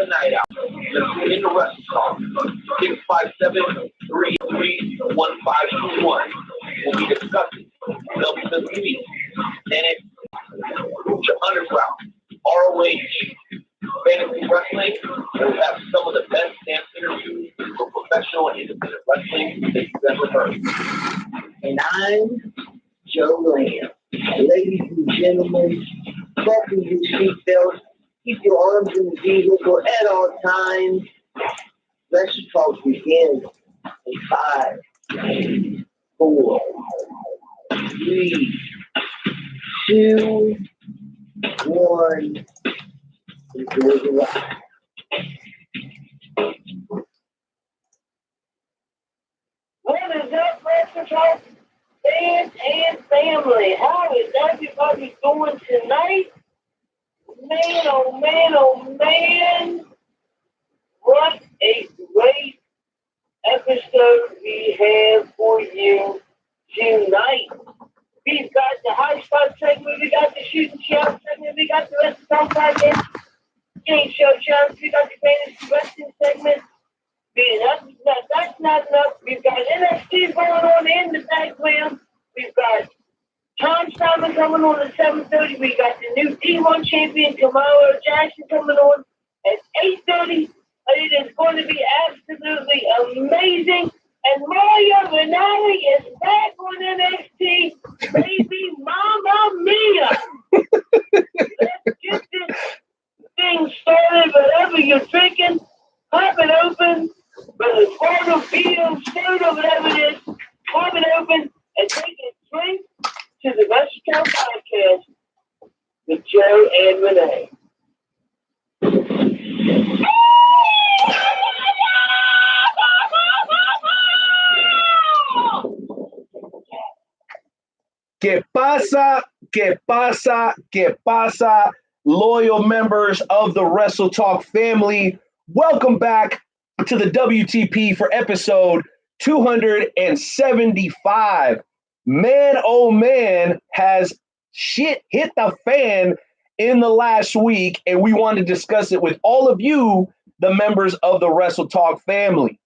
the night out. Let's get into Wrestle Talk. 657-333-1521. We'll be discussing WWE, NXT, Lucha Underground, ROH, fantasy wrestling, and we have some of the best dance interviews for professional and independent wrestling that you've ever heard. And I'm Joe Lamb. Ladies and gentlemen, buckle your seatbelts, keep your arms in the vehicle at all times. Let's talk begin in 5, 4, 3, 2, 1. Enjoy the ride. What is up, Wrestle Talk fans and family? How is everybody doing tonight? Man, oh man, oh man. What a great episode we have for you tonight. We've got the high spot segment, we got the shooting shout segment, we got the Wrestle Talk podcast, game show shots, we got the fantasy wrestling segment. That's not enough. We've got NXT going on in the background. We've got Simon coming on at 7:30. We got the new D1 champion, Camaro Jackson, coming on at 8:30. It is going to be absolutely amazing. And Mario Renati is back on NXT. Baby, Mamma Mia. Let's get this thing started. Whatever you're drinking, pop it open. Whether it's water, beer, soda, whatever it is, pop it open and take a drink to the Wrestle Talk podcast with Joe and Renee. ¿Qué pasa? ¿Qué pasa? ¿Qué pasa? Loyal members of the Wrestle Talk family, welcome back to the WTP for episode 275. Man, oh man, has shit hit the fan in the last week, and we want to discuss it with all of you, the members of the Wrestle Talk family.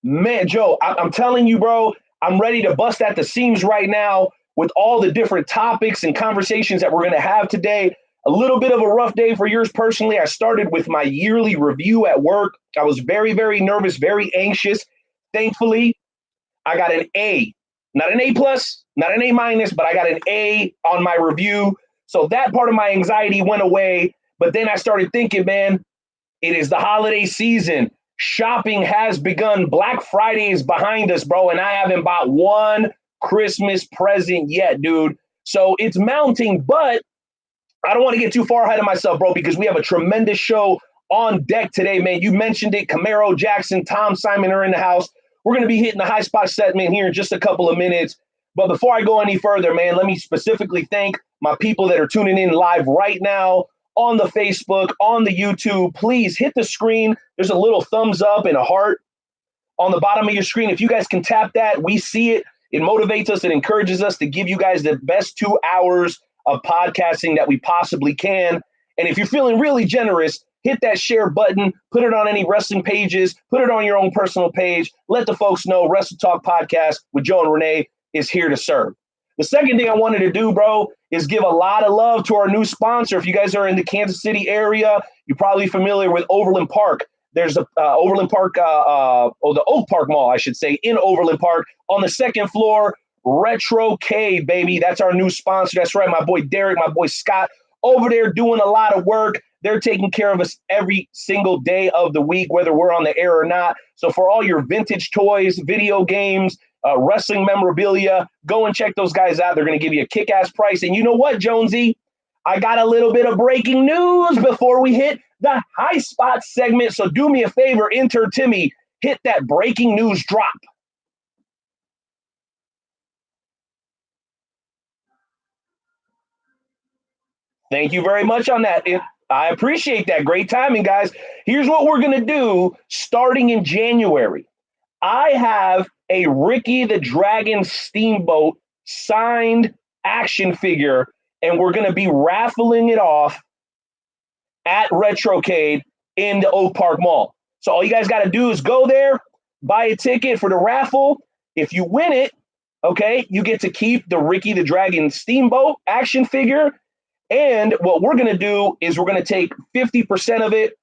Man, Joe, I'm telling you, bro, I'm ready to bust at the seams right now with all the different topics and conversations that we're going to have today. A little bit of a rough day for yours personally. I started with my yearly review at work. I was very, very nervous, very anxious. Thankfully, I got an A, not an A plus, not an A minus, but I got an A on my review. So that part of my anxiety went away. But then I started thinking, man, it is the holiday season. Shopping has begun. Black Friday is behind us, bro. And I haven't bought one Christmas present yet, dude. So it's mounting, but I don't want to get too far ahead of myself, bro, because we have a tremendous show on deck today, man. You mentioned it. Camaro Jackson, Simon are in the house. We're going to be hitting the high spot segment here in just a couple of minutes. But before I go any further, man, let me specifically thank my people that are tuning in live right now on the Facebook, on the YouTube. Please hit the screen. There's a little thumbs up and a heart on the bottom of your screen. If you guys can tap that, we see it. It motivates us. It encourages us to give you guys the best 2 hours of podcasting that we possibly can. And if you're feeling really generous, hit that share button, put it on any wrestling pages, put it on your own personal page. Let the folks know Wrestle Talk Podcast with Joe and Renee is here to serve. The second thing I wanted to do, bro, is give a lot of love to our new sponsor. If you guys are in the Kansas City area, you're probably familiar with Overland Park. There's a Overland Park, the Oak Park Mall, I should say, in Overland Park on the 2nd floor. Retrocade, baby. That's our new sponsor. That's right. My boy Derek, my boy Scott over there doing a lot of work. They're taking care of us every single day of the week, whether we're on the air or not. So for all your vintage toys, video games, wrestling memorabilia, go and check those guys out. They're going to give you a kick-ass price. And you know what, Jonesy? I got a little bit of breaking news before we hit the high spot segment. So do me a favor, intern Timmy, hit that breaking news drop. Thank you very much on that. I appreciate that. Great timing, guys. Here's what we're going to do starting in January. I have a Ricky the Dragon Steamboat signed action figure, and we're going to be raffling it off at Retrocade in the Oak Park Mall. So all you guys got to do is go there, buy a ticket for the raffle. If you win it, okay, you get to keep the Ricky the Dragon Steamboat action figure. And what we're going to do is we're going to take 50% of it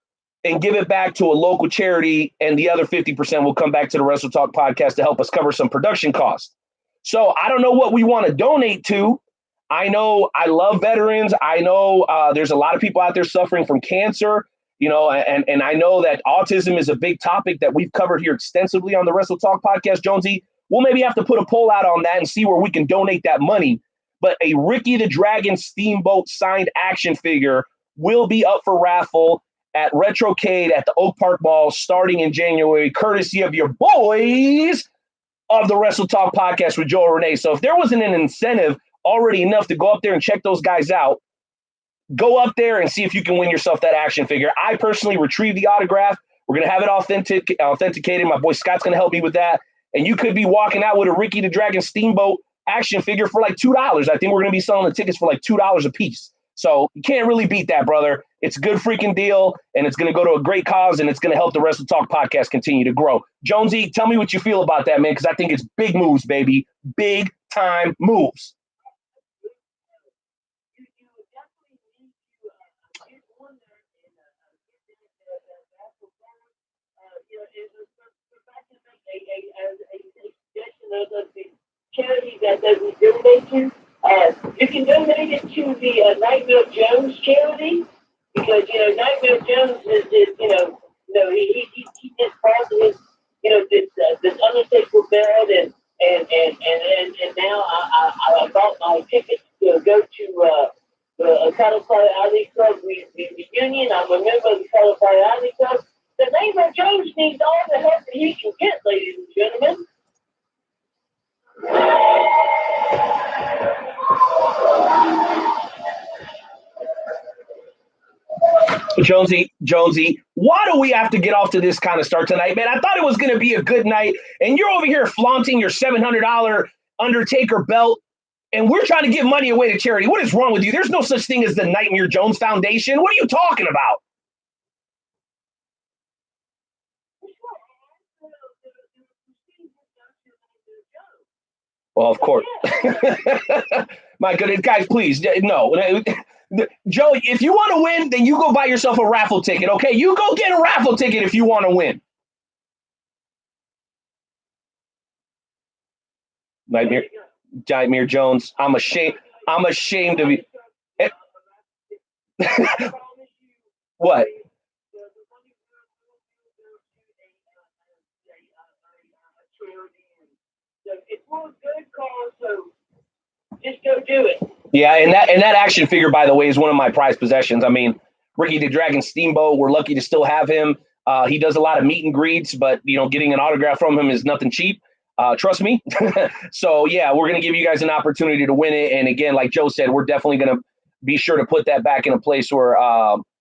and give it back to a local charity. And the other 50% will come back to the Wrestle Talk podcast to help us cover some production costs. So I don't know what we want to donate to. I know I love veterans. I know there's a lot of people out there suffering from cancer, you know, and I know that autism is a big topic that we've covered here extensively on the Wrestle Talk podcast, Jonesy. We'll maybe have to put a poll out on that and see where we can donate that money. But a Ricky the Dragon Steamboat signed action figure will be up for raffle at Retrocade at the Oak Park Mall starting in January, courtesy of your boys of the Wrestle Talk podcast with Joel Renee. So if there wasn't an incentive already enough to go up there and check those guys out, go up there and see if you can win yourself that action figure. I personally retrieved the autograph. We're going to have it authenticated. My boy Scott's going to help me with that. And you could be walking out with a Ricky the Dragon Steamboat action figure for like $2. I think we're going to be selling the tickets for like $2 a piece. So you can't really beat that, brother. It's a good freaking deal, and it's going to go to a great cause, and it's going to help the Wrestle Talk podcast continue to grow. Jonesy, tell me what you feel about that, man, because I think it's big moves, baby. Big time moves. Of the charity that we donate to. You can donate it to the Nightmare Jones charity because Nightmare Jones is he just bought his this unmistakable bed and now I bought my tickets to go to the California Alley Club reunion. I'm a member of the California Alley Club. The Nightmare Jones needs all the help that he can get, ladies and gentlemen. Jonesy, why do we have to get off to this kind of start tonight, man? I thought it was going to be a good night, and you're over here flaunting your $700 Undertaker belt, and we're trying to give money away to charity. What is wrong with you? There's no such thing as the Nightmare Jones Foundation. What are you talking about? Well, of course. My goodness, guys, please, no. Joe, if you want to win, then you go buy yourself a raffle ticket, okay? You go get a raffle ticket if you want to win. Nightmare Jones, I'm ashamed of you. What? It's for a good cause, so just go do it. Yeah, and that action figure, by the way, is one of my prized possessions. I mean, Ricky the Dragon Steamboat, we're lucky to still have him. He does a lot of meet and greets, but getting an autograph from him is nothing cheap. Trust me. So yeah, we're gonna give you guys an opportunity to win it. And again, like Joe said, we're definitely gonna be sure to put that back in a place where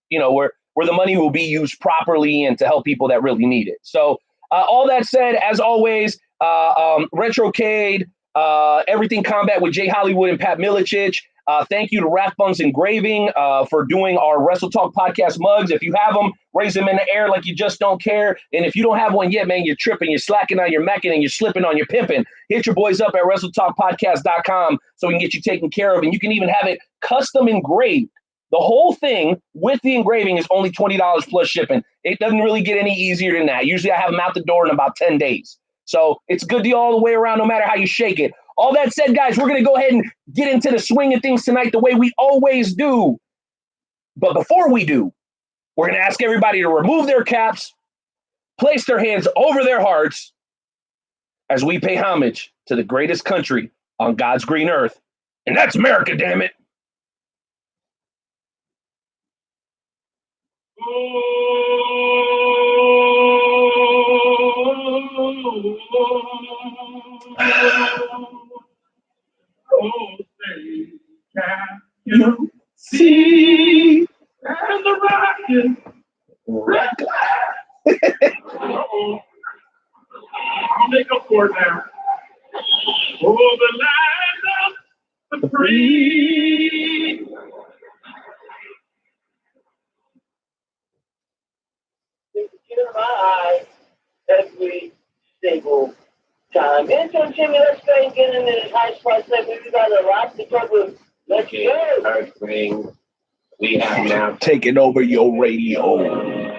where the money will be used properly and to help people that really need it. So all that said, as always, Retrocade, Everything Combat with Jay Hollywood and Pat Milicic. Thank you to Rathbuns Engraving for doing our Wrestle Talk podcast mugs. If you have them, raise them in the air like you just don't care. And if you don't have one yet, man, you're tripping, you're slacking on your macking, and you're slipping on your pimping. Hit your boys up at WrestleTalkPodcast.com so we can get you taken care of. And you can even have it custom engraved. The whole thing with the engraving is only $20 plus shipping. It doesn't really get any easier than that. Usually I have them out the door in about 10 days. So it's a good deal all the way around, no matter how you shake it. All that said, guys, we're going to go ahead and get into the swing of things tonight the way we always do. But before we do, we're going to ask everybody to remove their caps, place their hands over their hearts as we pay homage to the greatest country on God's green earth. And that's America, damn it. Oh, say, can you see? And the rocket red glass. I'll make up for it now. Oh, the land of the free. single time. Intern Jimmy, let's go and get into this high spot segment. We got a lot to cover. Let's go. First thing we have now. Taking over your radio.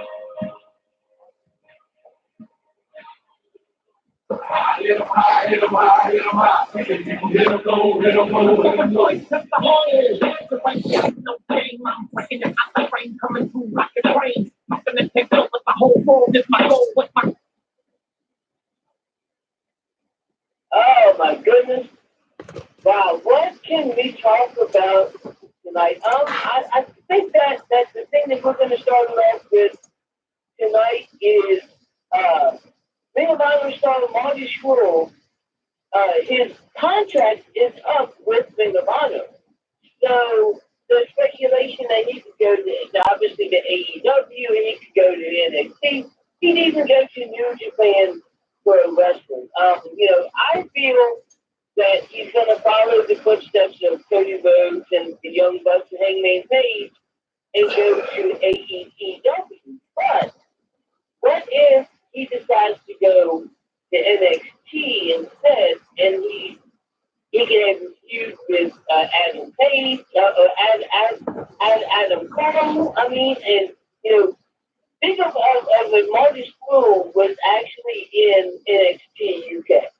Oh my goodness. Wow, what can we talk about tonight? I think that the thing that we're going to start off with tonight is Ring of Honor star Marty Scurll. His contract is up with Ring of Honor. So the speculation that he could go to obviously to AEW, and he could go to NXT. He'd even go to New Japan Pro Wrestling. I feel that he's going to follow the footsteps of Cody Rhodes and the Young Bucks and Hangman Page and go to AEW. But what if he decides to go to NXT instead, and he can have a feud with Adam Page, Adam Cole? I mean, and think of when Marty Scurll was actually in NXT UK.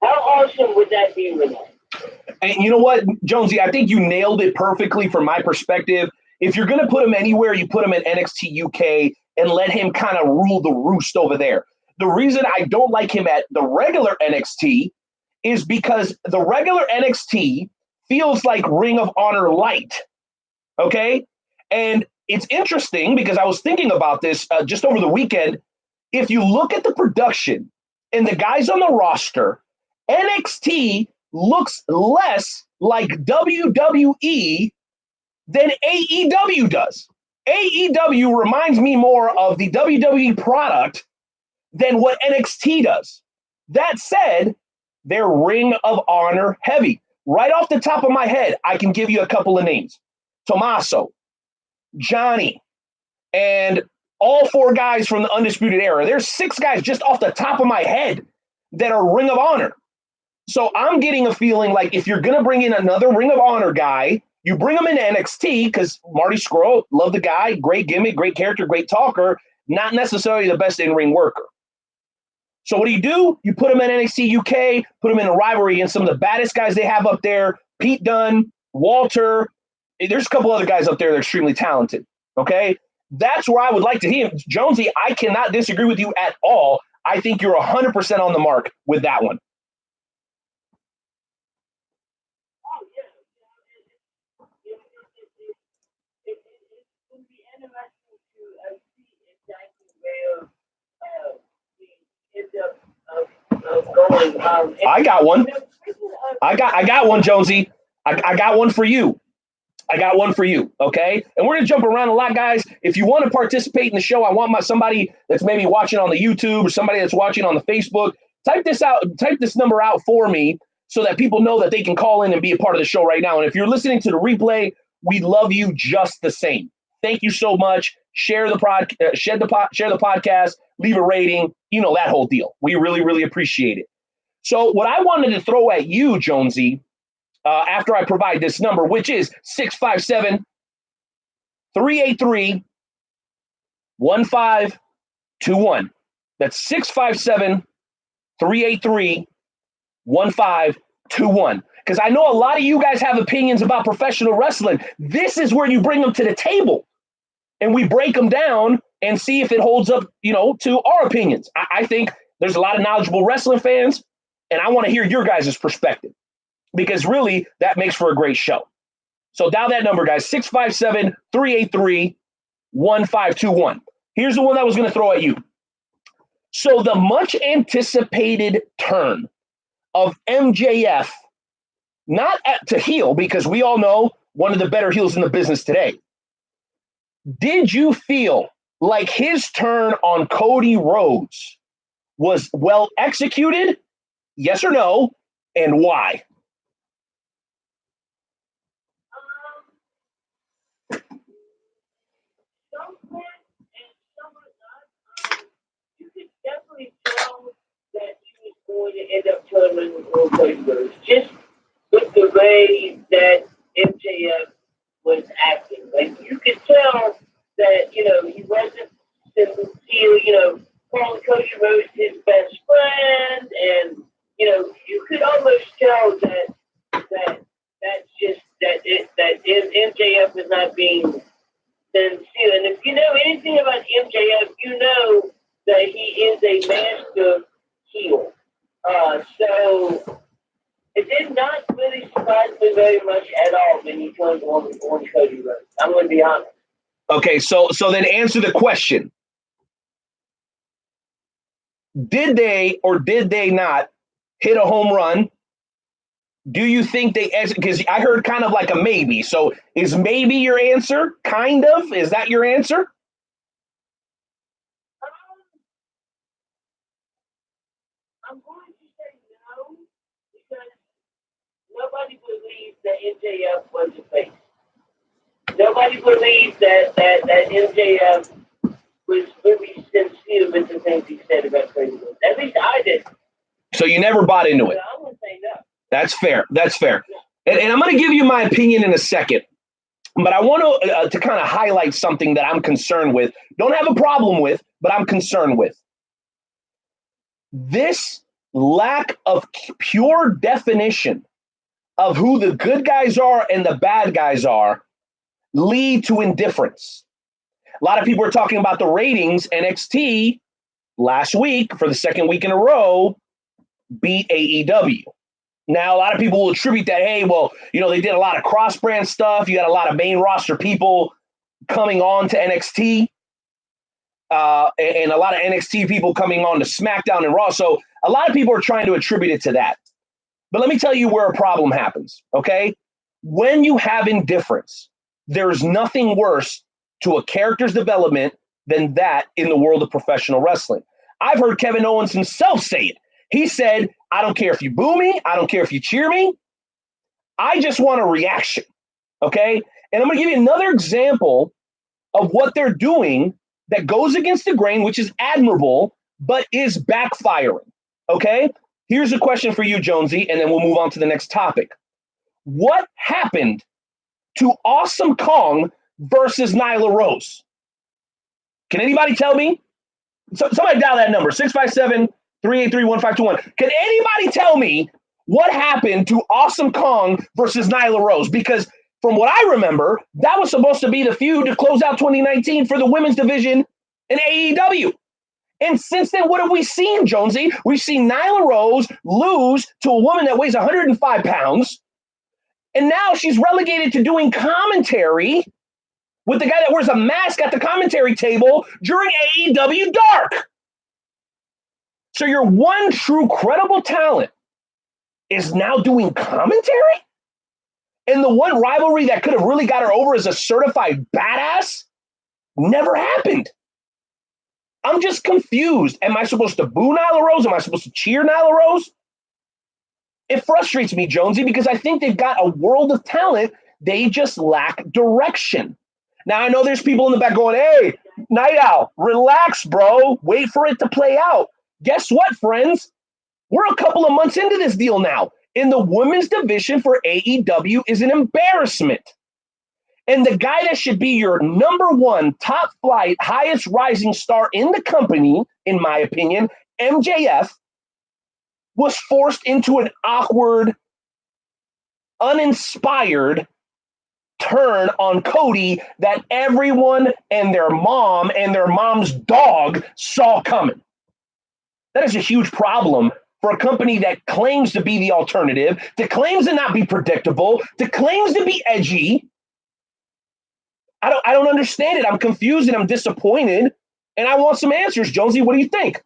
How awesome would that be, Renee? And you know what, Jonesy, I think you nailed it perfectly from my perspective. If you're going to put him anywhere, you put him in NXT UK and let him kind of rule the roost over there. The reason I don't like him at the regular NXT is because the regular NXT feels like Ring of Honor light, okay? And it's interesting because I was thinking about this just over the weekend. If you look at the production and the guys on the roster, NXT looks less like WWE than AEW does. AEW reminds me more of the WWE product than what NXT does. That said, they're Ring of Honor heavy. Right off the top of my head, I can give you a couple of names. Tommaso, Johnny, and all four guys from the Undisputed Era. There's 6 guys just off the top of my head that are Ring of Honor. So I'm getting a feeling like if you're going to bring in another Ring of Honor guy, you bring him into NXT because Marty Scurll, love the guy, great gimmick, great character, great talker, not necessarily the best in-ring worker. So what do? You put him in NXT UK, put him in a rivalry against some of the baddest guys they have up there, Pete Dunne, Walter. There's a couple other guys up there that are extremely talented, okay? That's where I would like to hear. Jonesy, I cannot disagree with you at all. I think you're 100% on the mark with that one. I got one. I got one, Jonesy. I got one for you. Okay? And we're going to jump around a lot, guys. If you want to participate in the show, I want somebody that's maybe watching on the YouTube or somebody that's watching on the Facebook. Type this number out for me so that people know that they can call in and be a part of the show right now. And if you're listening to the replay, we love you just the same. Thank you so much. Share the podcast, leave a rating, that whole deal. We really, really appreciate it. So what I wanted to throw at you, Jonesy, after I provide this number, which is 657-383-1521. That's 657-383-1521. Because I know a lot of you guys have opinions about professional wrestling. This is where you bring them to the table and we break them down and see if it holds up, to our opinions. I think there's a lot of knowledgeable wrestling fans, and I want to hear your guys' perspective because really that makes for a great show. So dial that number, guys, 657-383-1521. Here's the one I was going to throw at you. So the much anticipated turn of MJF, not to heel, because we all know one of the better heels in the business today. Did you feel like his turn on Cody Rhodes was well executed? Yes or no? And why? Some and some are not. You could definitely tell that put him in on Cody Rhodes. Just with the way that MJF was acting. Like, you could tell that, he wasn't sincere, calling Cody Rhodes his best friend, and, you could almost tell that MJF is not being sincere. And if you know anything about MJF, you know that he is a master heel. So it did not really surprise me very much at all when he turned on Cody Rhodes. I'm going to be honest. Okay, so then answer the question. Did they or did they not hit a home run? Do you think they, because I heard kind of like a maybe. So is maybe your answer? Kind of? Is that your answer? I'm going to say no, because nobody believes that MJF was a face. Nobody believes that MJF was really sincere with the things he said about Cody Rhodes. At least I did. So you never bought into it. So I'm going to say no. That's fair. That's fair. And I'm going to give you my opinion in a second. But I want to kind of highlight something that I'm concerned with. Don't have a problem with, but I'm concerned with. This lack of pure definition of who the good guys are and the bad guys are lead to indifference. A lot of people are talking about the ratings. NXT last week, for the second week in a row, beat AEW. Now, a lot of people will attribute that, hey, well, they did a lot of cross-brand stuff. You got a lot of main roster people coming on to NXT, and a lot of NXT people coming on to SmackDown and Raw. So a lot of people are trying to attribute it to that. But let me tell you where a problem happens, okay? When you have indifference, there's nothing worse to a character's development than that in the world of professional wrestling. I've heard Kevin Owens himself say it. He said, I don't care if you boo me. I don't care if you cheer me. I just want a reaction, okay? And I'm going to give you another example of what they're doing that goes against the grain, which is admirable, but is backfiring, okay? Here's a question for you, Jonesy, and then we'll move on to the next topic. What happened to Awesome Kong versus Nyla Rose? Can anybody tell me? Somebody dial that number, 657-383-1521. Can anybody tell me what happened to Awesome Kong versus Nyla Rose? Because from what I remember, that was supposed to be the feud to close out 2019 for the women's division in AEW. And since then, what have we seen, Jonesy? We've seen Nyla Rose lose to a woman that weighs 105 pounds. And now she's relegated to doing commentary with the guy that wears a mask at the commentary table during AEW Dark. So your one true credible talent is now doing commentary? And the one rivalry that could have really got her over as a certified badass never happened. I'm just confused. Am I supposed to boo Nyla Rose? Am I supposed to cheer Nyla Rose? It frustrates me, Jonesy, because I think they've got a world of talent. They just lack direction. Now, I know there's people in the back going, hey, Night Owl, relax, bro. Wait for it to play out. Guess what, friends? We're a couple of months into this deal now. And the women's division for AEW is an embarrassment. And the guy that should be your number one top flight, highest rising star in the company, in my opinion, MJF, was forced into an awkward, uninspired turn on Cody that everyone and their mom's dog saw coming. That is a huge problem for a company that claims to be the alternative, that claims to not be predictable, that claims to be edgy. I don't understand it. I'm confused and I'm disappointed, and I want some answers. Jonesy, what do you think?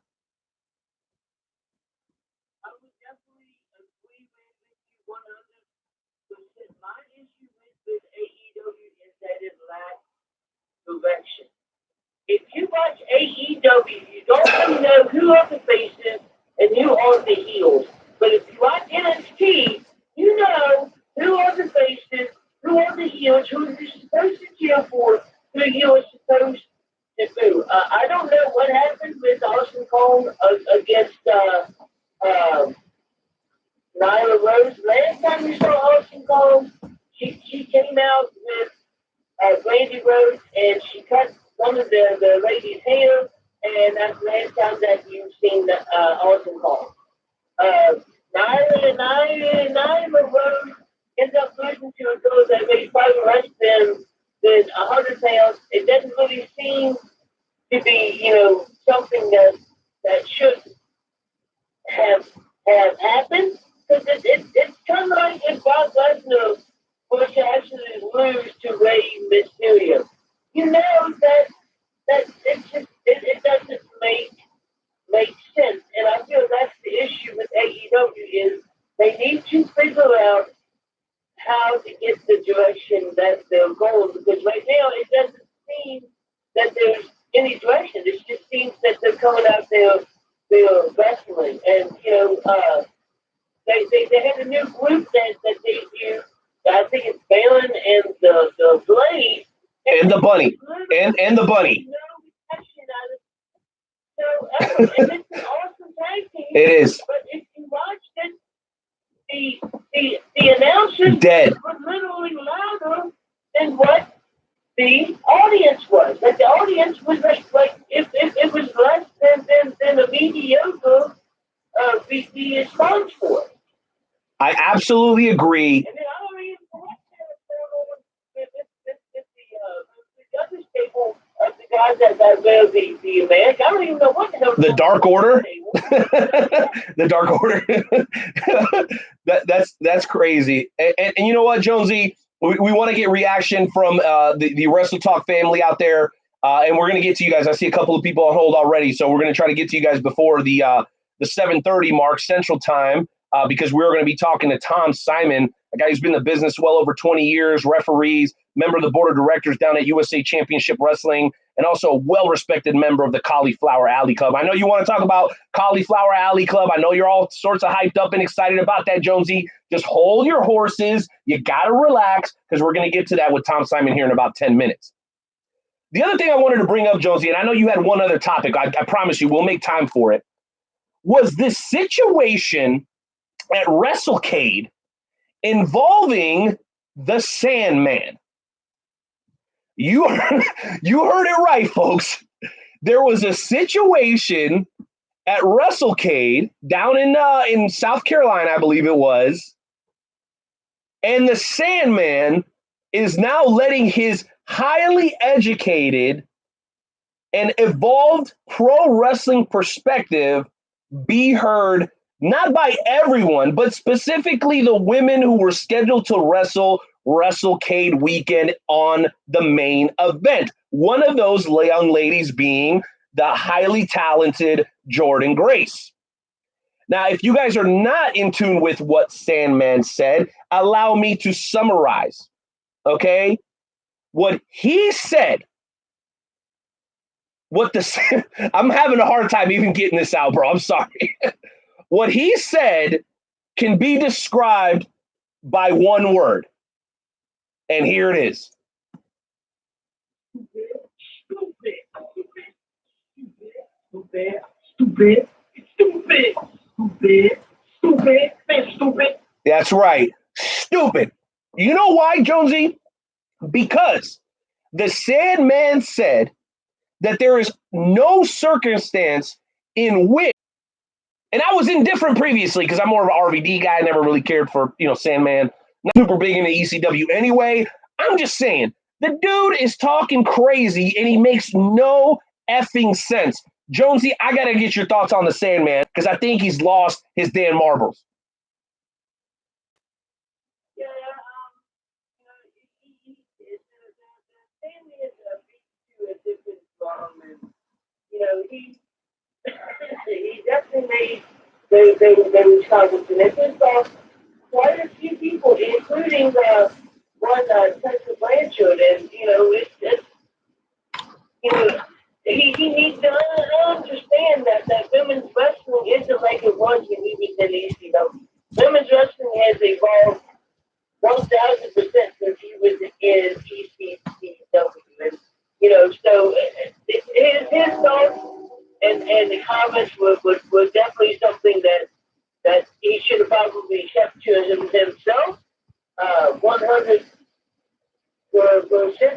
I would definitely agree with you 100%. My issue with AEW is that it lacks direction. If you watch AEW, you don't really know who are the faces and who are the heels. But if you watch NXT, you know who are the faces, who are the heels, who you're supposed to cheer for, who you are supposed to boo. I don't know what happened with Awesome Kong against Nyla Rose. Last time we saw Austin Cole, she came out with Brandy Rose and she cut one of the lady's hair, and that's the last time that you've seen Austin Cole. Nyla Rose ends up losing to a girl that weighs probably less than 100 pounds. It doesn't really seem to be, something that should have happened. Because it's kind of like if Brock Lesnar was to actually lose to Rey Mysterio. You know that it doesn't make sense. And I feel that's the issue with AEW is they need to figure out how to get the direction that they're going. Because right now it doesn't seem that there's any direction. It just seems that they're coming out there wrestling. And they have a new group that they do. I think it's Balin and the Blade. And the bunny. And the bunny. So, and it's an awesome tag team. It is. But if you watch it, the announcers Dead. were literally louder than what the audience was. Like the audience was like if it was less than a mediocre the response for it. I absolutely agree. And then I don't even know what's going on with the other staple of the guys that wear the American. I don't even know what the hell. The Dark Order. The Dark Order. that's crazy. And you know what, Jonesy? We want to get reaction from the Wrestle Talk family out there, and we're going to get to you guys. I see a couple of people on hold already, so we're going to try to get to you guys before the 7:30 mark Central Time, because we're going to be talking to Tom Simon, a guy who's been in the business well over 20 years, referees, member of the board of directors down at USA Championship Wrestling, and also a well-respected member of the Cauliflower Alley Club. I know you want to talk about Cauliflower Alley Club. I know you're all sorts of hyped up and excited about that, Jonesy. Just hold your horses. You got to relax, because we're going to get to that with Tom Simon here in about 10 minutes. The other thing I wanted to bring up, Jonesy, and I know you had one other topic. I promise you we'll make time for it, was this situation at WrestleCade involving the Sandman. You heard it right, folks. There was a situation at WrestleCade down in South Carolina, I believe it was, and the Sandman is now letting his highly educated and evolved pro wrestling perspective be heard not by everyone, but specifically the women who were scheduled to wrestle WrestleCade weekend on the main event. One of those young ladies being the highly talented Jordynne Grace. Now, if you guys are not in tune with what Sandman said, allow me to summarize, okay? What he said, I'm having a hard time even getting this out, bro. I'm sorry. What he said can be described by one word. And here it is. Stupid. That's right. Stupid. You know why, Jonesy? Because the Sandman said that there is no circumstance in which, and I was indifferent previously because I'm more of an RVD guy. I never really cared for, Sandman. Not super big into ECW anyway. I'm just saying, the dude is talking crazy and he makes no effing sense. Jonesy, I got to get your thoughts on the Sandman because I think he's lost his damn marbles. Yeah, Sandman beat to a different drum, and he definitely made they cognizant. And there's quite a few people, including one Tessa Blanchard, and he needs to understand that women's wrestling isn't like it was when he was in ECW. Women's wrestling has evolved 1,000% since he was in ECW, and so his thoughts and the comments were definitely something that he should have probably himself, 100%,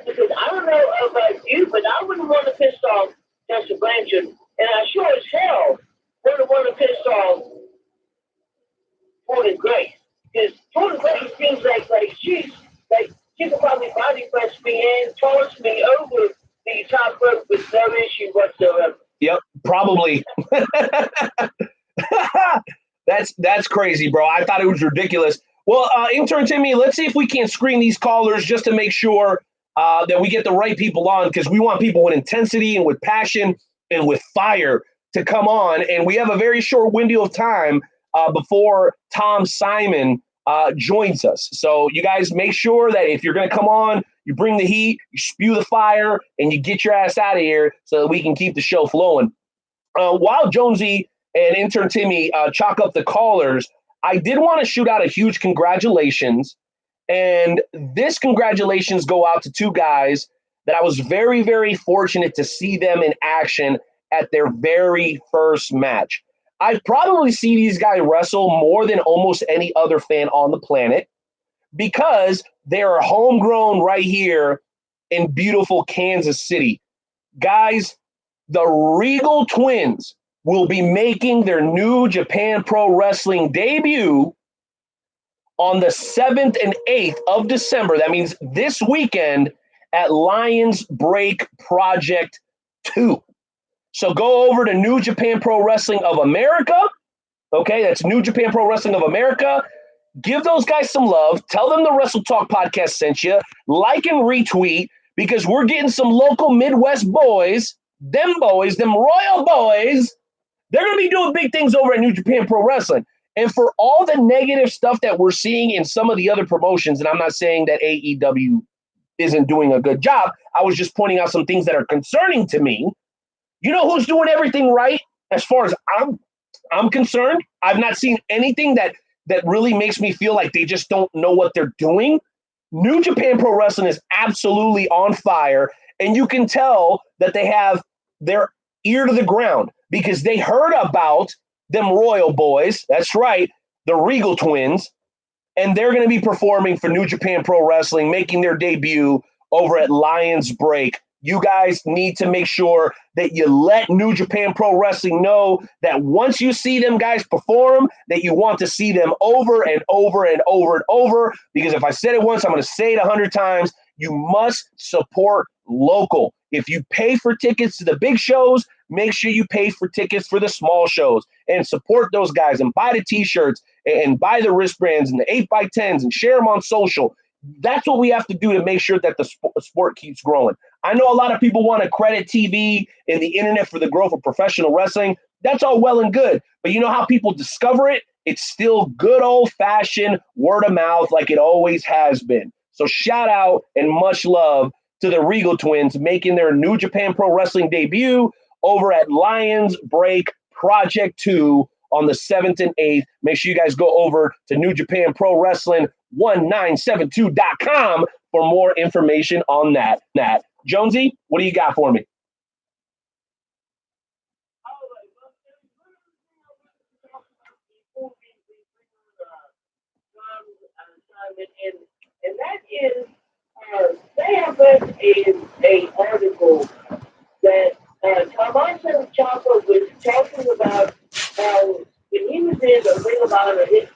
because I don't know about you, but I wouldn't want to piss off Tessa Blanchard, and I sure as hell wouldn't want to piss off Jordan Grace, because Jordan Grace seems like she could probably body press me and toss me over the top rope with no issue whatsoever. Yep, probably. That's crazy, bro. I thought it was ridiculous. Well, intern Timmy, let's see if we can screen these callers just to make sure that we get the right people on, because we want people with intensity and with passion and with fire to come on. And we have a very short window of time before Tom Simon joins us. So you guys make sure that if you're going to come on, you bring the heat, you spew the fire, and you get your ass out of here so that we can keep the show flowing. While Jonesy and intern Timmy chalk up the callers, I did want to shoot out a huge congratulations. And this congratulations go out to two guys that I was very, very fortunate to see them in action at their very first match. I probably see these guys wrestle more than almost any other fan on the planet because they are homegrown right here in beautiful Kansas City. Guys, the Regal Twins will be making their New Japan Pro Wrestling debut on the 7th and 8th of December. That means this weekend at Lions Break Project 2. So go over to New Japan Pro Wrestling of America. Okay, that's New Japan Pro Wrestling of America. Give those guys some love. Tell them the Wrestle Talk podcast sent you. Like and retweet, because we're getting some local Midwest boys, them royal boys. They're going to be doing big things over at New Japan Pro Wrestling. And for all the negative stuff that we're seeing in some of the other promotions, and I'm not saying that AEW isn't doing a good job, I was just pointing out some things that are concerning to me. You know who's doing everything right as far as I'm concerned? I've not seen anything that really makes me feel like they just don't know what they're doing. New Japan Pro Wrestling is absolutely on fire, and you can tell that they have their ear to the ground because they heard about them Royal Boys. That's right, the Regal Twins, and they're going to be performing for New Japan Pro Wrestling, making their debut over at Lions Break. You guys need to make sure that you let New Japan Pro Wrestling know that once you see them guys perform, that you want to see them over and over and over and over. Because if I said it once, I'm going to say it 100 times. You must support local. If you pay for tickets to the big shows, make sure you pay for tickets for the small shows and support those guys and buy the t-shirts and buy the wristbands and the 8x10s and share them on social. That's what we have to do to make sure that the sport keeps growing. I know a lot of people want to credit TV and the internet for the growth of professional wrestling. That's all well and good. But you know how people discover it? It's still good old-fashioned word of mouth like it always has been. So shout out and much love to the Regal Twins making their New Japan Pro Wrestling debut over at Lions Break Project 2 on the 7th and 8th. Make sure you guys go over to New Japan Pro Wrestling 1972.com for more information on that. Jonesy, what do you got for me? And that is, they have read a article that Tommaso Ciampa was talking about how when he was in the Ring of Honor, his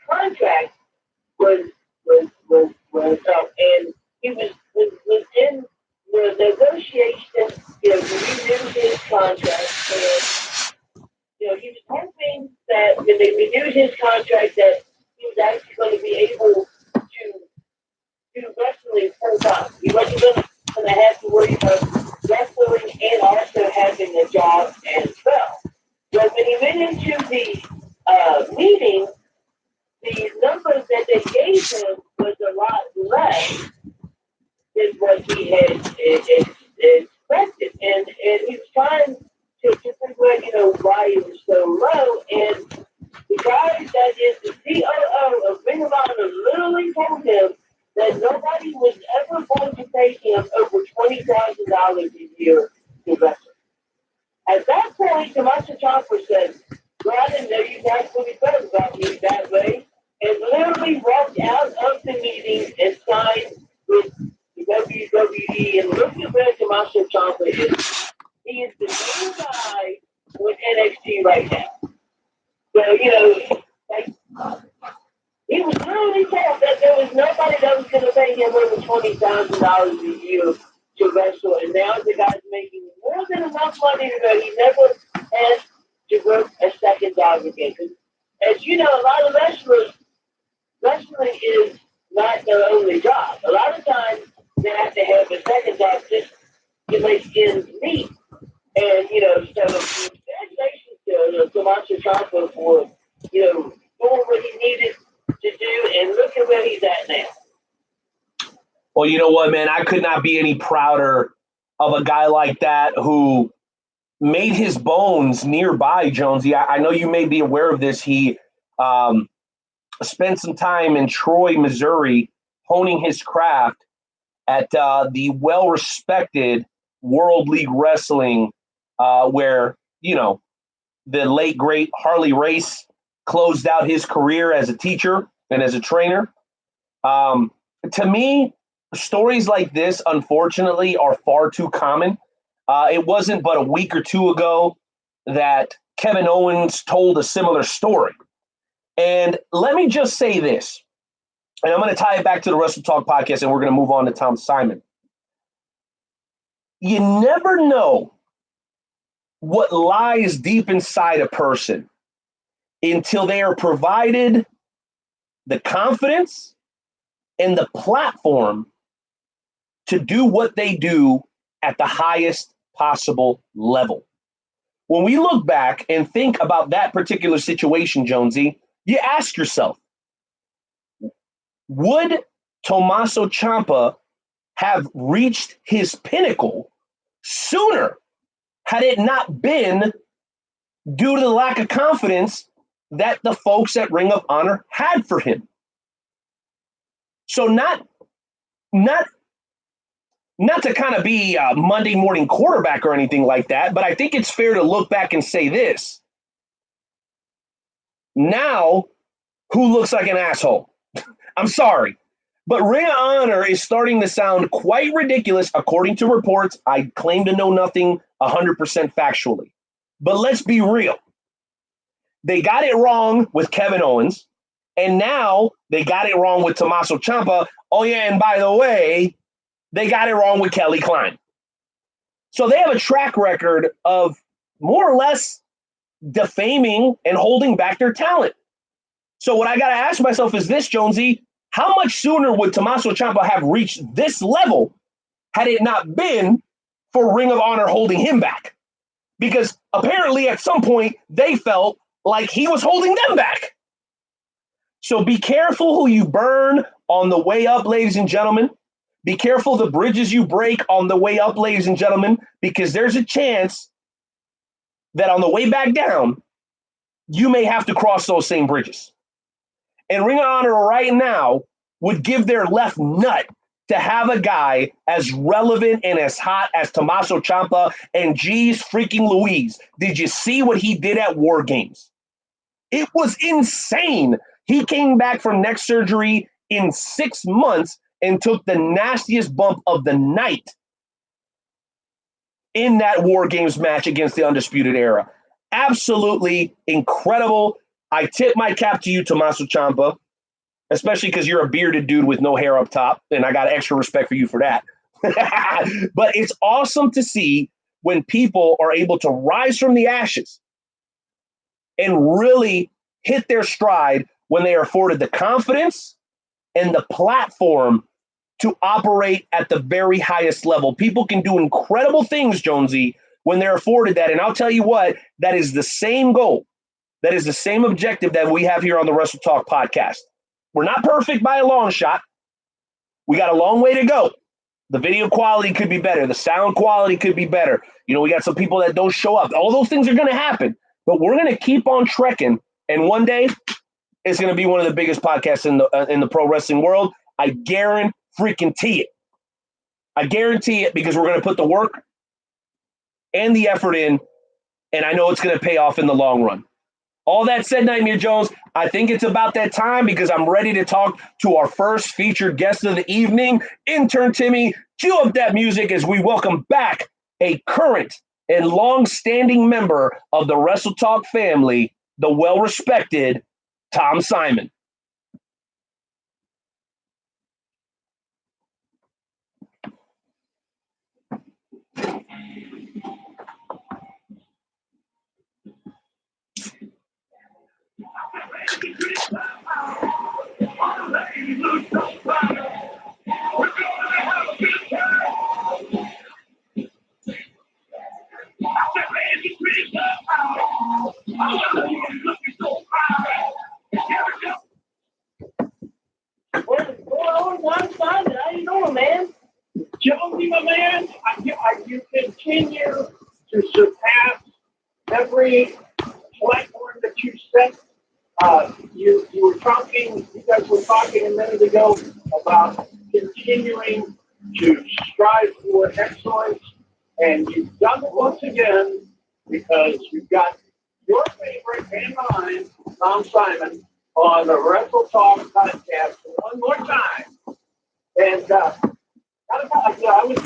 contract was up, and he was in the negotiation, to renew his contract, and he was hoping that when they renewed his contract, that he was actually going to be able to do wrestling full time. He wasn't going to have to worry about wrestling and also having a job as well. But when he went into the meeting, the numbers that they gave him was a lot less than what he had expected. And he was trying to figure out, why it was so low. And the guy that is the COO of Ring of Honor literally told him that nobody was ever going to pay him over $20,000 a year to wrestle. At that point, Tommaso Ciampa said, well, I didn't know you guys really felt about me that way. and literally walked out of the meeting and signed with the WWE. And look at where Tommaso Ciampa is. He is the new guy with NXT right now. So, like, he was literally told that there was nobody that was going to pay him over $20,000 a year to wrestle, and now the guy's making more than enough money to know he never has to work a second job again. Because, as you know, a lot of wrestling is not their only job. A lot of times they have to have a second job just to make ends meet. And, so congratulations to Tommaso Ciampa for, doing what he needed to do, and look at where he's at now. Well, you know what, man? I could not be any prouder of a guy like that who made his bones nearby, Jonesy. I know you may be aware of this. He spent some time in Troy, Missouri, honing his craft at the well-respected World League Wrestling, where, the late, great Harley Race closed out his career as a teacher and as a trainer. To me, stories like this, unfortunately, are far too common. It wasn't but a week or two ago that Kevin Owens told a similar story. And let me just say this, and I'm going to tie it back to the Wrestle Talk podcast, and we're going to move on to Tom Simon. You never know what lies deep inside a person until they are provided the confidence and the platform to do what they do at the highest possible level. When we look back and think about that particular situation, Jonesy, you ask yourself, would Tommaso Ciampa have reached his pinnacle sooner had it not been due to the lack of confidence that the folks at Ring of Honor had for him? So not to kind of be a Monday morning quarterback or anything like that, but I think it's fair to look back and say this. Now, who looks like an asshole? I'm sorry, but Ring of Honor is starting to sound quite ridiculous according to reports. I claim to know nothing 100% factually. But let's be real. They got it wrong with Kevin Owens, and now they got it wrong with Tommaso Ciampa. Oh, yeah, and by the way, they got it wrong with Kelly Klein. So they have a track record of more or less defaming and holding back their talent. So what I got to ask myself is this, Jonesy, how much sooner would Tommaso Ciampa have reached this level had it not been for Ring of Honor holding him back? Because apparently at some point they felt like he was holding them back. So be careful who you burn on the way up, ladies and gentlemen. Be careful the bridges you break on the way up, ladies and gentlemen, because there's a chance that on the way back down, you may have to cross those same bridges. And Ring of Honor right now would give their left nut to have a guy as relevant and as hot as Tommaso Ciampa. And geez freaking Louise, did you see what he did at War Games? It was insane. He came back from neck surgery in 6 months and took the nastiest bump of the night in that War Games match against the Undisputed Era. Absolutely incredible. I tip my cap to you, Tommaso Ciampa, especially because you're a bearded dude with no hair up top, and I got extra respect for you for that. But it's awesome to see when people are able to rise from the ashes and really hit their stride when they are afforded the confidence and the platform to operate at the very highest level. People can do incredible things, Jonesy, when they're afforded that. And I'll tell you what, that is the same goal. That is the same objective that we have here on the Wrestle Talk podcast. We're not perfect by a long shot. We got a long way to go. The video quality could be better. The sound quality could be better. We got some people that don't show up. All those things are going to happen. But we're going to keep on trekking. And one day, it's going to be one of the biggest podcasts in the pro wrestling world. I guarantee it. I guarantee it, because we're going to put the work and the effort in, and I know it's going to pay off in the long run. All that said, Nightmare Jones, I think it's about that time because I'm ready to talk to our first featured guest of the evening. Intern Timmy, cue up that music as we welcome back a current and long-standing member of the Wrestle Talk family, the well-respected Tom Simon. What's going on, Simon? How you doing, man? Jonesy, my man, you continue to surpass every platform that you set. You guys were talking a minute ago about continuing to strive for excellence, and you've done it once again because you've got your favorite and mine, Tom Simon, on the Wrestle Talk podcast one more time. And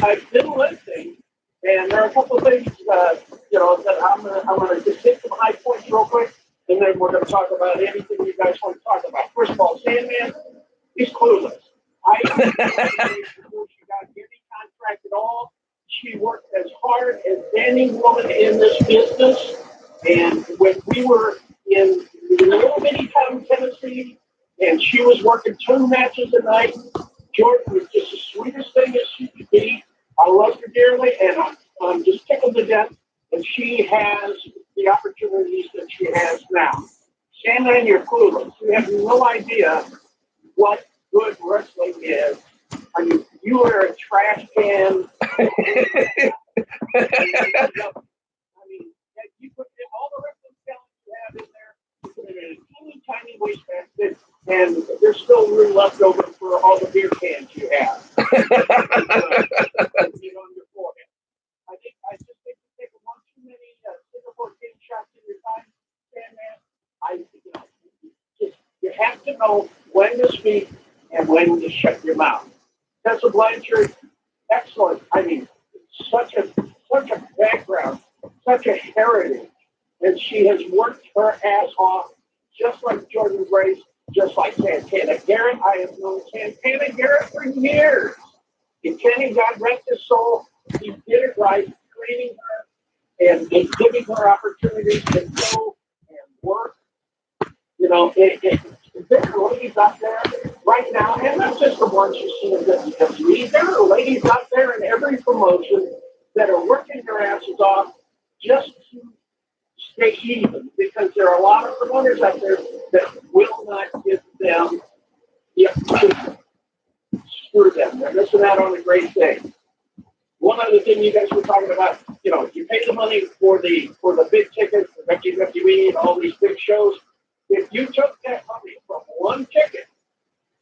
I've been listening, and there are a couple of things, that I'm gonna just hit some high points real quick, and then we're gonna talk about anything you guys want to talk about. First of all, Sandman, he's clueless. Before she got any contract at all, she worked as hard as any woman in this business. And when we were in little bitty town Tennessee, and she was working 2 matches a night, Jordan was just the sweetest thing as she could be. I love her dearly, and I'm just tickled to death that she has the opportunities that she has now. Shannon, you're clueless. You have no idea what good wrestling is. I mean, you are a trash can. I mean, you put all the wrestling talent you have in there, you put it in a teeny tiny wastebasket, and there's still room left over for all the beer cans you have. On your forehead. I just think you take one too many Singapore King shots in your time, Sandman. You have to know when to speak and when to shut your mouth. Tessa Blanchard, excellent. I mean, such a background, such a heritage, and she has worked her ass off, just like Jordan Grace, just like Santana Garrett. I have known Santana Garrett for years. And Kenny, God rest his soul, he did it right, training her and giving her opportunities to go and work. There are ladies out there right now, and not just the ones you see in WWE. There are ladies out there in every promotion that are working their asses off just to stay even, because there are a lot of promoters out there that will not give them the opportunity. Screw them. They're missing out on a great thing. One other thing you guys were talking about, you pay the money for the big tickets, the WWE and all these big shows. If you took that money from one ticket,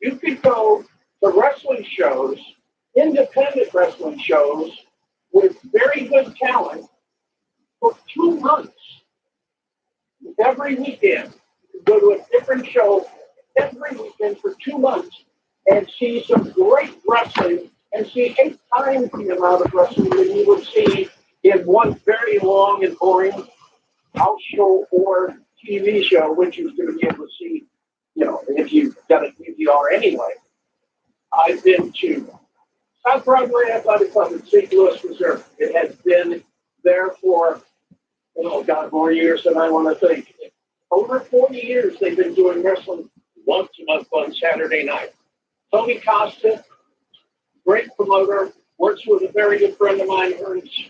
you could go to wrestling shows, independent wrestling shows with very good talent for 2 months. Every weekend, you could go to a different show every weekend for 2 months and see some great wrestling and see 8 times the amount of wrestling that you would see in one very long and boring house show or TV show, which you're going to be able to see, if you've got a DVR anyway. I've been to South Broadway Athletic Club in St. Louis, Missouri. It has been there for, more years than I want to think. Over 40 years they've been doing wrestling once a month on Saturday night. Tony Costa, great promoter, works with a very good friend of mine,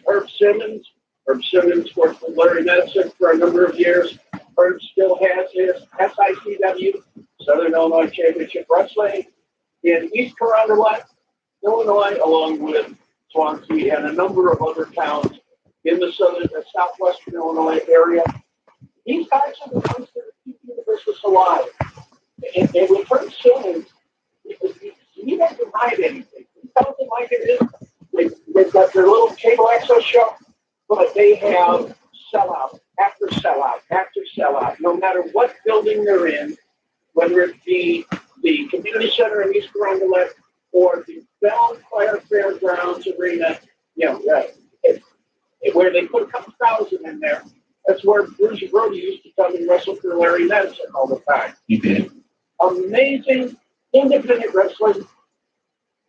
Herb Simmons. Herb Simmons worked with Larry Madison for a number of years. Herb still has his SICW, Southern Illinois Championship Wrestling, in East Carondelet, Illinois, along with Swansea and a number of other towns in the southwestern Illinois area. These guys are the ones that are keeping the business alive. And with Herb Simmons, he doesn't hide anything. He tells it like it is. They've got their little cable access show, but they have sellouts after sellout, no matter what building they're in, whether it be the community center in East Carondelet or the Bell Fire Fairgrounds Arena, where they put a couple thousand in there. That's where Bruce Brody used to come and wrestle for Larry Madison all the time. He did. Amazing independent wrestling.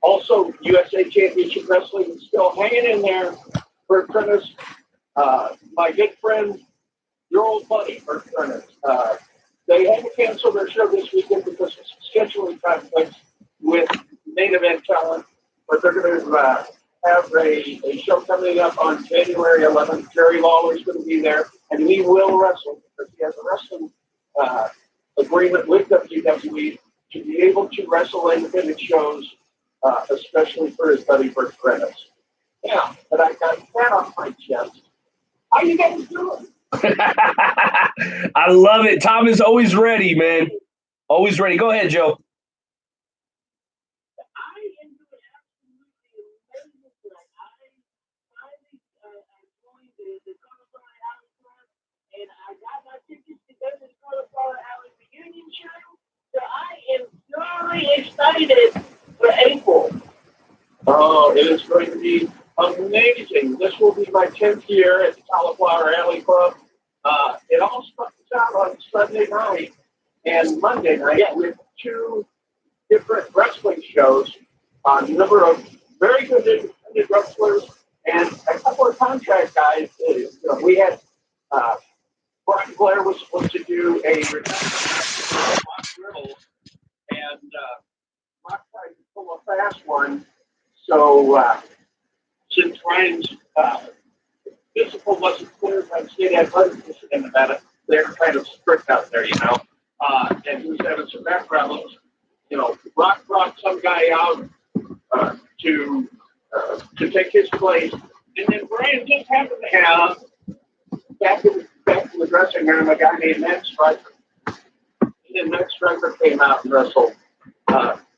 Also, USA Championship Wrestling is still hanging in there. Bert Prentice, my good friend, your old buddy, Bert Prentice. They had to cancel their show this weekend because of scheduling conflicts with main event talent, but they're going to have a show coming up on January 11th. Jerry Lawler's going to be there, and he will wrestle because he has a wrestling agreement with WWE to be able to wrestle independent shows, especially for his buddy Bert Prentice. Yeah, but I got that off my chest. How you guys doing? I love it. Tom is always ready, man. Always ready. Go ahead, Joe. I am doing absolutely amazing tonight. I finally joined the Colorado Alley Club, and I got my tickets to go to the Colorado Alley reunion show. So I am thoroughly excited for April. Oh, it is going to be amazing. This will be my 10th year at the Cauliflower Alley Club. It all starts out on Sunday night and Monday night with two different wrestling shows. A number of very good independent wrestlers and a couple of contract guys. We had Brian Blair was supposed to do a Riddle, and Rock tried to pull a fast one. So since Ryan's physical wasn't clear by the state athletic commission in Nevada, they're kind of strict out there, and he was having some back problems. Rock brought some guy out to take his place, and then Brian just happened to have back in the dressing room a guy named Matt Stryker. And then Matt Stryker came out and wrestled.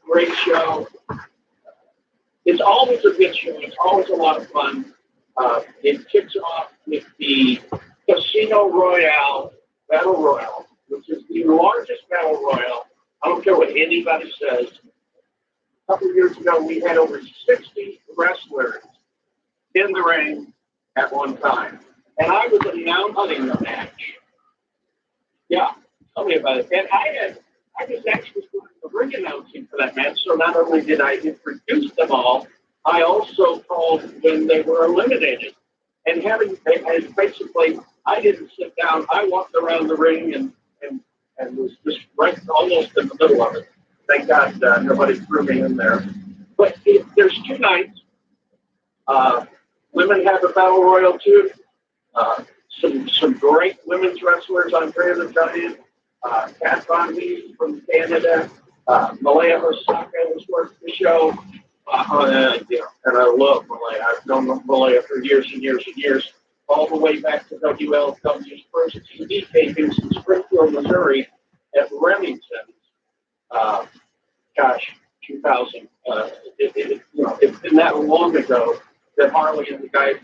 Great show. It's always a good show. It's always a lot of fun. It kicks off with the Casino Royale Battle Royale, which is the largest battle royale. I don't care what anybody says. A couple of years ago, we had over 60 wrestlers in the ring at one time. And I was announcing the match. Yeah, tell me about it. And I was actually doing the ring announcing for that match. So not only did I introduce them all, I also called when they were eliminated. And basically, I didn't sit down. I walked around the ring and was just right almost in the middle of it. Thank God nobody threw me in there. But there's two nights. Women have a battle royal too. Some great women's wrestlers, Andrea the Giant, Kat Von D from Canada, Malaya Osaka was working the show. And I love Malaya. I've known Malaya for years and years and years, all the way back to WLW's first TV tapings in Springfield, Missouri at Remington's. 2000. It's been that long ago that Harley and the guys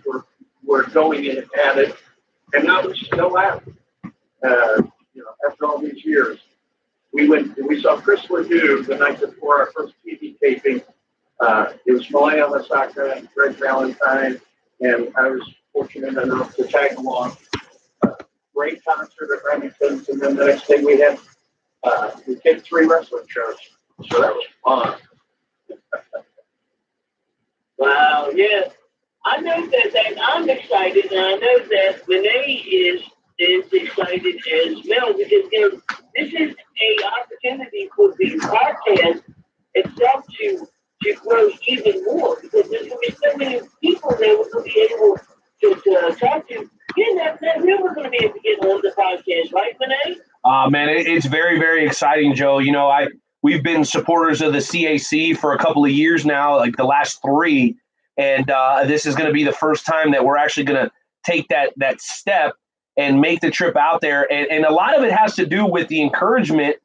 were going in at it, and now we're still at it. After all these years, we saw Chris Ledoux the night before our first TV taping. It was Malaya Osaka and Greg Valentine, and I was fortunate enough to tag along. Great concert at Remington's, and then the next day we did 3 wrestling shows, so that was fun. Wow, yeah. I know that I'm excited, and I know that Renee is excited as well, because this is an opportunity for the podcast itself to grow even more, because there's going to be so many people that we're going to be able to talk to. That we were going to be able to get on the podcast, right, Renee? Man, it's very, very exciting, Joe. We've been supporters of the CAC for a couple of years now, like the last 3. And this is going to be the first time that we're actually going to take that step and make the trip out there. And a lot of it has to do with the encouragement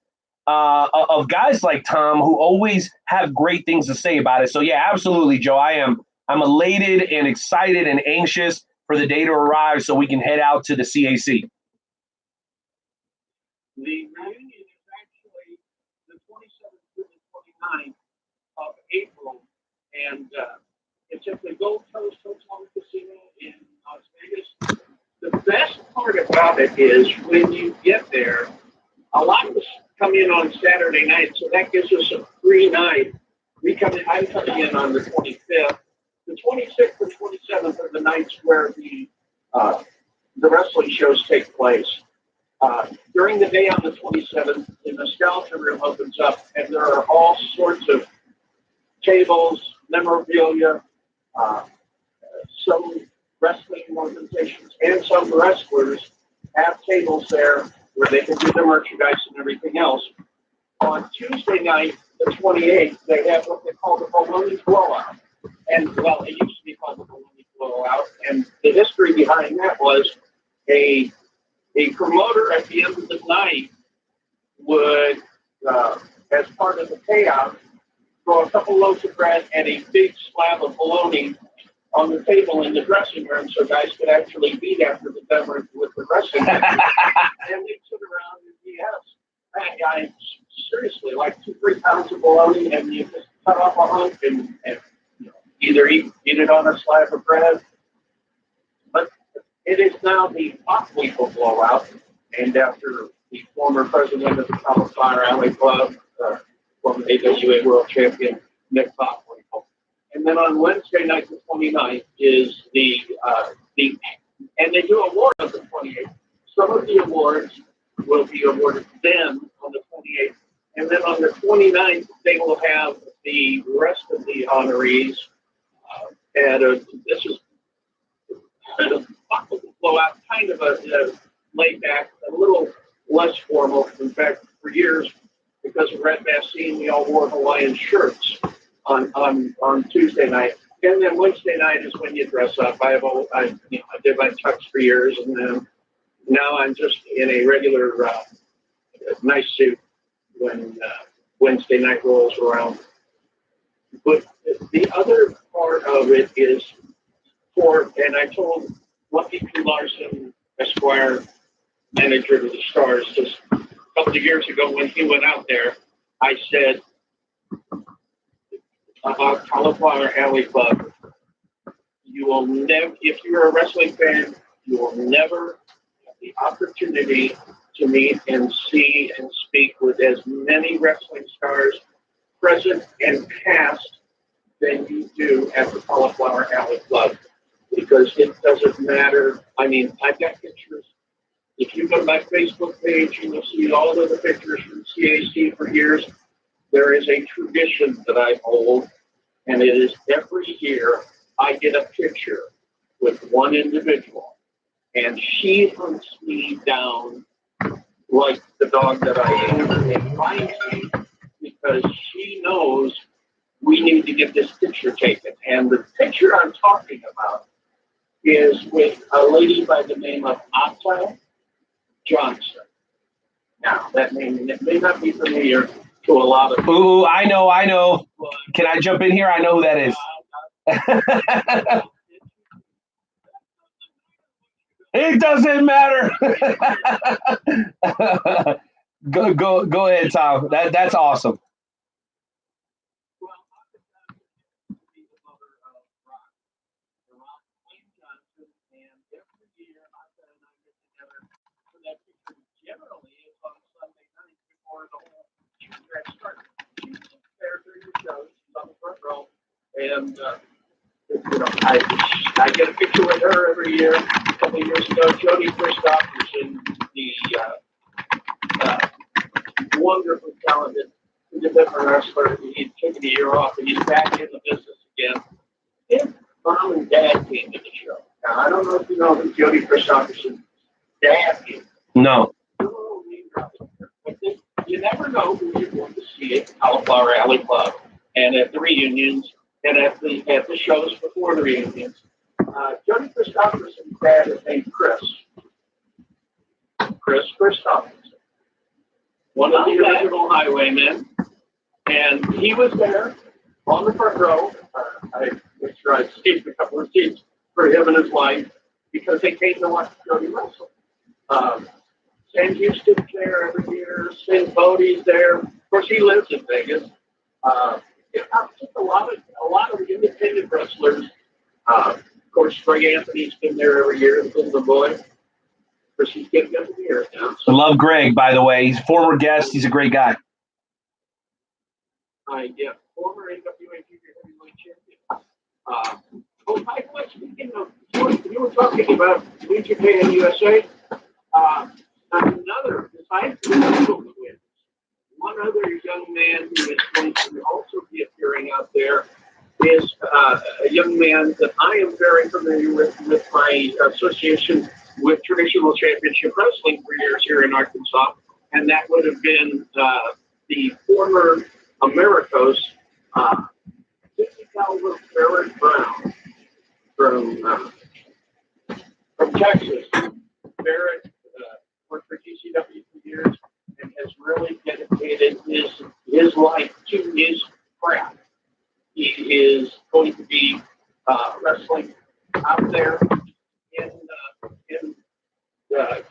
of guys like Tom, who always have great things to say about it. So, yeah, absolutely, Joe. I'm elated and excited and anxious for the day to arrive so we can head out to the CAC? The reunion is actually the 27th through the 29th of April, and it's at the Gold Coast Hotel and Casino in Las Vegas. The best part about it is when you get there, a lot of us come in on Saturday night, so that gives us a free night. I'm coming in on the 25th. The 26th and 27th are the nights where the wrestling shows take place. During the day on the 27th, the Nostalgia Room opens up, and there are all sorts of tables, memorabilia, some wrestling organizations and some wrestlers have tables there where they can do their merchandise and everything else. On Tuesday night, the 28th, they have what they call the Baloney Blowout. And, well, it used to be called the Baloney Blowout. And the history behind that was a promoter at the end of the night would, as part of the payout, throw a couple loaves of bread and a big slab of bologna on the table in the dressing room so guys could actually eat after the beverage with the wrestling. And they'd sit around and I seriously, like 2-3 pounds of bologna, and you just cut off a hunk and either eat it on a slab of bread. But it is now the Octweeple Blowout, named after the former president of the Cauliflower Alley Club, former AWA World Champion Nick Octweeple. And then on Wednesday night, the 29th, is and they do award on the 28th. Some of the awards will be awarded then on the 28th. And then on the 29th, they will have the rest of the honorees. This is a blowout, kind of a laid back, a little less formal. In fact, for years, because of Red Bassine, we all wore Hawaiian shirts on Tuesday night. And then Wednesday night is when you dress up. I did my tux for years, and then now I'm just in a regular nice suit when Wednesday night rolls around. But the other part of it is and I told Lucky P. Larson, Esquire, manager of the Stars, just a couple of years ago when he went out there, I said about Cauliflower Alley Club, you will never, if you're a wrestling fan, you will never have the opportunity to meet and see and speak with as many wrestling stars present and past than you do at the Cauliflower Alley Club, because it doesn't matter. I mean, I've got pictures. If you go to my Facebook page, you will see all of the pictures from CAC for years. There is a tradition that I hold, and it is every year I get a picture with one individual, and she hunts me down like the dog that I am and finds me because she knows we need to get this picture taken. And the picture I'm talking about is with a lady by the name of Otta Johnson. Now, that name, it may not be familiar to a lot of people. Ooh, I know. Can I jump in here? I know who that is. It doesn't matter. Go ahead, Tom. That's awesome. Generally, it's on Sunday night before the whole track starts. She's there during the show. She's on the front row, and I get a picture with her every year. A couple of years ago, Jody Christoph was in the wonderfully talented independent wrestler. He's taken a year off, and he's back in the business again. His mom and dad came to the show. Now, I don't know if you know who Jody Christopherson's dad is. No. You never know who you're going to see at Cauliflower Alley Club and at the reunions and at the shows before the reunions. Jody Christopherson's dad is named Chris. Chris Christopherson, one of the original Highwaymen, and he was there on the front row. I make sure I saved a couple of seats for him and his wife. because they came to watch Jody wrestle. Sam Houston's there every year. Sam Bodie's there. Of course, he lives in Vegas. Just a lot of independent wrestlers. Of course, Greg Anthony's been there every year, the Golden Boy. Of course, he's getting up in the air now. I love Greg, by the way. He's a former guest. He's a great guy. Yeah, former NWA Junior Heavyweight Champion. By the way, speaking of, you were talking about New Japan USA. Another, besides the Wrestle twins, one other young man who is going to also be appearing out there is a young man that I am very familiar with my association with traditional championship wrestling for years here in Arkansas, and that would have been the former Americos, 50 caliber Barrett Brown from Texas. Barrett worked for GCW for years and has really dedicated his life to his craft. He is going to be wrestling out there in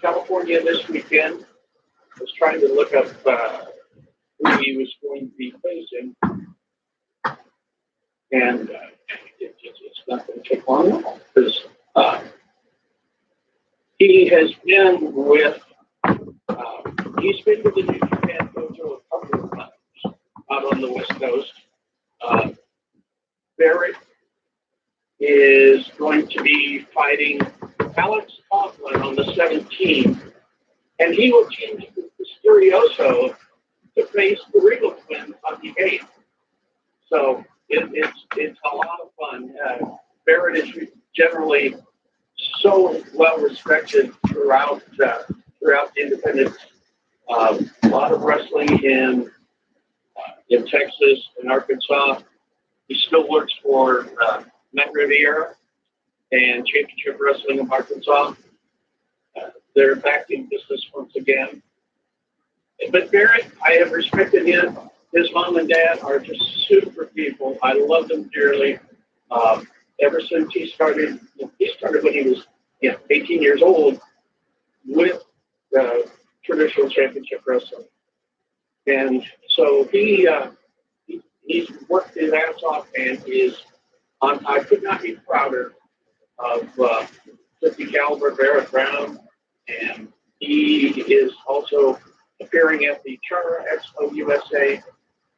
California this weekend. I was trying to look up who he was going to be facing, and it's not going to take long because he has been with. He's been to the New Japan Dojo a couple of times out on the West Coast. Barrett is going to be fighting Alex Coughlin on the 17th, and he will change the Mysterioso to face the Regal Twins on the 8th. So it's a lot of fun. Barrett is generally so well respected throughout independence. A lot of wrestling in Texas and Arkansas. He still works for Matt Riviera and Championship Wrestling of Arkansas. They're back in business once again. But Barrett, I have respected him. His mom and dad are just super people. I love them dearly. Ever since he started when he was 18 years old with traditional championship wrestling. And so he's worked his ass off and I could not be prouder of 50 caliber Barrett Brown. And he is also appearing at the Charter Expo USA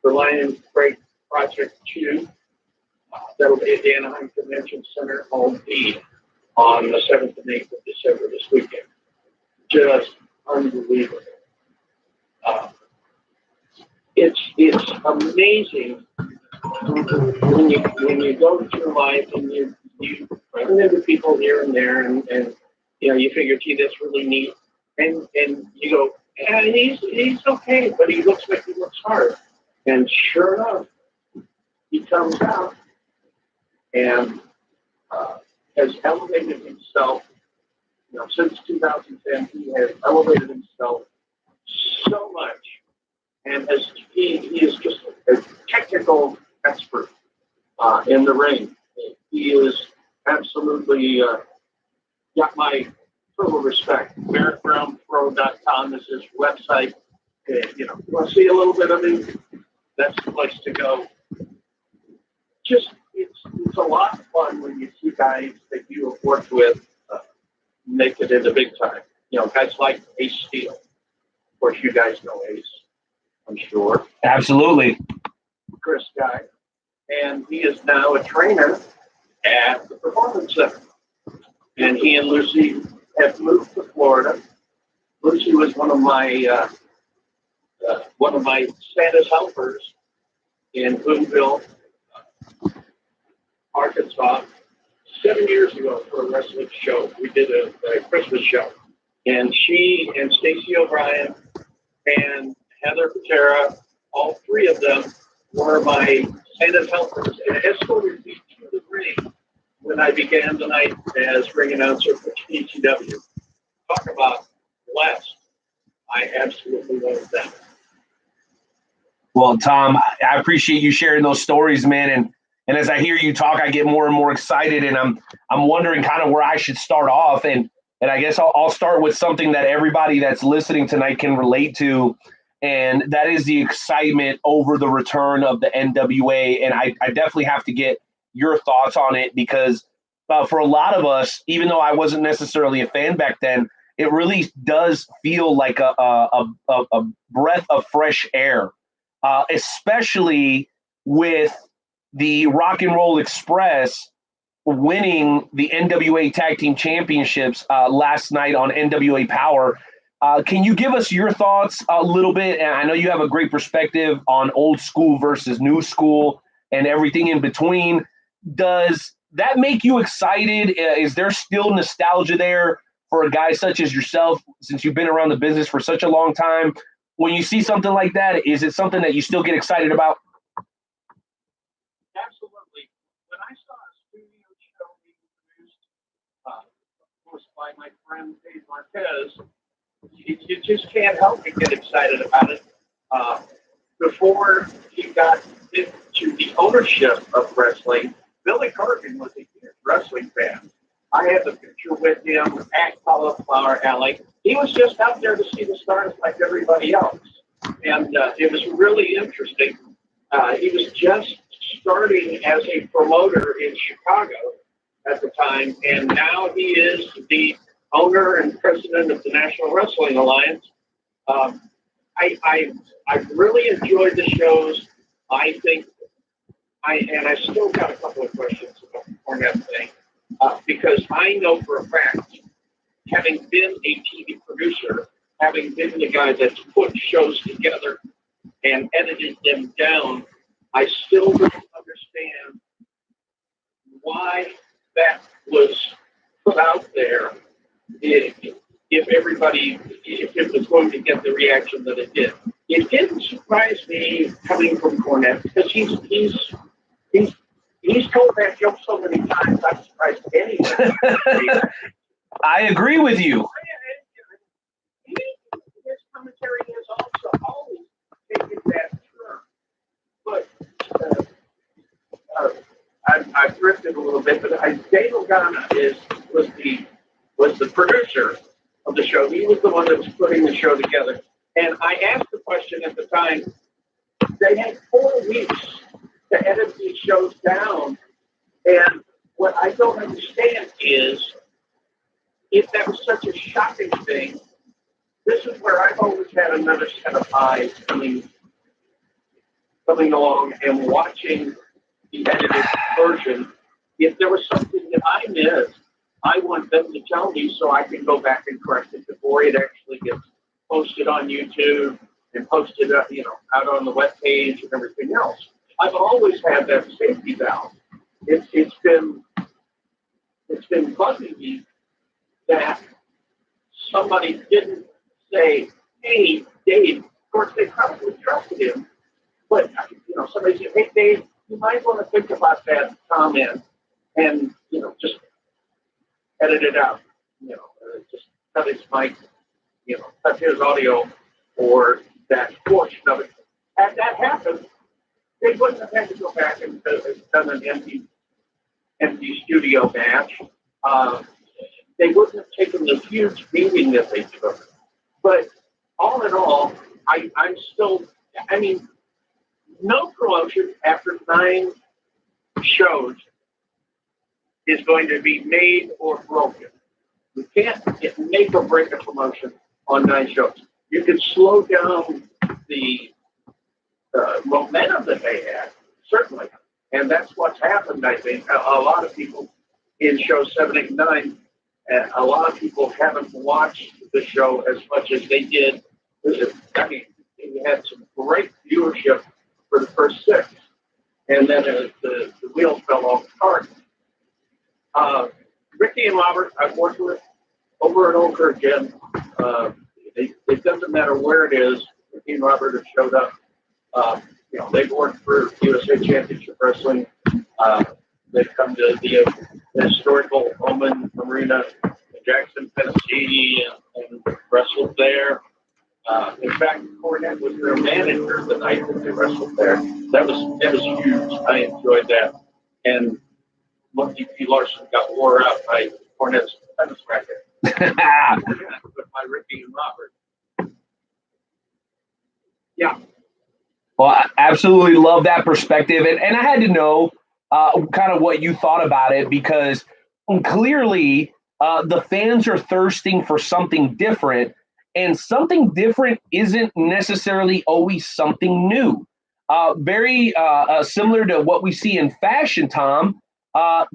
for Lions Break Project 2. That'll be at the Anaheim Convention Center Hall B on the 7th and 8th of December this weekend. Just unbelievable. It's amazing when you go through life and you run into people here and there and you figure, gee, that's really neat, and you go, yeah, he's okay, but he looks like he works hard, and sure enough, he comes out and has elevated himself. Since 2010, he has elevated himself so much, and he is just a technical expert in the ring. He is absolutely got my total respect. BarrettBrownPro.com is his website. You want to see a little bit of him? That's the place to go. Just it's a lot of fun when you see guys that you have worked with make it into big time. Guys like Ace Steel. Of course, you guys know Ace, I'm sure. Absolutely. Chris Guy. And he is now a trainer at the Performance Center. And he and Lucy have moved to Florida. Lucy was one of my Santa's helpers in Boonville, Arkansas, 7 years ago for a wrestling show. We did a Christmas show. And she and Stacey O'Brien and Heather Patera, all three of them were my Santa's helpers and escorted me to the ring when I began the night as ring announcer for TCW. Talk about blessed. I absolutely love them. Well, Tom, I appreciate you sharing those stories, man. And And as I hear you talk, I get more and more excited, and I'm wondering kind of where I should start off. And I guess I'll start with something that everybody that's listening tonight can relate to, and that is the excitement over the return of the NWA. And I definitely have to get your thoughts on it because for a lot of us, even though I wasn't necessarily a fan back then, it really does feel like a breath of fresh air, especially with the Rock and Roll Express winning the NWA Tag Team Championships last night on NWA Power. Can you give us your thoughts a little bit? And I know you have a great perspective on old school versus new school and everything in between. Does that make you excited? Is there still nostalgia there for a guy such as yourself, since you've been around the business for such a long time? When you see something like that, is it something that you still get excited about? Absolutely. When I saw a studio show being produced, of course, by my friend Dave Marquez, you just can't help but get excited about it. Before he got into the ownership of wrestling, Billy Corgan was a huge wrestling fan. I had the picture with him at Cauliflower Alley. He was just out there to see the stars like everybody else. And it was really interesting. He was just starting as a promoter in Chicago at the time, and now he is the owner and president of the National Wrestling Alliance. I really enjoyed the shows. I think I still got a couple of questions about the Cornette thing, because I know for a fact, having been a TV producer, having been the guy that's put shows together and edited them down, I still don't understand why that was put out there if it was going to get the reaction that it did. It didn't surprise me coming from Cornette because he's told that joke so many times. I'm surprised anyone. I agree with you. His commentary has also always taken that turn. But I've drifted a little bit. But Dave Ogana was the producer of the show. He was the one that was putting the show together. And I asked the question at the time. They had 4 weeks to edit these shows down. And what I don't understand is, if that was such a shocking thing, this is where I've always had another set of eyes coming along and watching the edited version. If there was something that I missed, I want them to tell me so I can go back and correct it before it actually gets posted on YouTube and posted out on the web page and everything else. I've always had that safety valve. It's been bugging me that somebody didn't say, "Hey, Dave." Of course, they probably trusted him, but somebody said, "Hey, Dave, you might want to think about that comment and just edit it out. Just cut his mic, cut his audio or that portion of it." Had that happened, they wouldn't have had to go back and done an empty studio match. They wouldn't have taken the huge beating that they took. But all in all, I'm still, no promotion after 9 shows is going to be made or broken. You can't make or break a promotion on 9 shows. You can slow down the momentum that they had, certainly. And that's what's happened, I think. A lot of people in shows 7, 8, 9, a lot of people haven't watched the show as much as they did. We had some great viewership for the first 6. And then the wheels fell off the cart. Ricky and Robert, I've worked with over and over again. It doesn't matter where it is. Ricky and Robert have showed up. They've worked for USA Championship Wrestling. They've come to the historical Oman Arena in Jackson, Tennessee, and wrestled there. In fact, Cornette was their manager the night that they wrestled there. That was huge. I enjoyed that. And Lucky P. Larson got wore out by Cornette's tennis racket. With my Ricky and Robert. Yeah. Well, I absolutely love that perspective. And I had to know kind of what you thought about it, because clearly the fans are thirsting for something different, and something different isn't necessarily always something new. Very similar to what we see in fashion, Tom,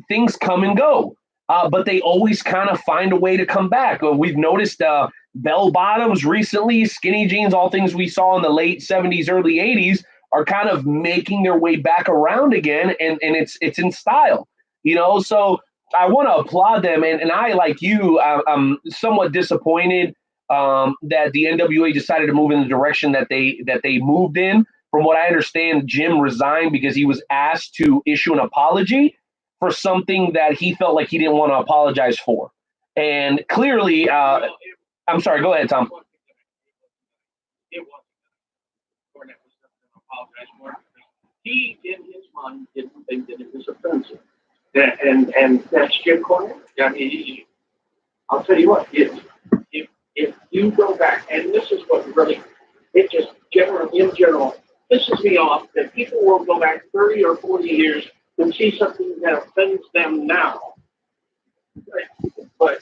things come and go, but they always kind of find a way to come back. We've noticed bell bottoms recently, skinny jeans, all things we saw in the late 70s, early 80s are kind of making their way back around again, and it's in style, you know. So I want to applaud them, and I, like you, I'm somewhat disappointed that the NWA decided to move in the direction that they moved in. From what I understand, Jim resigned because he was asked to issue an apology for something that he felt like he didn't want to apologize for, and clearly, I'm sorry. Go ahead, Tom. It wasn't. Cornette was going to apologize for it. He, in his mind, didn't think that it was offensive. And that's Jim Cornette. I mean, I'll tell you what, if you go back, and this is what really, it just in general, pisses me off that people will go back 30 or 40 years and see something that offends them now. But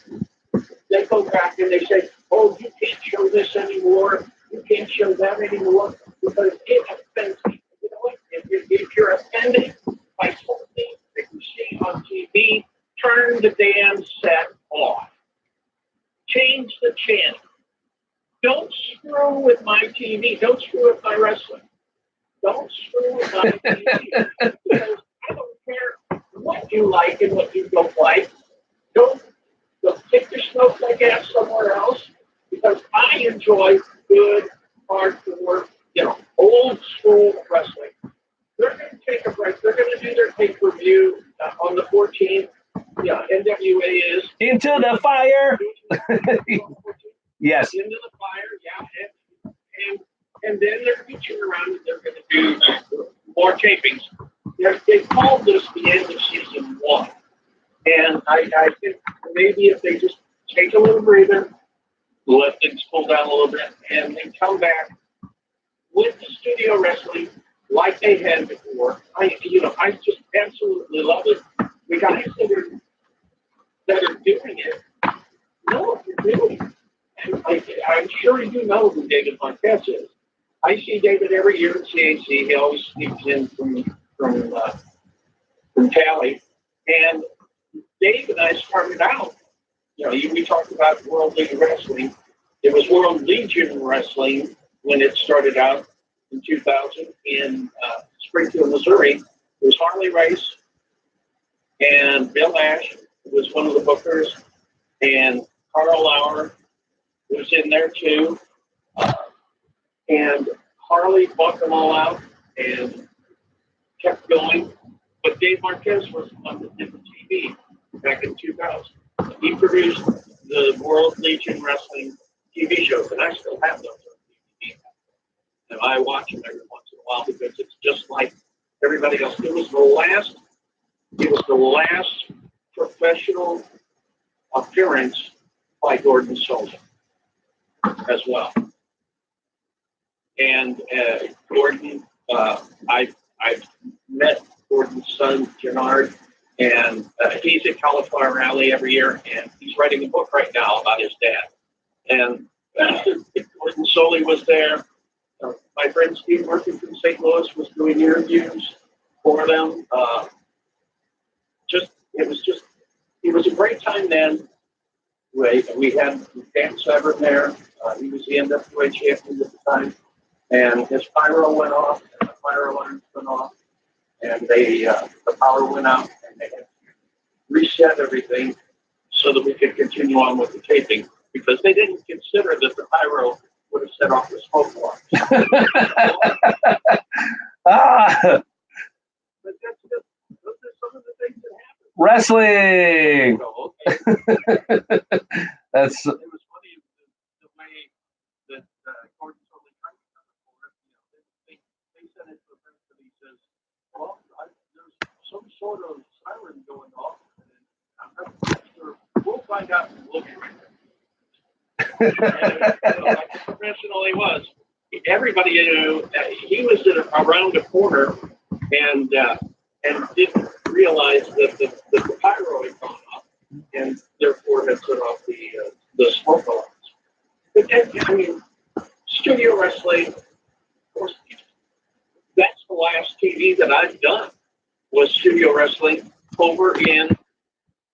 they go back and they say, oh, you can't show this anymore, you can't show that anymore, because it offends people. You know what? If you're offended by something that you see on TV, turn the damn set off. Change the channel. Don't screw with my TV. Don't screw with my wrestling. Don't screw with my TV. Because I don't care what you like and what you don't like. Don't take your snowflake ass somewhere else, because I enjoy good, hardcore, old school wrestling. They're going to take a break. They're going to do their pay-per-view on the 14th. Yeah, NWA is. Into the fire. Yes. Into the fire, yeah. And then they're reaching around and they're going to do more tapings. They called this the end of season 1. And I think maybe if they just take a little breather, let things cool down a little bit, and then come back with the studio wrestling like they had before. I just absolutely love it. The guys that are doing it know what they're doing. And I'm sure you know who David Marquez is. I see David every year at CAC. He always sneaks in from Cali. And Dave and I started out, we talked about World League Wrestling. It was World Legion Wrestling when it started out in 2000 in Springfield, Missouri. It was Harley Race and Bill Ash was one of the bookers, and Carl Lauer was in there too. And Harley bought them all out and kept going. But Dave Marquez was the one that did the TV back in 2000. He produced the World Legion Wrestling TV shows, and I still have those on DVD. And I watch them every once in a while because it's just like everybody else. It was the last professional appearance by Gordon Sullivan as well. And Gordon, I've met Gordon's son, Gennard, and he's at Cauliflower Alley every year, and he's writing a book right now about his dad. And Gordon Soley was there. My friend Steve Murphy from St. Louis was doing interviews for them. It was a great time then. We had Dan Severn there. He was the NWA champion at the time. And his pyro went off, and the fire alarms went off, and the power went out, and they had to reset everything so that we could continue on with the taping, because they didn't consider that the pyro would have set off the smoke alarm. But those are some of the things that happen. Wrestling. So, okay. That's. It was funny the way that Gordon Soley tried to come forward. They sent it to a friend, and he says, "Well, there's some sort of Like the professional he was, everybody knew he was around a corner and didn't realize that the pyro had gone off and therefore had set off the smoke alarms. But then, I mean, studio wrestling, of course, that's the last TV that I've done was studio wrestling over in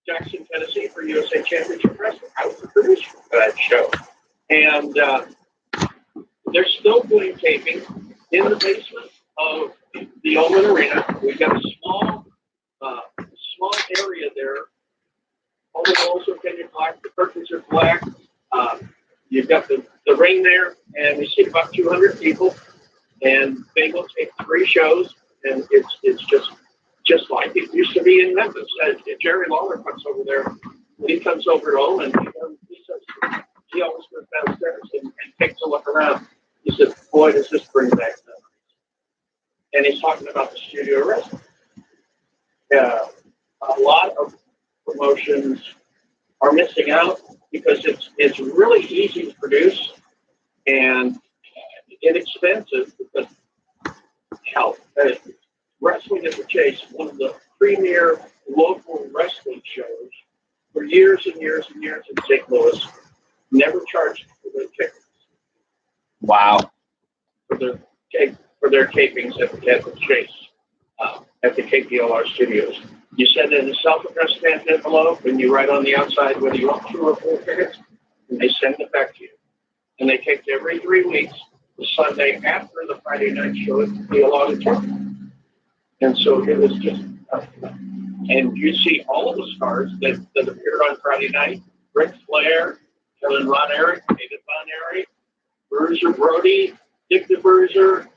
Jackson, Tennessee for USA Championship Wrestling. I was the producer for that show. And they're still doing taping in the basement of the Omen Arena. We've got a small area there. All the walls are painted black. The curtains are black. You've got the ring there, and we see about 200 people. And they will take 3 shows, and it's just like it used to be in Memphis. Jerry Lawler comes over there. He comes over to Owen, and he says, he always goes downstairs and takes a look around. He says, boy, does this bring back memories. And he's talking about the studio wrestling. A lot of promotions are missing out because it's really easy to produce and inexpensive. But hell, Wrestling at the Chase, one of the premier local wrestling shows for years and years and years in St. Louis, never charged for their tickets. Wow. For their tapings at the Chase, at the KPLR studios. You send in a self-addressed stamped envelope, and you write on the outside whether you want 2 or 4 tickets, and they send it back to you. And they taped every 3 weeks, the Sunday after the Friday night show at the auditorium. And so it was just, and you see all of the stars that appeared on Friday night: Ric Flair, Kevin Von Erich, David Von Erich, Bruiser Brody, Dick the Bruiser,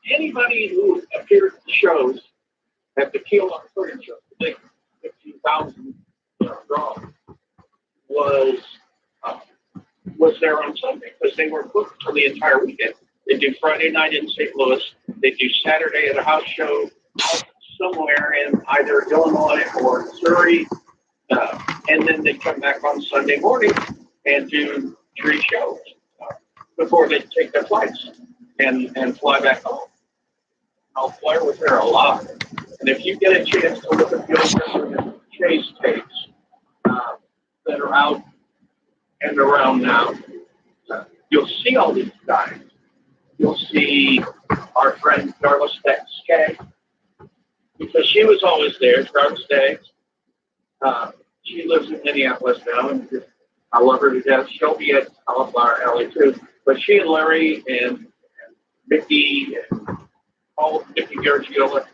anybody who appeared at the shows at the Kiel Auditorium show, the big 15,000 draw, was there on Sunday because they were booked for the entire weekend. They do Friday night in St. Louis. They do Saturday at a house show somewhere in either Illinois or Missouri, and then they come back on Sunday morning and do 3 shows before they take their flights and fly back home. Flair was there a lot. And if you get a chance to look at the Chase tapes that are out and around now, you'll see all these guys. You'll see our friend Darla Skaggs, because she was always there, Darla Skaggs. She lives in Minneapolis now, and I love her to death. She'll be at Cauliflower Alley too. But she and Larry and Mickey and Mickey Garagiola,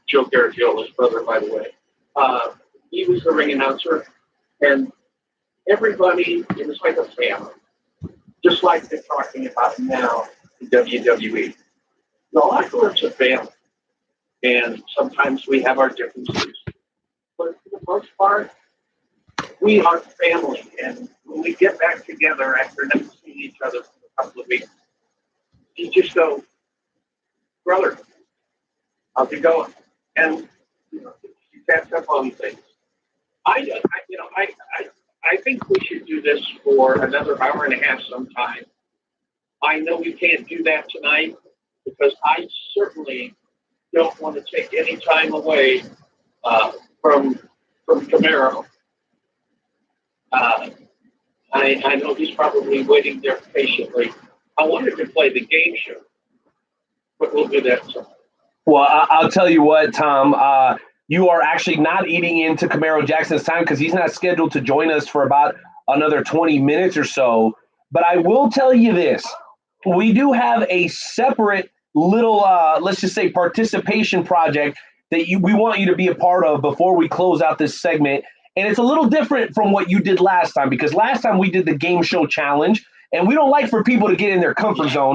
Joe Garagiola's brother, by the way, he was the ring announcer, and everybody, it was like a family, just like they're talking about now in WWE. The locker room's a family, and sometimes we have our differences, but for the most part, we are family, and when we get back together after never seeing each other for a couple of weeks, you just go, brother, how's it going? And you catch up on things. I think we should do this for another hour and a half sometime. I know we can't do that tonight because I certainly don't want to take any time away from Camaro. I know he's probably waiting there patiently. I wanted to play the game show, but we'll do that sometime. Well, I'll tell you what, Tom, you are actually not eating into Camaro Jackson's time because he's not scheduled to join us for about another 20 minutes or so. But I will tell you this. We do have a separate little, let's just say, participation project that we want you to be a part of before we close out this segment. And it's a little different from what you did last time, because last time we did the game show challenge, and we don't like for people to get in their comfort zone.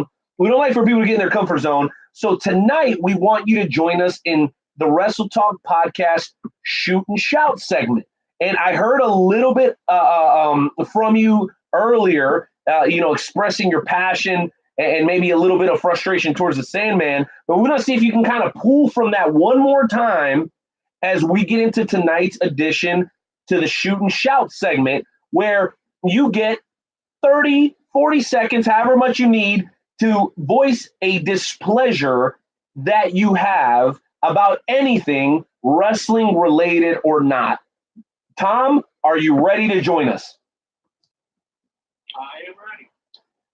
So tonight we want you to join us in the Wrestle Talk podcast Shoot and Shout segment. And I heard a little bit from you earlier, expressing your passion and maybe a little bit of frustration towards the Sandman. But we're going to see if you can kind of pull from that one more time as we get into tonight's edition to the Shoot and Shout segment, where you get 30, 40 seconds, however much you need, to voice a displeasure that you have about anything wrestling related or not. Tom, are you ready to join us? I am ready.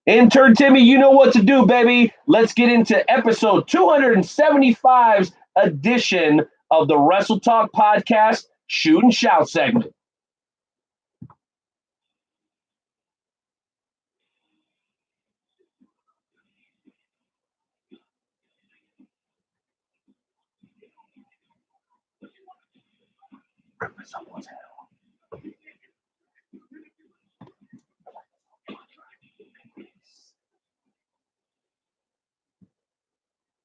Intern Timmy, you know what to do, baby. Let's get into episode 275's edition of the Wrestle Talk podcast, Shoot and Shout segment.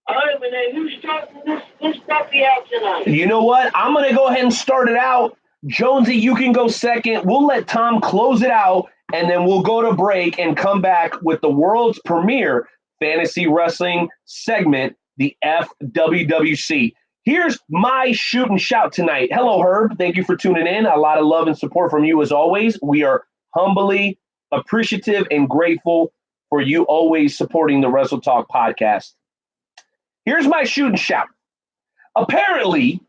All right, Renee, who's starting this puppy out tonight? You know what? I'm going to go ahead and start it out. Jonesy, you can go second. We'll let Tom close it out, and then we'll go to break and come back with the world's premier fantasy wrestling segment, the FWWC. Here's my shoot and shout tonight. Hello, Herb. Thank you for tuning in. A lot of love and support from you as always. We are humbly appreciative and grateful for you always supporting the Wrestle Talk podcast. Here's my shoot and shout. Apparently,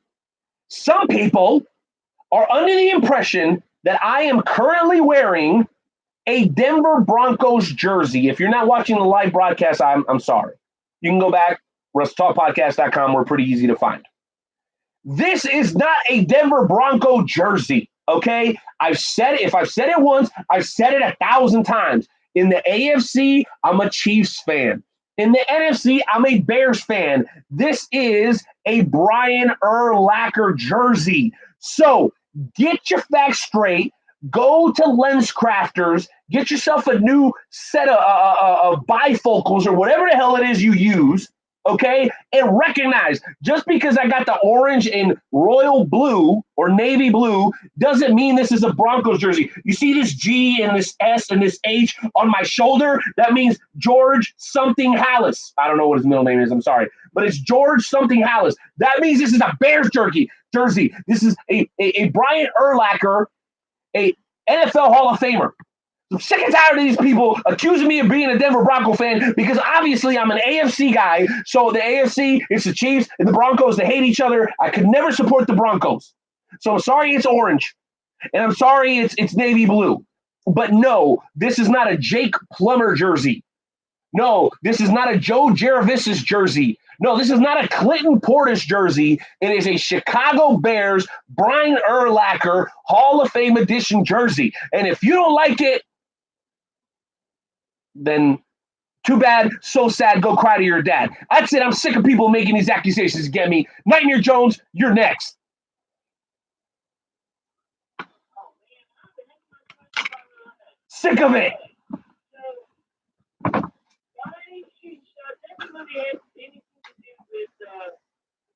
some people are under the impression that I am currently wearing a Denver Broncos jersey. If you're not watching the live broadcast, I'm sorry. You can go back, WrestleTalkPodcast.com. We're pretty easy to find. This is not a Denver Bronco jersey, okay? I've said it. If I've said it once, I've said it 1,000 times. In the AFC, I'm a Chiefs fan. In the NFC, I'm a Bears fan. This is a Brian Urlacher jersey. So get your facts straight. Go to Lens Crafters. Get yourself a new set of bifocals or whatever the hell it is you use, okay? And recognize, just because I got the orange and royal blue or navy blue doesn't mean this is a Broncos jersey. You see this G and this S and this H on my shoulder? That means George something Hallis. I don't know what his middle name is. I'm sorry. But it's George something Hallis. That means this is a Bears jersey. This is a Brian Urlacher, a NFL Hall of Famer. I'm sick and tired of these people accusing me of being a Denver Bronco fan because obviously I'm an AFC guy. So the AFC, it's the Chiefs and the Broncos. They hate each other. I could never support the Broncos. So I'm sorry it's orange. And I'm sorry it's navy blue. But no, this is not a Jake Plummer jersey. No, this is not a Joe Jaravis's jersey. No, this is not a Clinton Portis jersey. It is a Chicago Bears Brian Urlacher Hall of Fame edition jersey. And if you don't like it, then too bad, so sad, go cry to your dad. That's it. I'm sick of people making these accusations to get me. Nightmare Jones, you're next. Sick of it.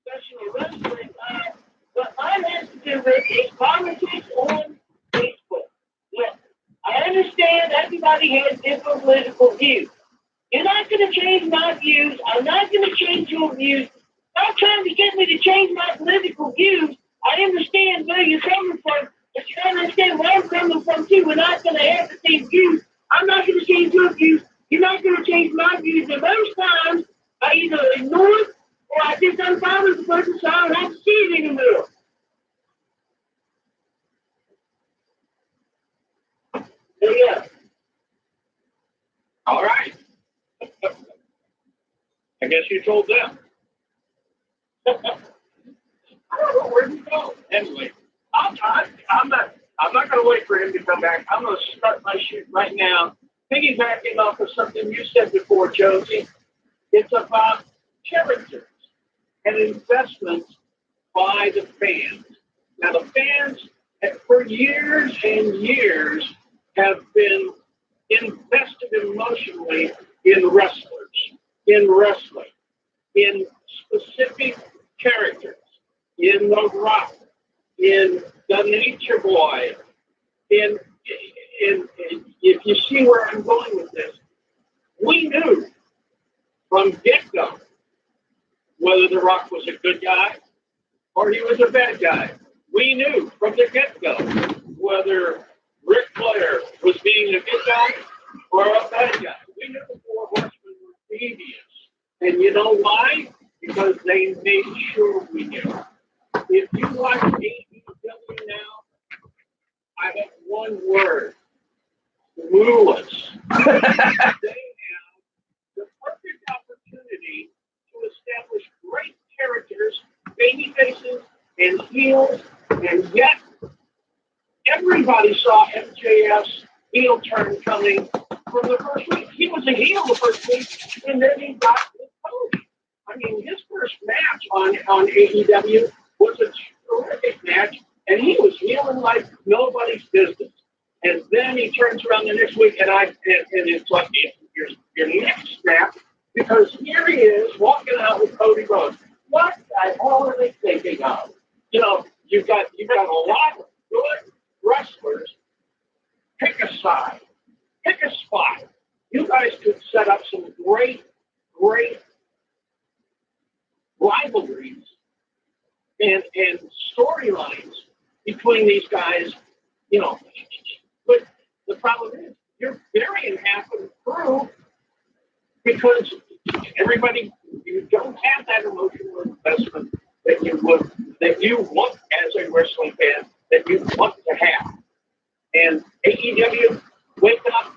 Professional wrestling, but mine has to do with is politics on Facebook. Look, I understand everybody has different political views. You're not going to change my views. I'm not going to change your views. Stop trying to get me to change my political views. I understand where you're coming from, but you don't understand where I'm coming from, too. We're not going to have the same views. I'm not going to change your views. You're not going to change my views. And most times, I either ignore it or I just unfollow the person so I don't have to see it anymore. So, yeah. All right. I guess you told them. I don't know where to go. Anyway, I'm not going to wait for him to come back. I'm going to start my shoot right now. Piggybacking off of something you said before, Jonesy. It's about characters and investments by the fans. Now, the fans, for years and years, have been invested emotionally in wrestlers, in wrestling, in specific characters, in The Rock, in The Nature Boy, in if you see where I'm going with this, we knew from get-go whether The Rock was a good guy or he was a bad guy. We knew from the get-go whether Ric Flair was being a good guy or a bad guy. We knew the Four Horsemen were devious. And you know why? Because they made sure we knew. If you watch AEW now, I have one word. Clueless. They have the perfect opportunity to establish great characters, baby faces, and heels, and yet everybody saw MJF's heel turn coming from the first week. He was a heel the first week, and then he got the coach. I mean, his first match on AEW was a terrific match, and he was healing like nobody's business. And then he turns around the next week, and it's like your neck snap, because here he is walking out with Cody Rhodes. What the hell are they thinking of? You know, you've got a lot of good wrestlers. Pick a side, pick a spot. You guys could set up some great rivalries and storylines between these guys, you know. But the problem is you're burying half of the crew because you don't have that emotional investment that you want as a wrestling fan, that you want to have. And AEW, wake up,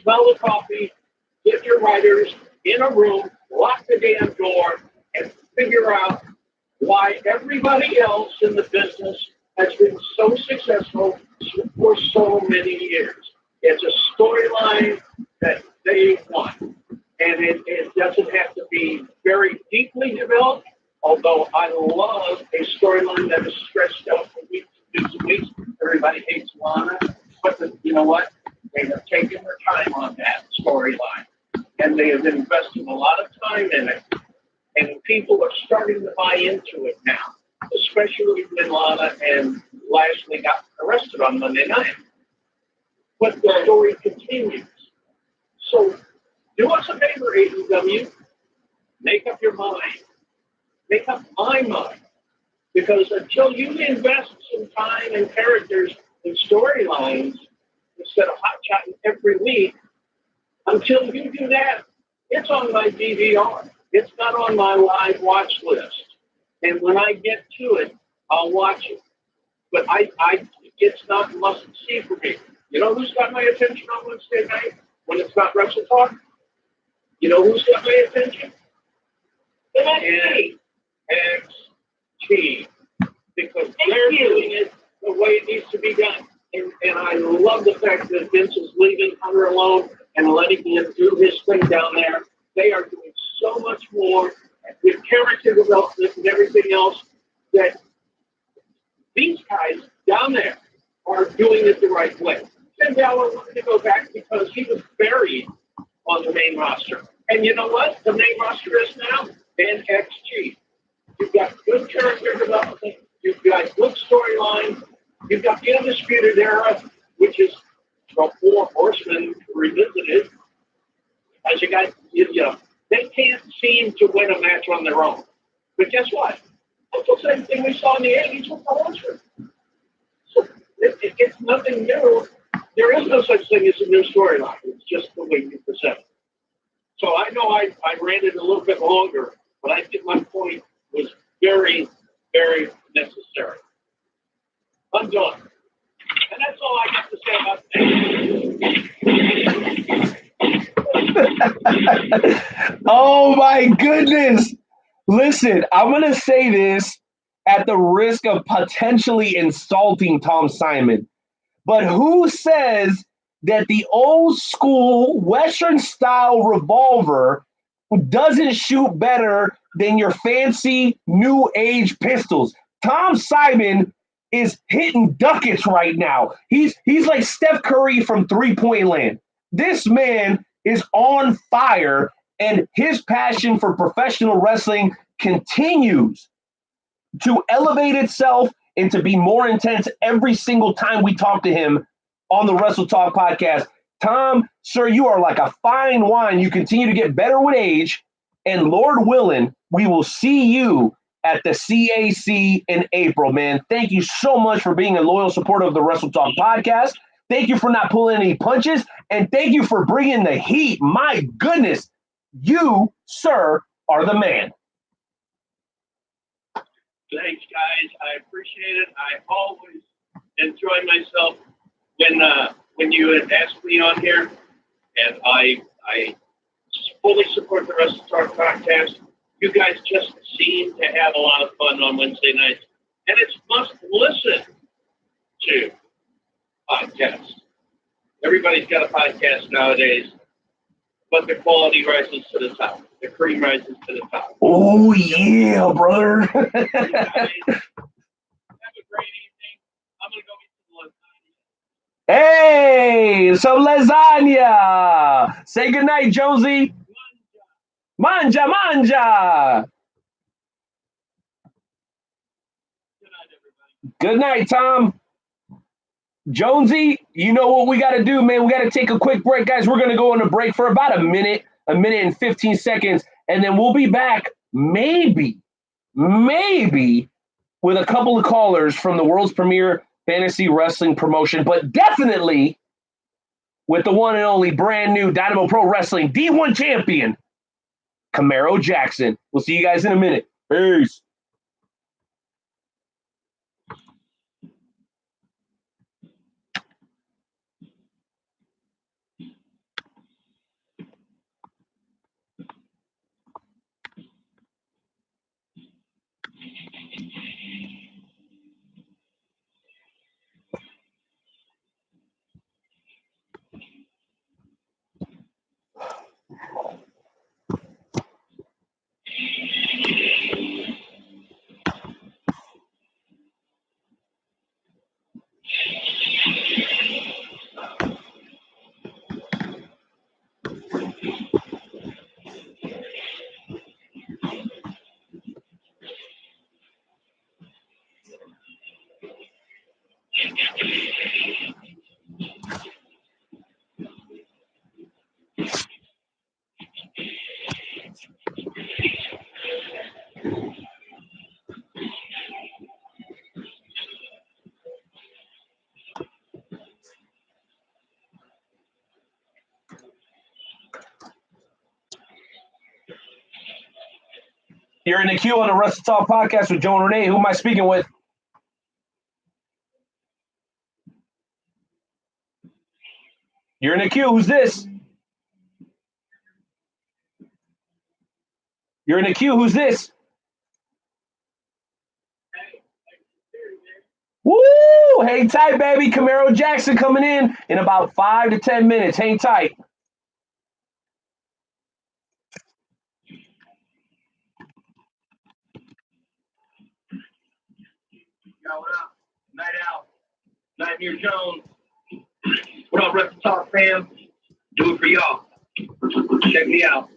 smell the coffee, get your writers in a room, lock the damn door, and figure out why everybody else in the business has been so successful for so many years. It's a storyline that they want. And it doesn't have to be very deeply developed, although I love a storyline that is stretched out for weeks and weeks. Everybody hates Lana, but you know what? They have taken their time on that storyline, and they have invested a lot of time in it. And people are starting to buy into it now, especially when Lana and Lashley got arrested on Monday night. But the story continues. So do us a favor, AEW. Make up your mind. Make up my mind. Because until you invest some time and characters and storylines instead of hot-shotting every week, until you do that, it's on my DVR. It's not on my live watch list. And when I get to it, I'll watch it. But it's not must-see for me. You know who's got my attention on Wednesday night when it's not Wrestle Talk? You know who's got my attention? NXT. Because they're doing it the way it needs to be done. And I love the fact that Vince is leaving Hunter alone and letting him do his thing down there. They are doing so much more with character development and everything else that these guys down there are doing it the right way. Finn Balor wanted to go back because he was buried on the main roster. And you know what? The main roster is now NXT. You've got good character development. You've got good storyline. You've got the Undisputed Era, which is the Four Horsemen revisited. As you got, you know, they can't seem to win a match on their own. But guess what? That's the same thing we saw in the 80s with the Horsemen. So it's nothing new. There is no such thing as a new storyline. It's just the way you present it. So I know I ranted a little bit longer, but I think my point was very, very necessary. I'm done. And that's all I got to say about that. Oh my goodness. Listen, I'm going to say this at the risk of potentially insulting Tom Simon. But who says that the old school Western style revolver doesn't shoot better than your fancy new age pistols? Tom Simon is hitting ducats right now. He's like Steph Curry from 3-point land. This man is on fire, and his passion for professional wrestling continues to elevate itself and to be more intense every single time we talk to him on the Wrestle Talk podcast. Tom, sir, you are like a fine wine. You continue to get better with age, and Lord willing, we will see you at the CAC in April, man. Thank you so much for being a loyal supporter of the Wrestle Talk podcast. Thank you for not pulling any punches. And thank you for bringing the heat. My goodness. You, sir, are the man. Thanks, guys. I appreciate it. I always enjoy myself when you had asked me on here, and I fully support the Wrestle Talk podcast. You guys just seem to have a lot of fun on Wednesday nights, and it's must listen to podcasts. Everybody's got a podcast nowadays, but the quality rises to the top. The cream rises to the top. Oh, yeah, brother. You guys, have a great evening. I'm going to go eat some lasagna. Hey, some lasagna. Say goodnight, Jonesy. Manja, manja. Good night, everybody. Good night, Tom. Jonesy, you know what we got to do, man. We got to take a quick break, guys. We're going to go on a break for about a minute and 15 seconds, and then we'll be back maybe with a couple of callers from the world's premier fantasy wrestling promotion, but definitely with the one and only brand new Dynamo Pro Wrestling D1 champion, Camaro Jackson. We'll see you guys in a minute. Peace. You're in the queue on the Wrestle Talk podcast with Joe and Renee. Who am I speaking with? You're in the queue. Who's this? You're in the queue. Who's this? Woo! Hang tight, baby. Camaro Jackson coming in about 5 to 10 minutes. Hang tight. Yo, what up? Night out. Nightmare Jones. What up, Wrestle Talk fam? Do it for y'all. Check me out.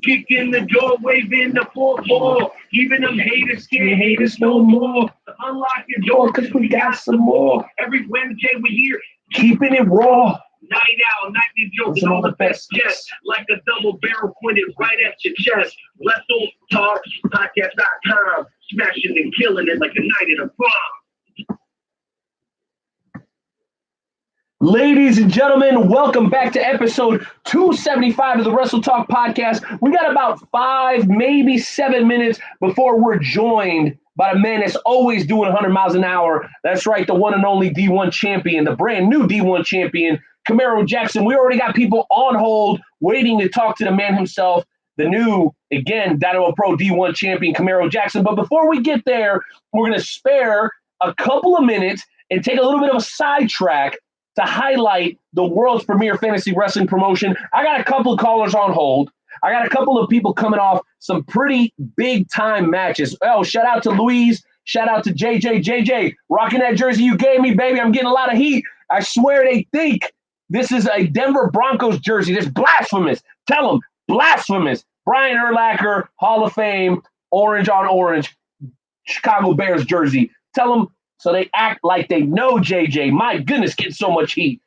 Kick in the door, waving the 4-4. Even them haters can't hate us no more. Unlock your door, cause we got some more. Every Wednesday we here, Keeping it raw. night out, nightly jokes and all the best guests. Like a double barrel pointed right at your chest. Wrestle Talk Podcast.com. Smashing and killing it like a night at a prom. Ladies and gentlemen, welcome back to episode 275 of the Wrestle Talk podcast. We got about 5, maybe 7 minutes before we're joined by a man that's always doing 100 miles an hour. That's right, the one and only D1 champion, the brand new D1 champion, Camaro Jackson. We already got people on hold waiting to talk to the man himself, the new, again, Dynamo Pro D1 champion, Camaro Jackson. But before we get there, we're going to spare a couple of minutes and take a little bit of a sidetrack to highlight the world's premier fantasy wrestling promotion. I got a couple of callers on hold. I got a couple of people coming off some pretty big-time matches. Oh, shout out to Louise. Shout out to JJ. JJ, rocking that jersey you gave me, baby. I'm getting a lot of heat. I swear they think this is a Denver Broncos jersey. That's blasphemous. Tell them, blasphemous. Brian Urlacher, Hall of Fame, orange on orange, Chicago Bears jersey. Tell them so they act like they know JJ. My goodness, getting so much heat.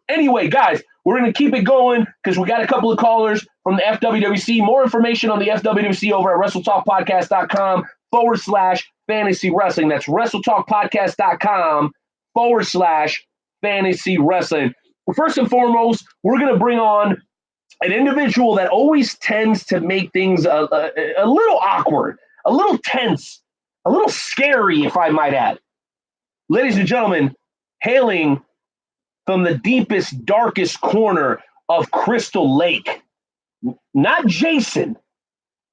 Anyway, guys, we're going to keep it going because we got a couple of callers from the FWWC. More information on the FWWC over at WrestleTalkPodcast.com/fantasy wrestling. That's WrestleTalkPodcast.com/fantasy fantasy wrestling. First and foremost, we're going to bring on an individual that always tends to make things a little awkward, a little tense, a little scary, if I might add. Ladies and gentlemen, hailing from the deepest, darkest corner of Crystal Lake, not Jason,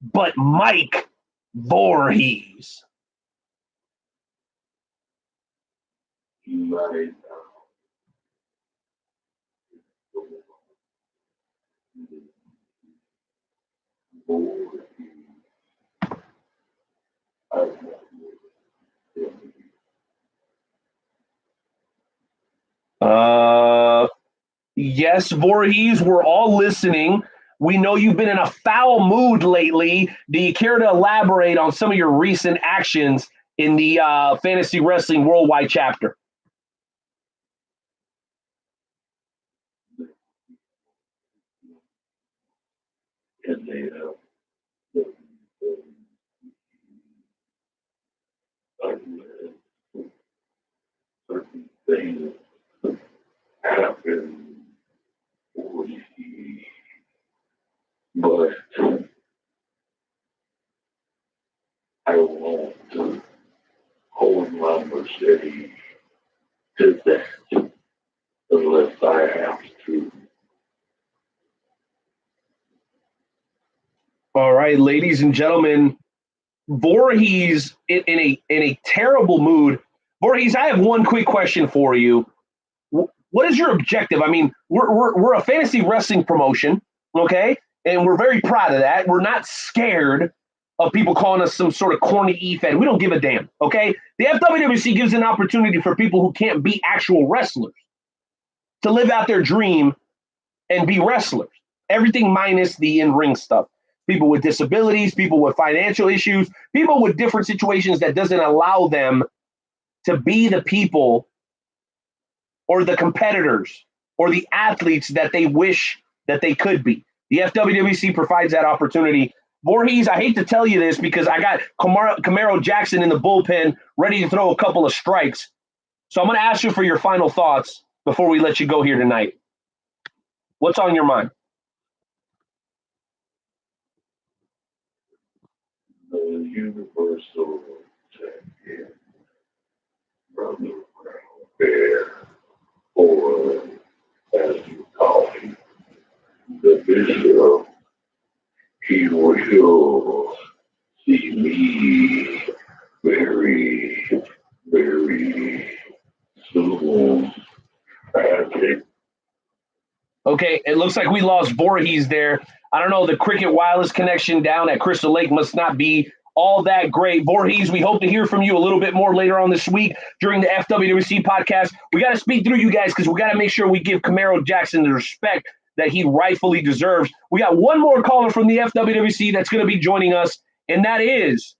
but Mike Voorhees. Yes, Voorhees, we're all listening. We know you've been in a foul mood lately. Do you care to elaborate on some of your recent actions in the Fantasy Wrestling Worldwide chapter? Certain things happen for me, but I want to hold my Mercedes to that unless I have to. All right, ladies and gentlemen, Voorhees in a terrible mood. Voorhees, I have one quick question for you. What is your objective? I mean, we're a fantasy wrestling promotion, okay? And we're very proud of that. We're not scared of people calling us some sort of corny E-Fed. We don't give a damn, okay? The FWWC gives an opportunity for people who can't be actual wrestlers to live out their dream and be wrestlers. Everything minus the in-ring stuff. People with disabilities, people with financial issues, people with different situations that doesn't allow them to be the people or the competitors or the athletes that they wish that they could be. The FWWC provides that opportunity. Voorhees, I hate to tell you this because I got Camaro Jackson in the bullpen ready to throw a couple of strikes. So I'm going to ask you for your final thoughts before we let you go here tonight. What's on your mind? The universal champion, Brother Brown Bear, or as you call him, the Bishop, he will see me very, very soon. Okay, it looks like we lost Voorhees there. I don't know, the Cricket Wireless connection down at Crystal Lake must not be all that great. Voorhees, we hope to hear from you a little bit more later on this week during the FWC podcast. We got to speak through you guys because we got to make sure we give Camaro Jackson the respect that he rightfully deserves. We got one more caller from the FWWC that's going to be joining us, and that is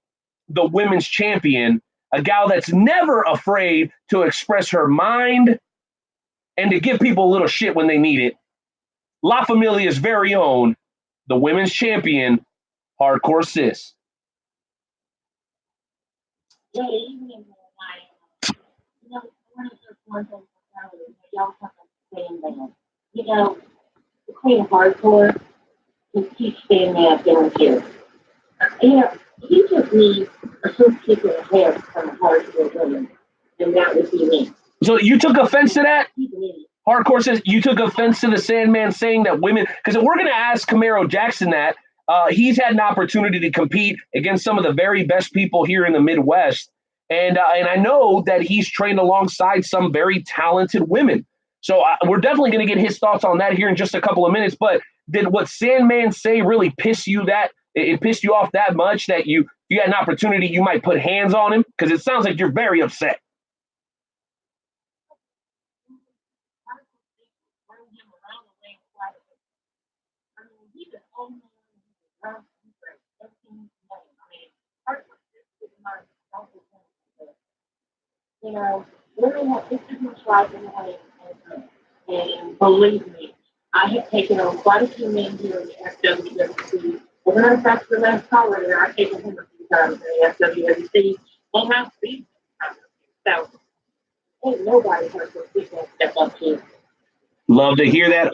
the women's champion, a gal that's never afraid to express her mind and to give people a little shit when they need it. La Familia's very own, the women's champion, Hardcore Sis. Good evening, everybody. You know, one of the one things I tell you, y'all have to stand down. You know, the Queen of Hardcore just keeps standing up down here. You know, he just needs a good kick in the head from a hardcore woman, and that would be me. So you took offense to that? He's an idiot. Hardcore Says you took offense to the Sandman saying that women, because we're going to ask Camaro Jackson that. He's had an opportunity to compete against some of the very best people here in the Midwest. And I know that he's trained alongside some very talented women. So we're definitely going to get his thoughts on that here in just a couple of minutes. But did what Sandman say really piss you it pissed you off that much that you had an opportunity, you might put hands on him? Because it sounds like you're very upset. You know, women have just as much life in life as men. And believe me, I have taken on quite a few men here in the FWWC. As a matter of fact, the last caller there, I've taken him a few times in the FWWC. Well, not speak. So, Ain't nobody hurt for people step up to. Love to hear that.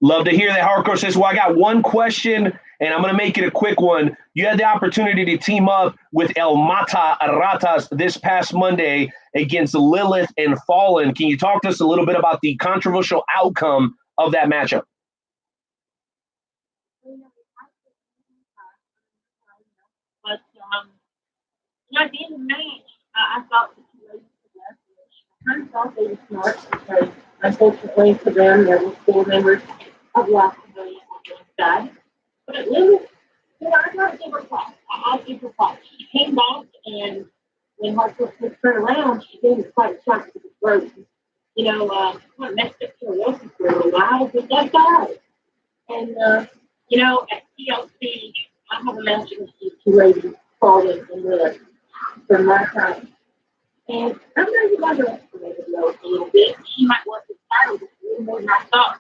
Love to hear that, Hardcore Sis. Well, I got one question, and I'm going to make it a quick one. You had the opportunity to team up with El Mata Ratas this past Monday against Lilith and Fallen. Can you talk to us a little bit about the controversial outcome of that matchup? But at the end of the match, I thought the two ladies were I thought they were smart because unfortunately for them, there were 4 members of Lost Civilian on one side. But Lilith, I gotta give her props. I'll give her props. She came back, and when Hardcore Sis turned around, she gave me quite a shot to the throat. Kind of messed up Curiosity for a little while, but that's all right. And, at TLC, I have a match with these 2 ladies, Fallen and Lilith, from my time. And I'm going to give her a little bit. She might want to title a little more than I thought.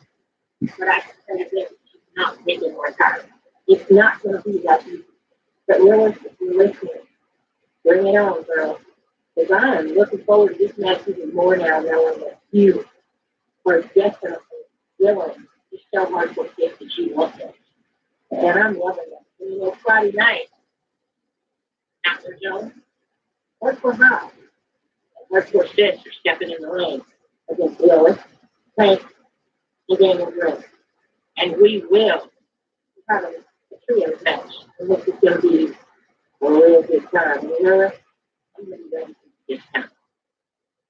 But I can say that she's not making more time. It's not going to be that easy. But Lilith, if you're listening, bring it on, girl. Because I'm looking forward to this match even more now, knowing that you are definitely willing to show Hardcore Sis that you want it. And I'm loving it. And Friday night, after Jones, work for her. Hardcore Sis are stepping in the ring against Lilith, Plank, and Daniel Green. And we will have a trio match. And this is going to be a real good time. I'm going to be ready for this time.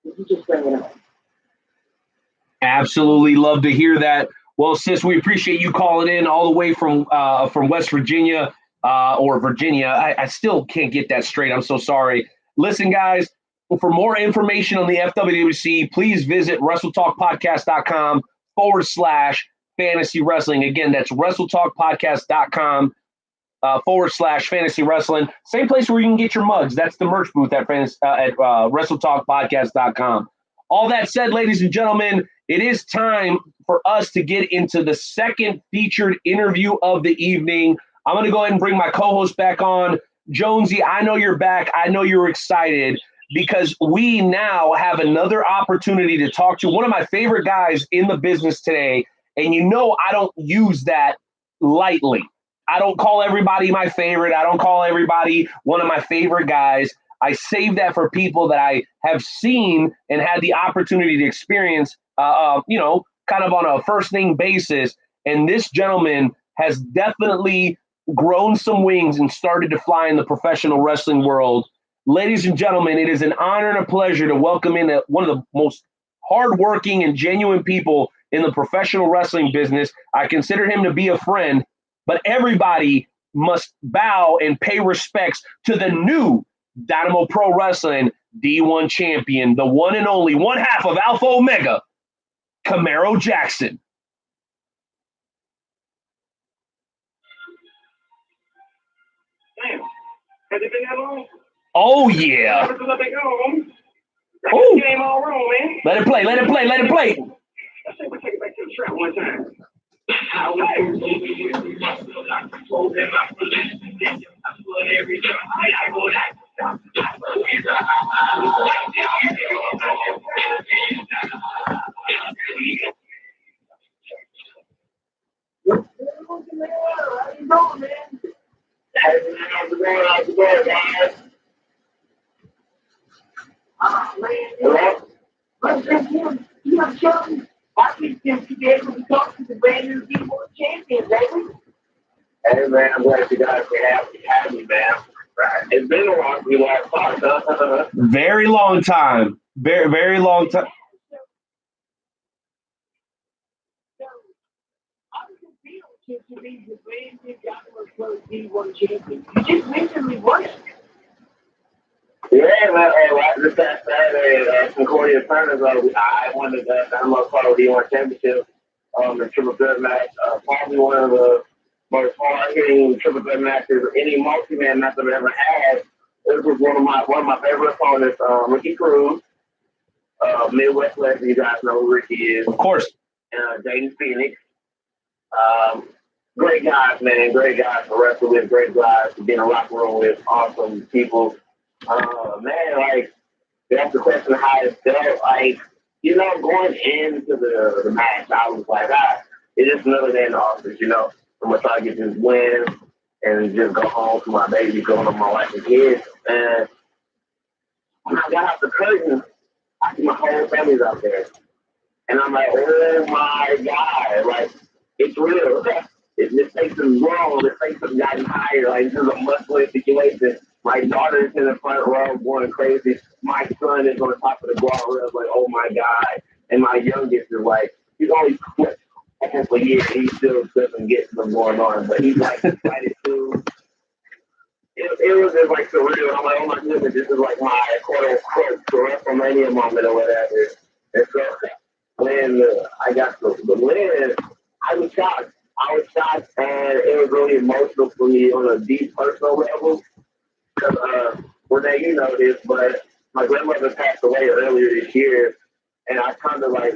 You just bring it on. Absolutely love to hear that. Well, sis, we appreciate you calling in all the way from West Virginia or Virginia. I still can't get that straight. I'm so sorry. Listen, guys, for more information on the FWWC, please visit WrestleTalkPodcast.com/fantasy wrestling. Again, that's WrestleTalkPodcast.com /fantasy wrestling. Same place where you can get your mugs. That's the merch booth at WrestleTalkPodcast.com. All that said, ladies and gentlemen, it is time for us to get into the second featured interview of the evening. I'm going to go ahead and bring my co-host back on. Jonesy, I know you're back. I know you're excited because we now have another opportunity to talk to one of my favorite guys in the business today. And I don't use that lightly. I don't call everybody my favorite. I don't call everybody one of my favorite guys. I save that for people that I have seen and had the opportunity to experience, kind of on a first name basis. And this gentleman has definitely grown some wings and started to fly in the professional wrestling world. Ladies and gentlemen, it is an honor and a pleasure to welcome in one of the most hardworking and genuine people in the professional wrestling business. I consider him to be a friend, but everybody must bow and pay respects to the new Dynamo Pro Wrestling D1 champion, the one and only one half of Alpha Omega, Camaro Jackson. Damn. Has it been that long? Oh, yeah. Oh. Game all wrong, man. Let it play. I think we take it back to the trap one time. I think you should be able to talk to the brand new D1 champion, baby. Hey, man, I'm glad you guys can have me, man. It's been a while since we last talked. Very long time. Very, very long time. How does it feel to be the brand new D1 champion? You just recently won it. Yeah, man. This past Saturday, Concordia Turners, I won the Dynamo Pro D1 championship. The triple threat match, probably one of the most hard-hitting triple threat matches any multi-man match I've ever had. This was one of my favorite opponents, Ricky Cruz, Midwest legend. You guys know who Ricky is, Of course. Jaden Phoenix. Great guys, man. Great guys to wrestle with. Great guys to be in a locker room with. Awesome people. Man, they asked the question of how it felt. Like, you know, going into the match, I was like, it's just another day in the office, you know. I'm going to try to get this win and just go home to my baby, go home to my wife and kids. And when I got out the curtain, I see my whole family's out there. And I'm like, oh my God, like, it's real. This place is wrong. This place has gotten higher. Like, this is a must-win situation. My daughter's in the front row going crazy. My son is on the top of the guard rail, like, oh my God. And my youngest is like, he's only almost a year. He still doesn't get what's going on, but he's like excited too. It was just like surreal. I'm like, oh my goodness, this is like my quote unquote WrestleMania moment or whatever. And so when I got the win, I was shocked. And it was really emotional for me on a deep personal level. Because, Renee, you know this, but my grandmother passed away earlier this year, and I kind of like,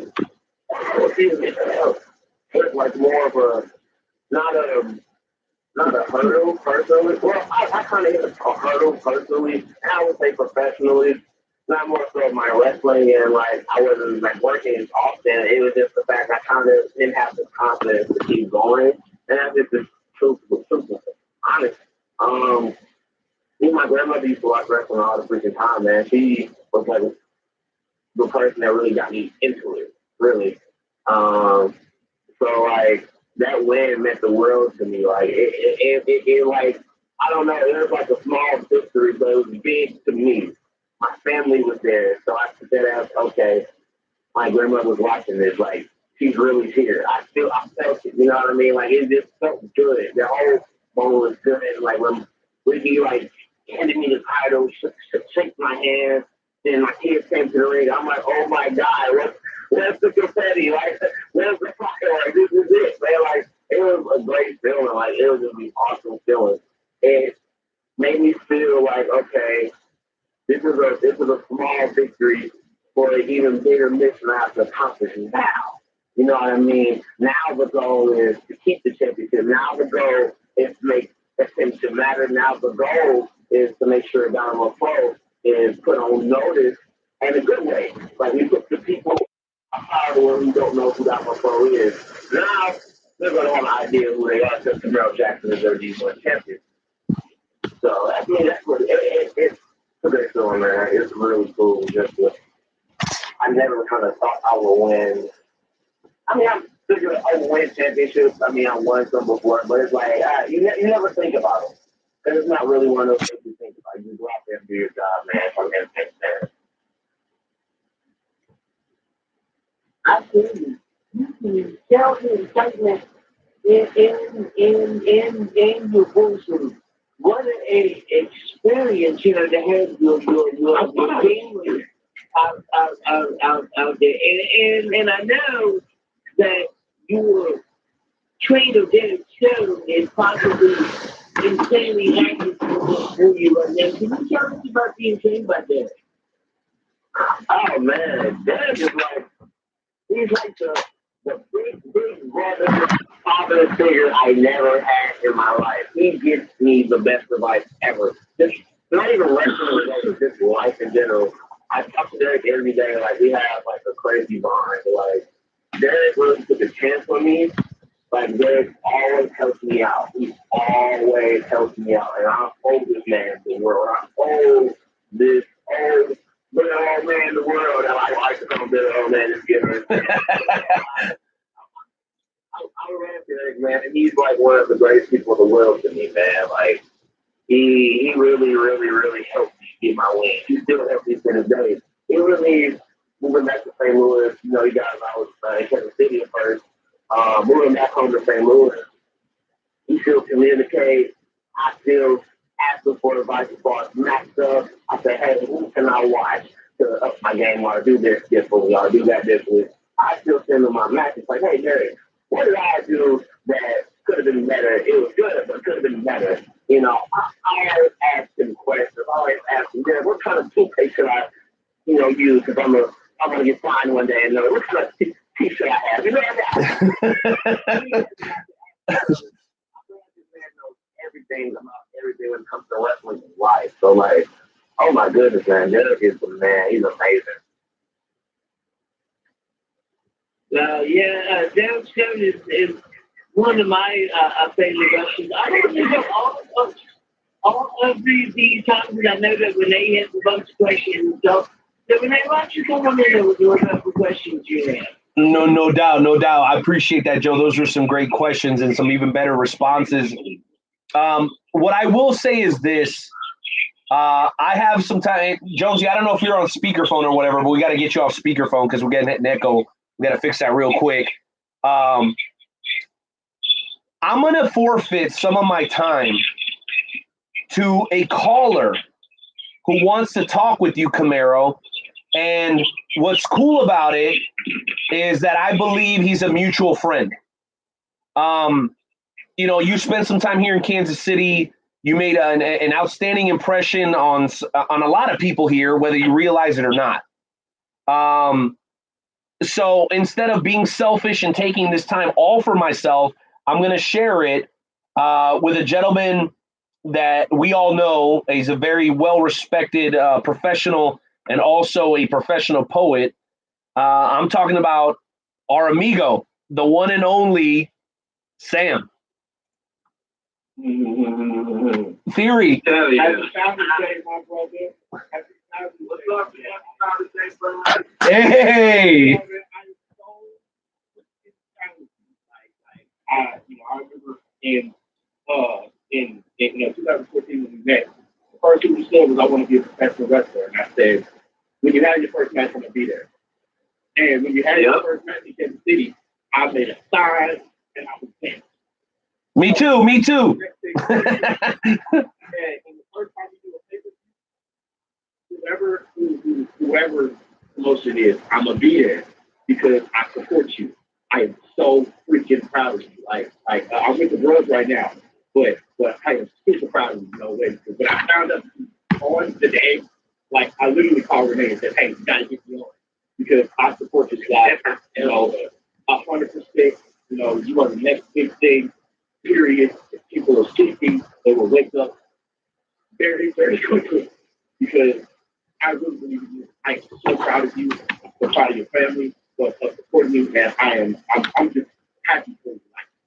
it's like more of a, not a hurdle personally. Well, I kind of hit a hurdle personally, and I would say professionally. Not more so my wrestling, and like I wasn't like working as often. It was just the fact I kind of didn't have the confidence to keep going, and that's just the truthful, honest. Me and my grandmother used to watch wrestling all the freaking time, man. She was like the person that really got me into it, really. So like that win meant the world to me. Like it like I don't know, it was like a small victory, but it was big to me. My family was there, so I took that as okay. My grandmother was watching this, like she's really here. I felt it, you know what I mean? Like it just felt good. The whole moment was good. Like when Ricky like handed me the title, shake my hand, then my kids came to the ring. I'm like, oh my God, where's the confetti? Like, where's the fire? Like, this is it, man. Like, it was a great feeling. Like, it was just an awesome feeling. It made me feel like, okay, this is a small victory for an even bigger mission I have to accomplish now. You know what I mean? Now the goal is to keep the championship. Now the goal is to make attention matter. Now the goal is to make sure Dynamo Pro is put on notice in a good way. Like we put the people outside the world who don't know who Dynamo Pro is. Now they're going to have an idea who they are since Camaro Jackson is their G1 champion. So I mean that's what it's a great feeling, man. It's really cool. I never kind of thought I would win. I mean, I'm figuring I would win championships. I mean, I won some before, but it's like you never think about it because it's not really one of those things you think about. You go out there and do your job, man. From Absolutely. You can tell the excitement in your voice. What an experience, you know, to have your family out there. And I know that your trait of their show is possibly insanely happy for you right now. Can you tell us about being trained by Derek? Oh man, Derek is like he's like the big brother father figure I never had in my life. He gives me the best advice ever. Just not even wrestling, just life in general. I talk to Derek every day. Like we have like a crazy bond. Like Derek really took a chance on me. Like Derek always helps me out. He always helps me out. And I owe this man the world. I owe this old man in the world. And I like to come to old man this giver. I love Derek, man. And he's like one of the greatest people in the world to me, man. Like he really, really, really helped me get my win. He still helps me to this day. He really moving back to St. Louis. You know, he got I was in Kansas City at first. Moving back home to St. Louis, he still communicates. I still ask him for advice as far as match stuff. I say, hey, who can I watch to up my game or do this differently or do that differently? I still send him my matches like, hey, Jerry, what did I do that could have been better? It was good, but could have been better. You know, I always ask him questions. I always ask him, Jerry, what kind of toothpaste should I, use? Because I'm gonna get fined one day and know what kind of t-shirt I have. You know that? Everything about everything when it comes to wrestling life. So like, oh my goodness. goodness, man. Doug is the man. He's amazing. Downstone is one of my favorite wrestlers. I don't know all of the times that I know that when they have a bunch of questions, so when they watch you come on in with a couple of questions you have. No doubt. I appreciate that, Joe. Those are some great questions and some even better responses. What I will say is this. I have some time. Jonesy, I don't know if you're on speakerphone or whatever, but we got to get you off speakerphone because we're getting an echo. We got to fix that real quick. I'm going to forfeit some of my time to a caller who wants to talk with you, Camaro. And what's cool about it is that I believe he's a mutual friend. You spent some time here in Kansas City. You made an outstanding impression on a lot of people here, whether you realize it or not. So instead of being selfish and taking this time all for myself, I'm going to share it with a gentleman that we all know. He's a very well-respected professional and also a professional poet. I'm talking about our amigo, the one and only Sam. Theory. Hell yeah. Hey. I remember in 2014 when we met, the first thing we said was, I want to be a professional wrestler. And I said, when you have your first match, I'm going to be there. And when you had your first match in Kansas City, I made a sign and I was there. Me too. And the first time you do a pay-per-view, whoever promotion is, I'm going to be there because I support you. I am so freaking proud of you. I'm with the drugs right now, but I am super proud of you. When I found out on the day, I literally called Renee and said, "Hey, you gotta get me on because I support this guy." 100%. You are the next big thing. Period. If people are sleeping, they will wake up very, very quickly because I really believe in you. I am so proud of you. I'm so proud of your family for supporting you, and I'm just happy for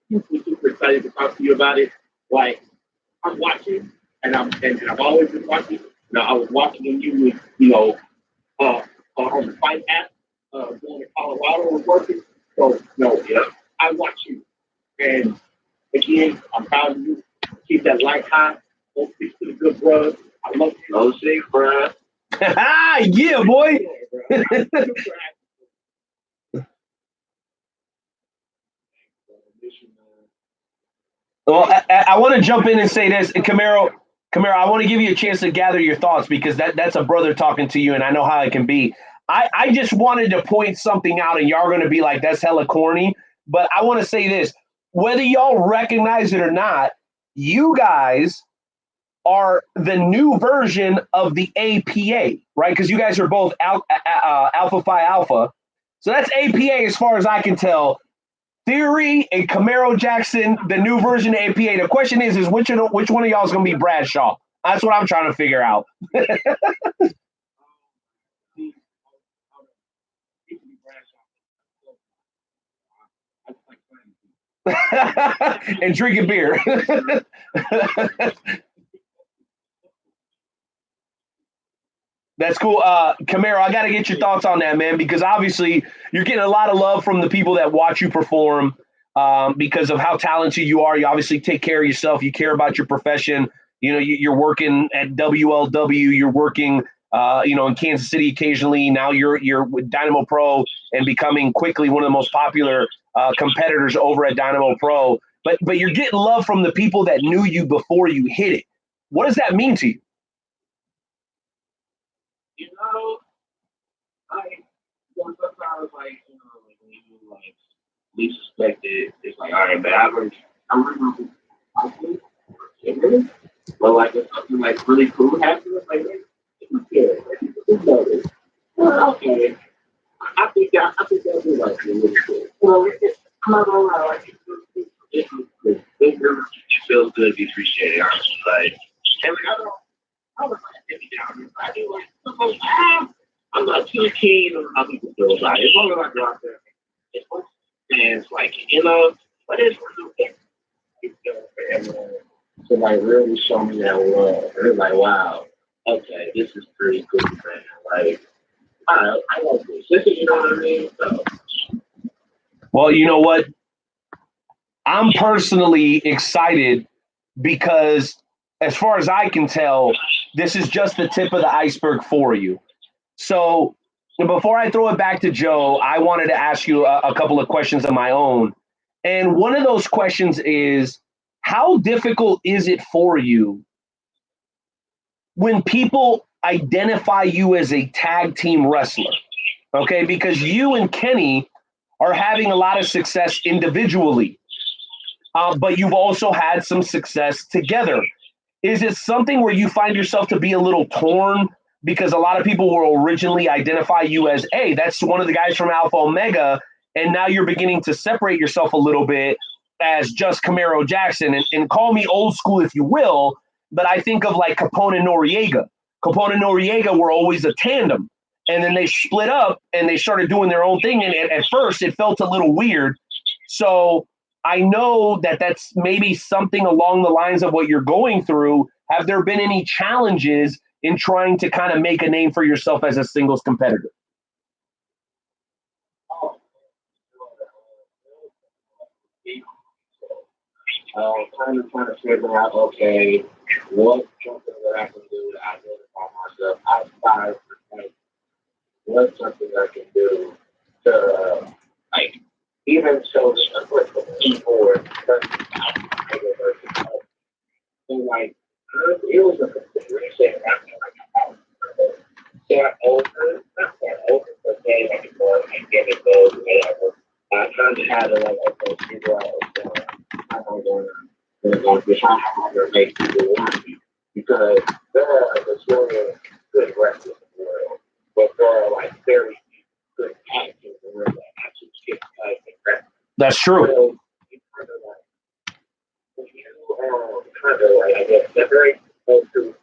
you. Super excited to talk to you about it. I'm watching, and I've always been watching. I was watching you with, on the Fight app, going to Colorado and working. So, I watch you. And again, I'm proud of you. Keep that light high. Don't speak to the good brothers. I love you. No shit, bro. Yeah, boy. Well, I want to jump in and say this, Camaro, I want to give you a chance to gather your thoughts because that's a brother talking to you, and I know how it can be. I just wanted to point something out, and y'all are going to be like, that's hella corny. But I want to say this. Whether y'all recognize it or not, you guys are the new version of the APA, right? Because you guys are both Alpha Phi Alpha. So that's APA as far as I can tell. Theory and Camaro Jackson, the new version of APA. The question is which one of y'all is going to be Bradshaw? That's what I'm trying to figure out. And drinking beer. That's cool. Camaro, I got to get your thoughts on that, man, because obviously you're getting a lot of love from the people that watch you perform because of how talented you are. You obviously take care of yourself. You care about your profession. You're working at WLW. You're working, in Kansas City occasionally. Now you're with Dynamo Pro and becoming quickly one of the most popular competitors over at Dynamo Pro. But you're getting love from the people that knew you before you hit it. What does that mean to you? Sometimes when you least suspect it, it's all right, man. I remember but if something really cool happens, it's good. Okay. I think that'll be really cool. Well, I'm not gonna lie, it feels good to be appreciated, honestly. And I don't me down. I do like, I'm not too keen on how people feel about it. As long as I go out there, it's like, but it's to like really show me that love. It's like, wow, okay, this is pretty cool, man. Like, I like this. You know what I mean? So, well, you know what? I'm personally excited because, as far as I can tell, this is just the tip of the iceberg for you. So, before I throw it back to Joe, I wanted to ask you a couple of questions of my own. And one of those questions is, how difficult is it for you when people identify you as a tag team wrestler? Okay, because you and Kenny are having a lot of success individually, but you've also had some success together. Is it something where you find yourself to be a little torn? Because a lot of people will originally identify you as, hey, that's one of the guys from Alpha Omega, and now you're beginning to separate yourself a little bit as just Camaro Jackson, and call me old school if you will, but I think of like Capone and Noriega. Capone and Noriega were always a tandem, and then they split up and they started doing their own thing, and at first it felt a little weird. So I know that that's maybe something along the lines of what you're going through. Have there been any challenges in trying to kind of make a name for yourself as a singles competitor? Kind of trying to figure out, okay, what's something that I can do to identify myself outside of like, what's something I can do to, like, even show the keyboard, and like, it was a recent, start over, not start over, but then like, and get it goes, whatever. I kind of had to, like, okay, figure out, how I'm going to make people want me, because there are a million good wrestlers in the world, but there are like very good actors in the world that actually get wrestling. That's true. So you kind of like, I guess, they're very close to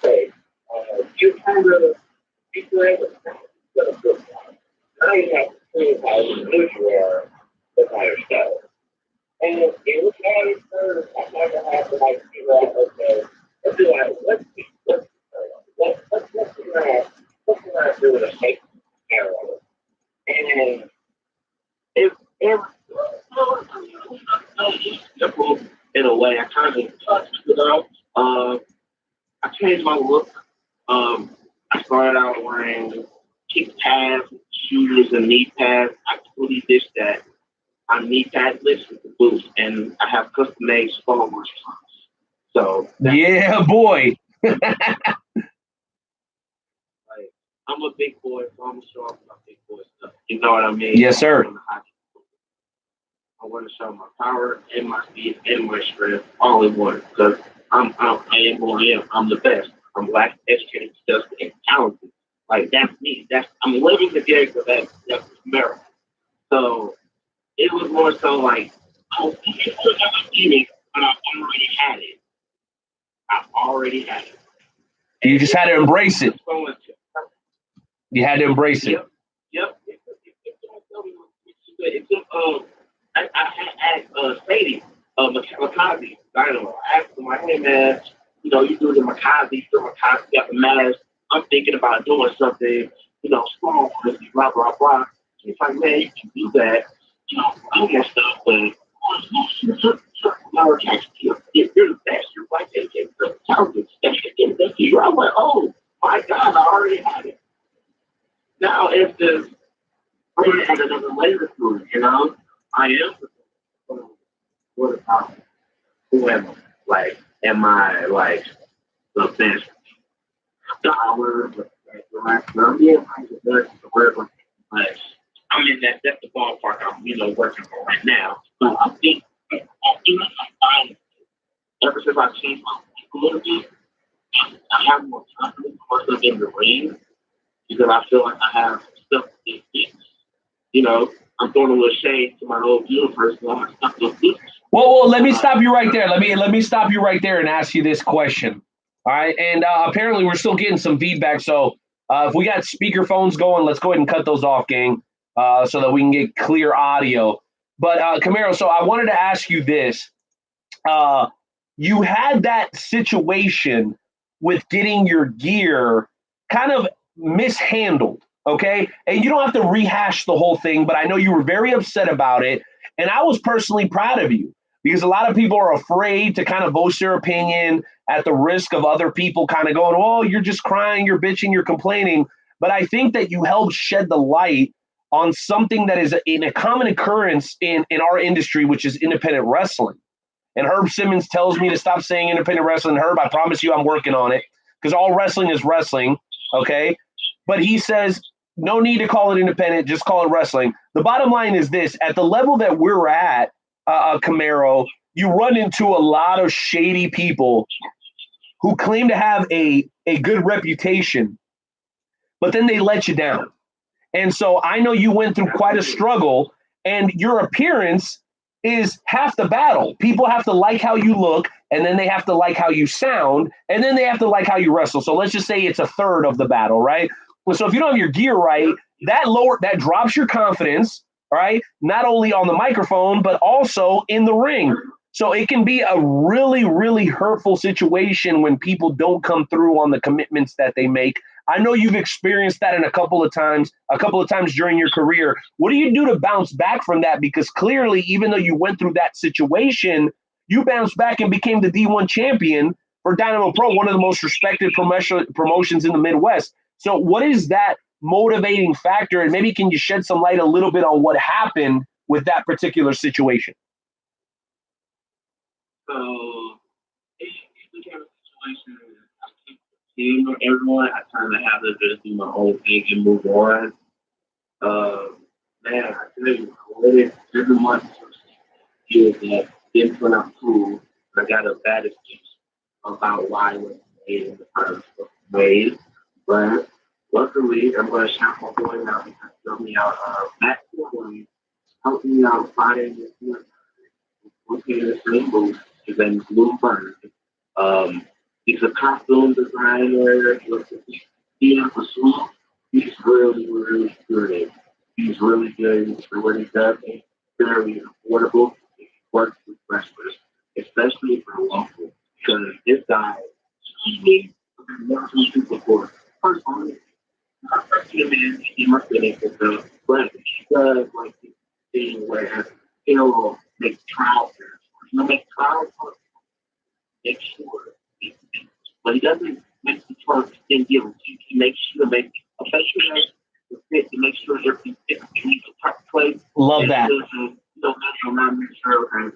say, you kind of, people are able to get a good one. Now you have to see how you are by yourself. And it was hard at first. I never had to like figure out, okay, let's do like, let's figure out do with a shape arrow. And it simple in a way. I kind of touched it out. I changed my look. I started out wearing kick pads, shooters, and knee pads. I totally ditched that. I'm knee padless with the boots, and I have custom made Star Wars trunks. So yeah, boy. Like, I'm a big boy, so I'm gonna show off my big boy stuff. You know what I mean? Yes, sir. I want to show my power and my speed and my strength all in one, because I am who I am. I'm the best. I'm black, educated, successful, and talented. Like, that's me. I'm living the character that's America. So it was more so like, oh, it, but I already had it. I already had it. You just had to embrace it. You had to embrace it. Yep. It took, I asked Sadie, Makazi, Dynamo. I asked him, like, hey, man, you know, you do the Makazi, got the mask. I'm thinking about doing something, you know, small, blah, blah, blah. He's like, man, you can do that. You know, all that stuff, but you're the best. You're like, the talented. I'm like, oh my God, I already had it. Now it's just, I'm gonna add another layer to it, you know? I am what about who am I? Like, am I like the best scholar, the best yeah, I'm the best, whatever. But I mean, that's the ballpark I'm, you know, working for right now. But I think ever since I changed my life a little bit, I have more confidence myself in the ring, because I feel like I have stuff to fix. You know, I'm throwing a little shade to my old universe. So I have stuff to fix. Well, let me stop you right there. Let me stop you right there and ask you this question. All right, and apparently we're still getting some feedback. So if we got speaker phones going, let's go ahead and cut those off, gang, so that we can get clear audio. But Camaro, so I wanted to ask you this. You had that situation with getting your gear kind of mishandled, okay? And you don't have to rehash the whole thing, but I know you were very upset about it. And I was personally proud of you because a lot of people are afraid to kind of voice their opinion at the risk of other people kind of going, oh, you're just crying, you're bitching, you're complaining. But I think that you helped shed the light on something that is a common occurrence in our industry, which is independent wrestling. And Herb Simmons tells me to stop saying independent wrestling. Herb, I promise you I'm working on it because all wrestling is wrestling, okay? But he says, no need to call it independent, just call it wrestling. The bottom line is this. At the level that we're at, Camaro, you run into a lot of shady people who claim to have a good reputation, but then they let you down. And so I know you went through quite a struggle, and your appearance is half the battle. People have to like how you look, and then they have to like how you sound, and then they have to like how you wrestle. So let's just say it's a third of the battle, right? So if you don't have your gear right, that drops your confidence, right? Not only on the microphone, but also in the ring. So it can be a really, really hurtful situation when people don't come through on the commitments that they make. I know you've experienced that a couple of times during your career. What do you do to bounce back from that? Because clearly, even though you went through that situation, you bounced back and became the D1 champion for Dynamo Pro, one of the most respected promotions in the Midwest. So what is that motivating factor? And maybe can you shed some light a little bit on what happened with that particular situation? So it became a situation where I keep seeing everyone. I kind of have to just do my own thing and move on. Man, I tell you, every month is that didn't turn out cool. I got a bad excuse about why it was made in the first way. But luckily, I'm going to shout my boy out because he helped me out back to the helped me out finding this same booth. His name is Blue Bird. He's a costume designer. He's really, really good. He's really good for what he does. It's very affordable. He works with wrestlers, especially for local. Because this guy, he needs people for first on he must be able to, but he does like this thing where he'll make trousers. He'll make trousers, make sure. But he doesn't make the trousers in deal. He makes sure to make a special fit to make sure everything fits in the proper place. Love that. Not make sure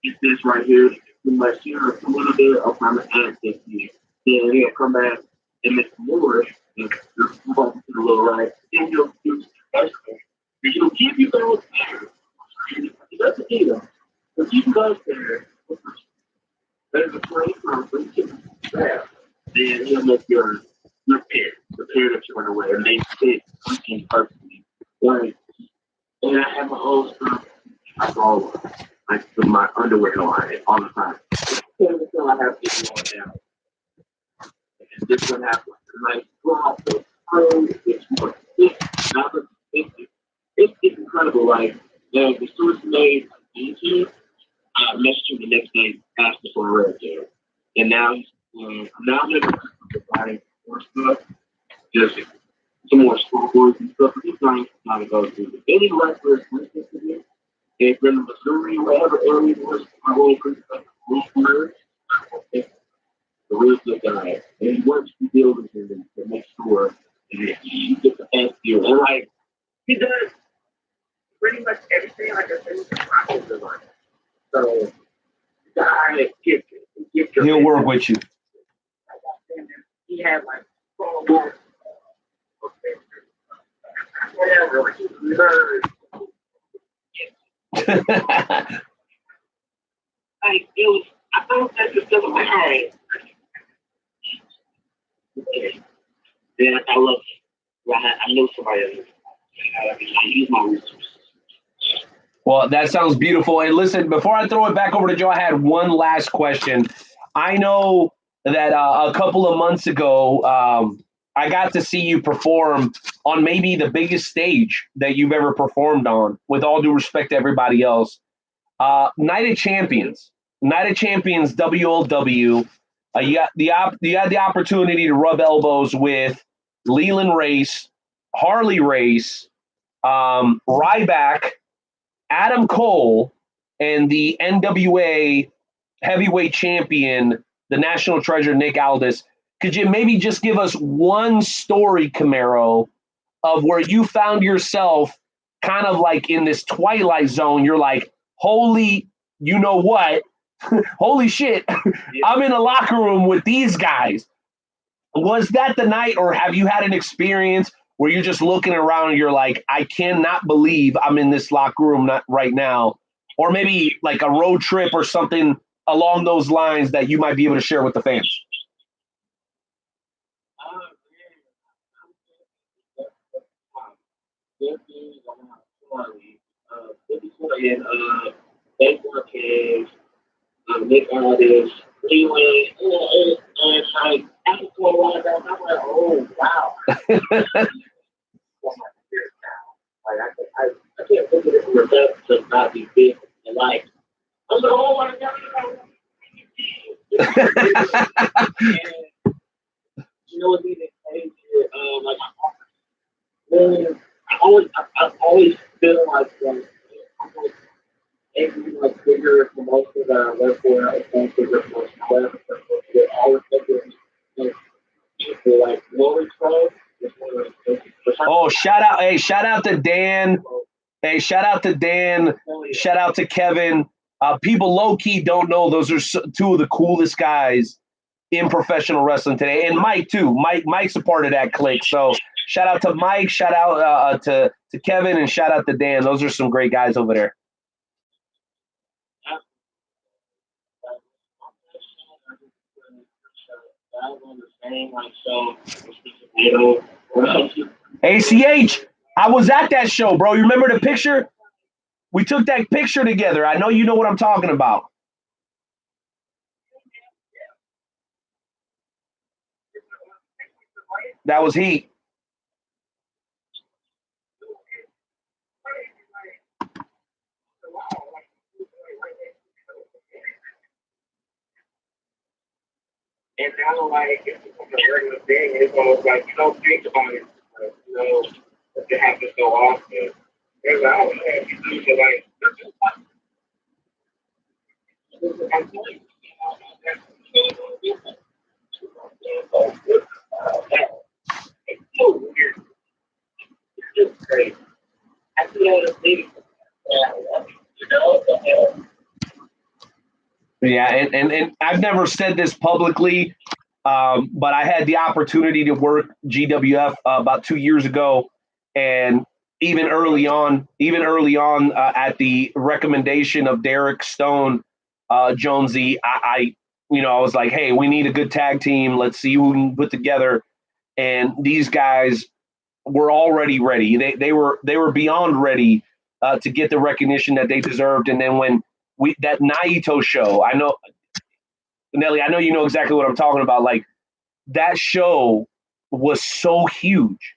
get this right here. You must hear a little bit of my add this here. Then he'll come back and make more. And a little right. Then he'll do special. He'll give you those there. He doesn't need them. He'll give you those there. There's a place where you can grab. Then he'll make your pair, the pair that you want to wear, and they fit freaking perfectly. Like, and I have my own stuff. I go like to my underwear line all the time. Until I have to go down. And this one happens. Like, drop the it's more thick. It's incredible. Like, the source made YouTube. I messaged him the next day, asking for a red hair. And now I'm going to provide more stuff. Just some more scoreboards and stuff. He's not to go to any wrestlers listening to me. If they're in Missouri, whatever area it was, my whole the real good guy. And he works to build it to make sure that he gets the best deal. And like, he does pretty much everything like I said, he's a designer. So, the guy He'll work with you. He had like scoreboards. Whatever, like he's nerd. Like it was, I thought that just was like, all right. Then I love it. Well, I know somebody else. I use my resources. Well, that sounds beautiful. And listen, before I throw it back over to Joe, I had one last question. I know that a couple of months ago, I got to see you perform on maybe the biggest stage that you've ever performed on, with all due respect to everybody else. Night of Champions. Night of Champions, WLW. You had the opportunity to rub elbows with Leland Race, Harley Race, Ryback, Adam Cole, and the NWA heavyweight champion, the national treasure, Nick Aldis. Could you maybe just give us one story, Camaro, of where you found yourself kind of like in this twilight zone? You're like, holy, you know what? Holy shit, I'm in a locker room with these guys. Was that the night, or have you had an experience where you're just looking around and you're like, I cannot believe I'm in this locker room right now? Or maybe like a road trip or something along those lines that you might be able to share with the fans? Nick Aldis, Leland, and like after a while, I'm like, oh wow. That's my spirit now. Like I can't think of it from that to not be big and like I was like, oh my god. And you know what's even crazy? Like I always feel like I'm like every like bigger promotion that I work for, I think bigger promotion, whatever, they always think like glory club. Oh, shout out! Hey, shout out to Dan. Hey, shout out to Dan. Shout out to Kevin. People low key don't know those are two of the coolest guys in professional wrestling today, and Mike too. Mike's a part of that clique. So shout out to Mike. Shout out to Kevin, and shout out to Dan. Those are some great guys over there. ACH, I was at that show, bro. You remember the picture? We took that picture together. I know you know what I'm talking about. That was heat. And now, like, it's become a regular thing. It's almost like you don't think about it. Like, you know, if it happens so often. There's like, oh, man, you do it like, they're just like, it's so weird. It's just crazy. I feel the thing. You know, Yeah, and I've never said this publicly, but I had the opportunity to work GWF about 2 years ago, and even early on, at the recommendation of Derek Stone, Jonesy, I was like, hey, we need a good tag team. Let's see who we can put together. And these guys were already ready. They were beyond ready to get the recognition that they deserved. And then when that Naito show, I know, Nelly, I know you know exactly what I'm talking about. Like, that show was so huge.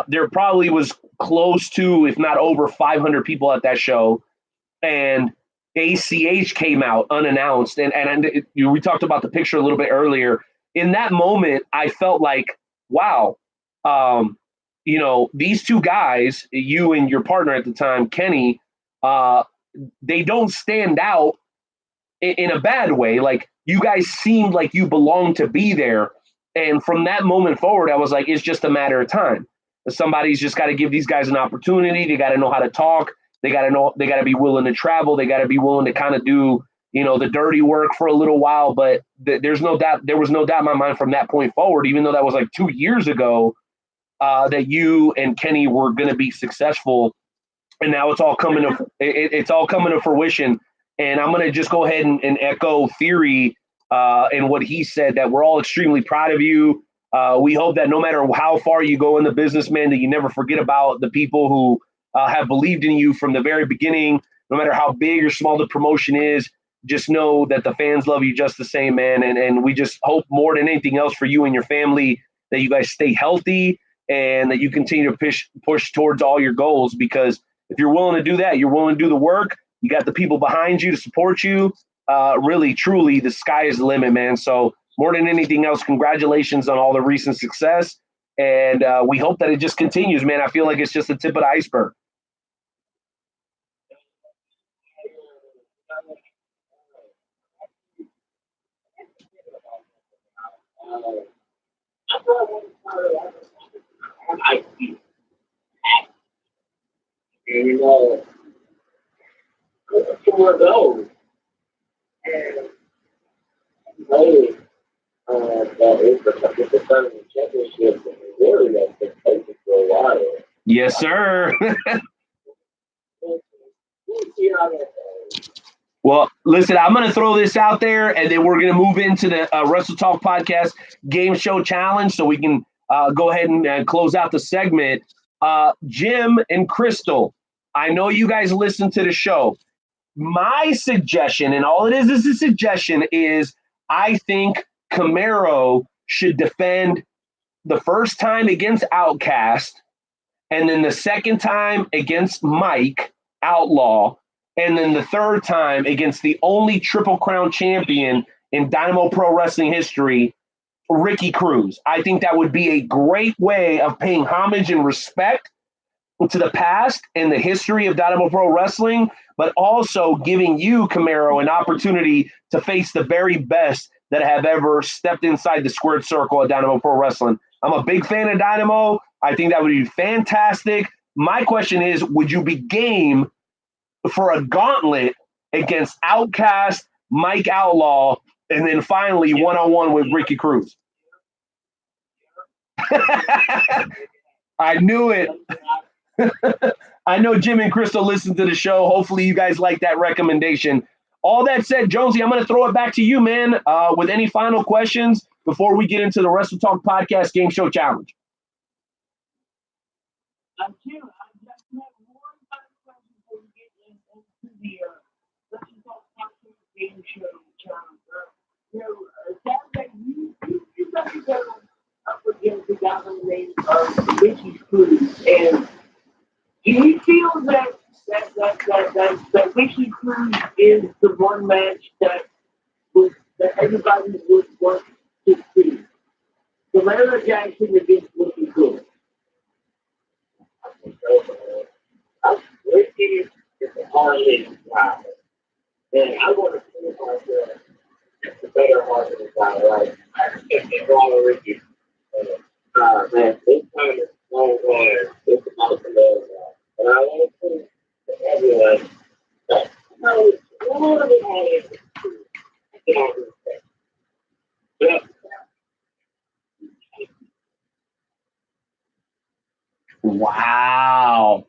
There probably was close to, if not over 500 people at that show. And ACH came out unannounced. And we talked about the picture a little bit earlier. In that moment, I felt like, wow, these two guys, you and your partner at the time, Kenny, they don't stand out in a bad way. Like, you guys seemed like you belonged to be there. And from that moment forward, I was like, it's just a matter of time. Somebody's just got to give these guys an opportunity. They got to know how to talk. They got to be willing to travel. They got to be willing to kind of do, the dirty work for a little while. But there was no doubt in my mind from that point forward, even though that was like 2 years ago, that you and Kenny were going to be successful. And now it's all coming to fruition. And I'm going to just go ahead and echo Theory and what he said, that we're all extremely proud of you. We hope that no matter how far you go in the business, man, that you never forget about the people who have believed in you from the very beginning. No matter how big or small the promotion is, just know that the fans love you just the same, man. And we just hope more than anything else for you and your family that you guys stay healthy and that you continue to push towards all your goals, because if you're willing to do that, you're willing to do the work, you got the people behind you to support you, really, truly, the sky is the limit, man. So more than anything else, congratulations on all the recent success. And we hope that it just continues, man. I feel like it's just the tip of the iceberg. I see. And you know, for those, and hey, that is the tournament championship, and really that's been taken for a while. Yes, sir. We'll see how that goes. Well, listen, I'm going to throw this out there, and then we're going to move into the Wrestle Talk Podcast Game Show Challenge so we can go ahead and close out the segment. Jim and Crystal, I know you guys listen to the show. My suggestion, and all it is a suggestion, is I think Camaro should defend the first time against Outcast, and then the second time against Mike Outlaw, and then the third time against the only Triple Crown champion in Dynamo Pro Wrestling history, Ricky Cruz. I think that would be a great way of paying homage and respect to the past and the history of Dynamo Pro Wrestling, but also giving you, Camaro, an opportunity to face the very best that have ever stepped inside the squared circle at Dynamo Pro Wrestling. I'm a big fan of Dynamo. I think that would be fantastic. My question is, would you be game for a gauntlet against Outcast, Mike Outlaw, and then finally one-on-one with Ricky Cruz? I knew it. I know Jim and Crystal listen to the show. Hopefully you guys like that recommendation. All that said, Jonesy, I'm going to throw it back to you, man, with any final questions before we get into the Wrestle Talk Podcast Game Show Challenge. Jim, I just have one final question before we get into the Wrestle Talk Podcast Game Show Challenge. It sounds like you got to go up against the guy by the name of Ricky Cruz, and do you feel that Ricky Cruz is the one match that everybody would want to see? Camaro Jackson against Ricky Cruz. Ricky is a hard-hitting guy, and I want to see myself as the better hard-hitting guy. Like, I can't get wrong with Ricky. Man, this time is so hard. It's about to love. And I want to see to everyone that, one of the audience is yeah. Wow.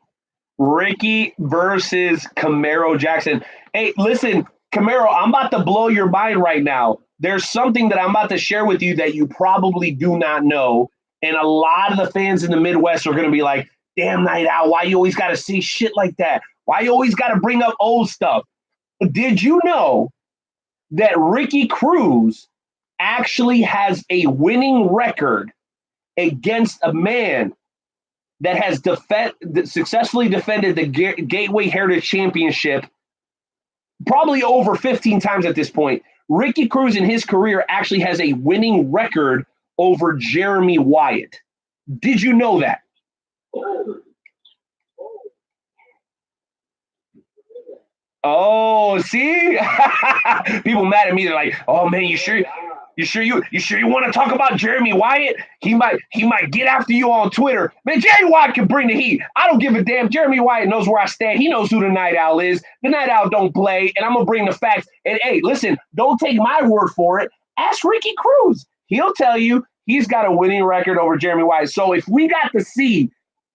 Ricky versus Camaro Jackson. Hey, listen, Camaro, I'm about to blow your mind right now. There's something that I'm about to share with you that you probably do not know. And a lot of the fans in the Midwest are going to be like, damn, Night Owl, why you always got to say shit like that? Why you always got to bring up old stuff? Did you know that Ricky Cruz actually has a winning record against a man that has successfully defended the Gateway Heritage Championship probably over 15 times at this point? Ricky Cruz in his career actually has a winning record over Jeremy Wyatt. Did you know that? Oh, see? People mad at me. They're like, "Oh man, you sure you want to talk about Jeremy Wyatt? He might get after you on Twitter." Man, Jeremy Wyatt can bring the heat. I don't give a damn. Jeremy Wyatt knows where I stand. He knows who the Night Owl is. The Night Owl don't play, and I'm gonna bring the facts. And hey, listen, don't take my word for it. Ask Ricky Cruz. He'll tell you he's got a winning record over Jeremy Wyatt. So if we got to see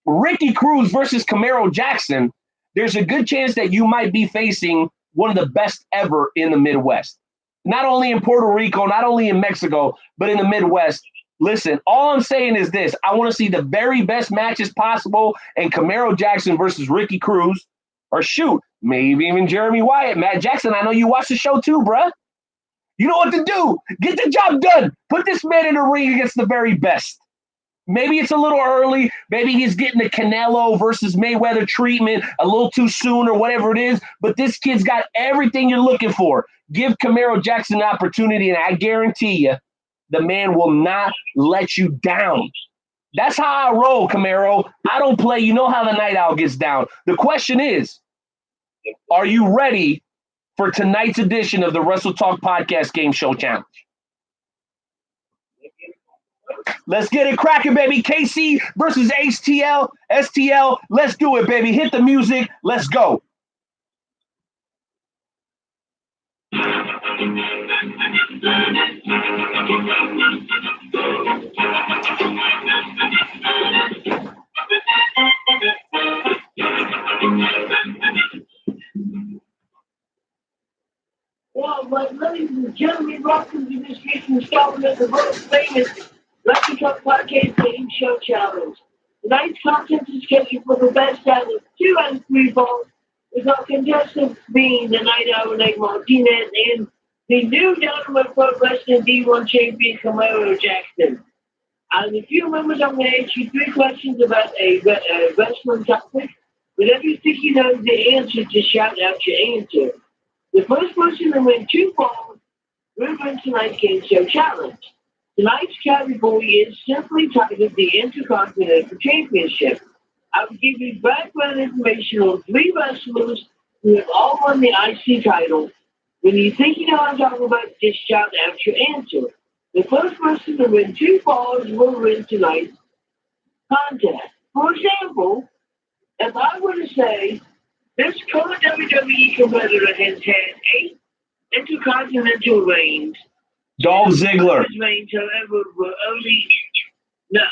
Ricky Cruz versus Camaro Jackson, there's a good chance that you might be facing one of the best ever in the Midwest. Not only in Puerto Rico, not only in Mexico, but in the Midwest. Listen, all I'm saying is this. I want to see the very best matches possible, and Camaro Jackson versus Ricky Cruz, or shoot, Maybe even Jeremy Wyatt. Matt Jackson, I know you watch the show too, bruh. You know what to do. Get the job done. Put this man in the ring against the very best. Maybe it's a little early. Maybe he's getting the Canelo versus Mayweather treatment a little too soon or whatever it is. But this kid's got everything you're looking for. Give Camaro Jackson an opportunity, and I guarantee you, the man will not let you down. That's how I roll, Camaro. I don't play. You know how the Night Owl gets down. The question is, are you ready for tonight's edition of the Wrestle Talk Podcast Game Show Challenge? Let's get it cracking, baby. KC versus STL. Let's do it, baby. Hit the music. Let's go. Well, ladies and gentlemen, welcome to this week's installment of the world famous Wrestle Talk Podcast Game Show Challenge. Tonight's content is scheduled for the best out of 2 out of 3 balls, with our contestants being the Night Owl Nate Martinez and the new Dynamite Pro Wrestling D1 champion Camaro Jackson. In a few moments, I'm going to ask you 3 questions about a wrestling topic. Whenever you think you know the answer, just shout out your answer. The first person to win 2 balls will win tonight's game show challenge. Tonight's category is simply titled the Intercontinental Championship. I will give you background information on 3 wrestlers who have all won the IC title. When you think you know what I'm talking about, just shout out your answer. The first person to win 2 balls will win tonight's contest. For example, if I were to say, this current WWE competitor has had 8 intercontinental reigns. Dolph Ziggler. His reigns, however, were only... No,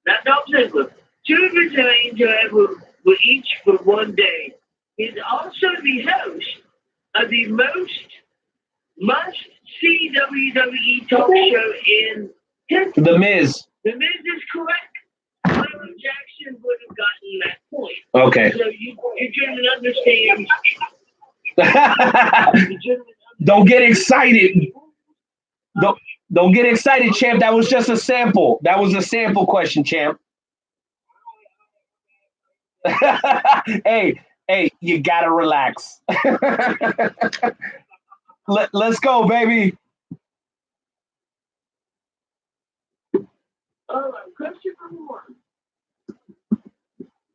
not Dolph Ziggler. 2 of his reigns, however, were each for 1 day. He's also the host of the must-see WWE talk show in history. The Miz. The Miz is correct. Simon Jackson would have gotten that point. Okay. So you gentlemen understand. Don't get excited. Don't get excited, champ. That was just a sample. That was a sample question, champ. Hey, you gotta relax. Let's go, baby. All right, question number 1.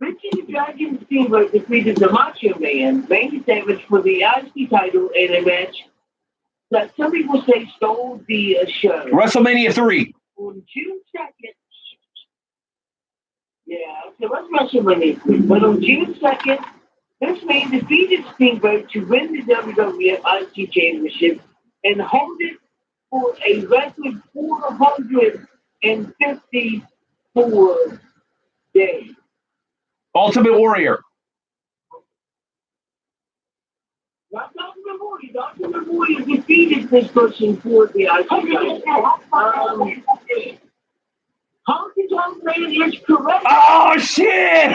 Ricky the Dragon Steamboat defeated the Macho Man, main Savage, for the IC title in a match that some people say stole the show. WrestleMania 3. On June 2nd. Yeah, so let's WrestleMania 3. But on June 2nd, this man defeated Steamboat to win the WWF IC Championship and hold it for a record 454 days. Ultimate Warrior. Not Ultimate Warrior. Ultimate Warrior defeated this person for the IC title. Honky Tonk Man is correct. Oh, shit!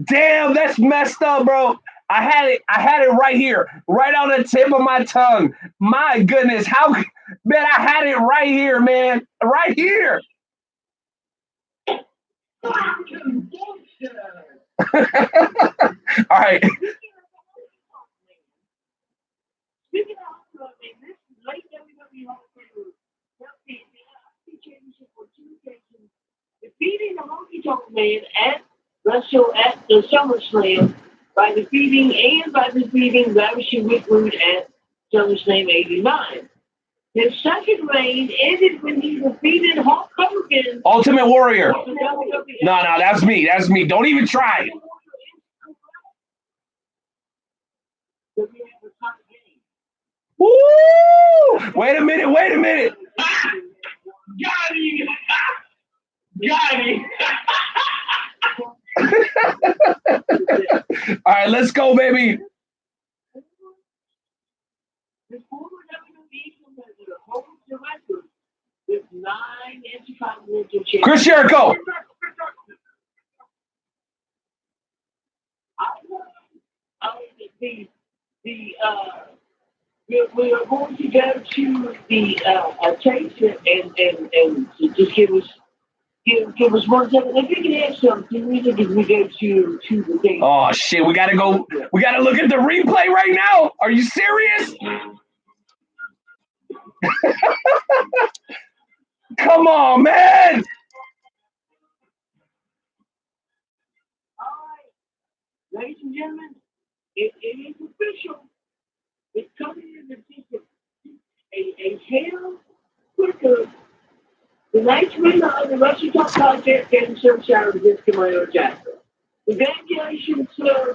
Damn, that's messed up, bro. I had it right here, right on the tip of my tongue. My goodness, man, I had it right here, man. Right here. All right. Speaking of this late WWE Hall of Famer held the IC Championship for 2 occasions, defeating the Honky Tonk Man at Wrestle at the SummerSlam by defeating Ravishing Rick Rude at SummerSlam 89. His second reign ended when he defeated Hulk Hogan. Ultimate Warrior. No, that's me. That's me. Don't even try. Woo! Wait a minute. Got him! Got him! All right, let's go, baby. The former WWE competitor holds the record with 9 Intercontinental Championships. Chris Jericho. we are going to go to the tapes and just give us 1 second. If you can add something, we think if we go to the tape. Oh shit, we gotta go. We gotta look at the replay right now. Are you serious? Come on, man. All right, ladies and gentlemen, it is official. It's coming in the a hair quicker. The night's winner of the Wrestle Talk podcast getting some shout out to this Camaro Jackson. Congratulations, sir.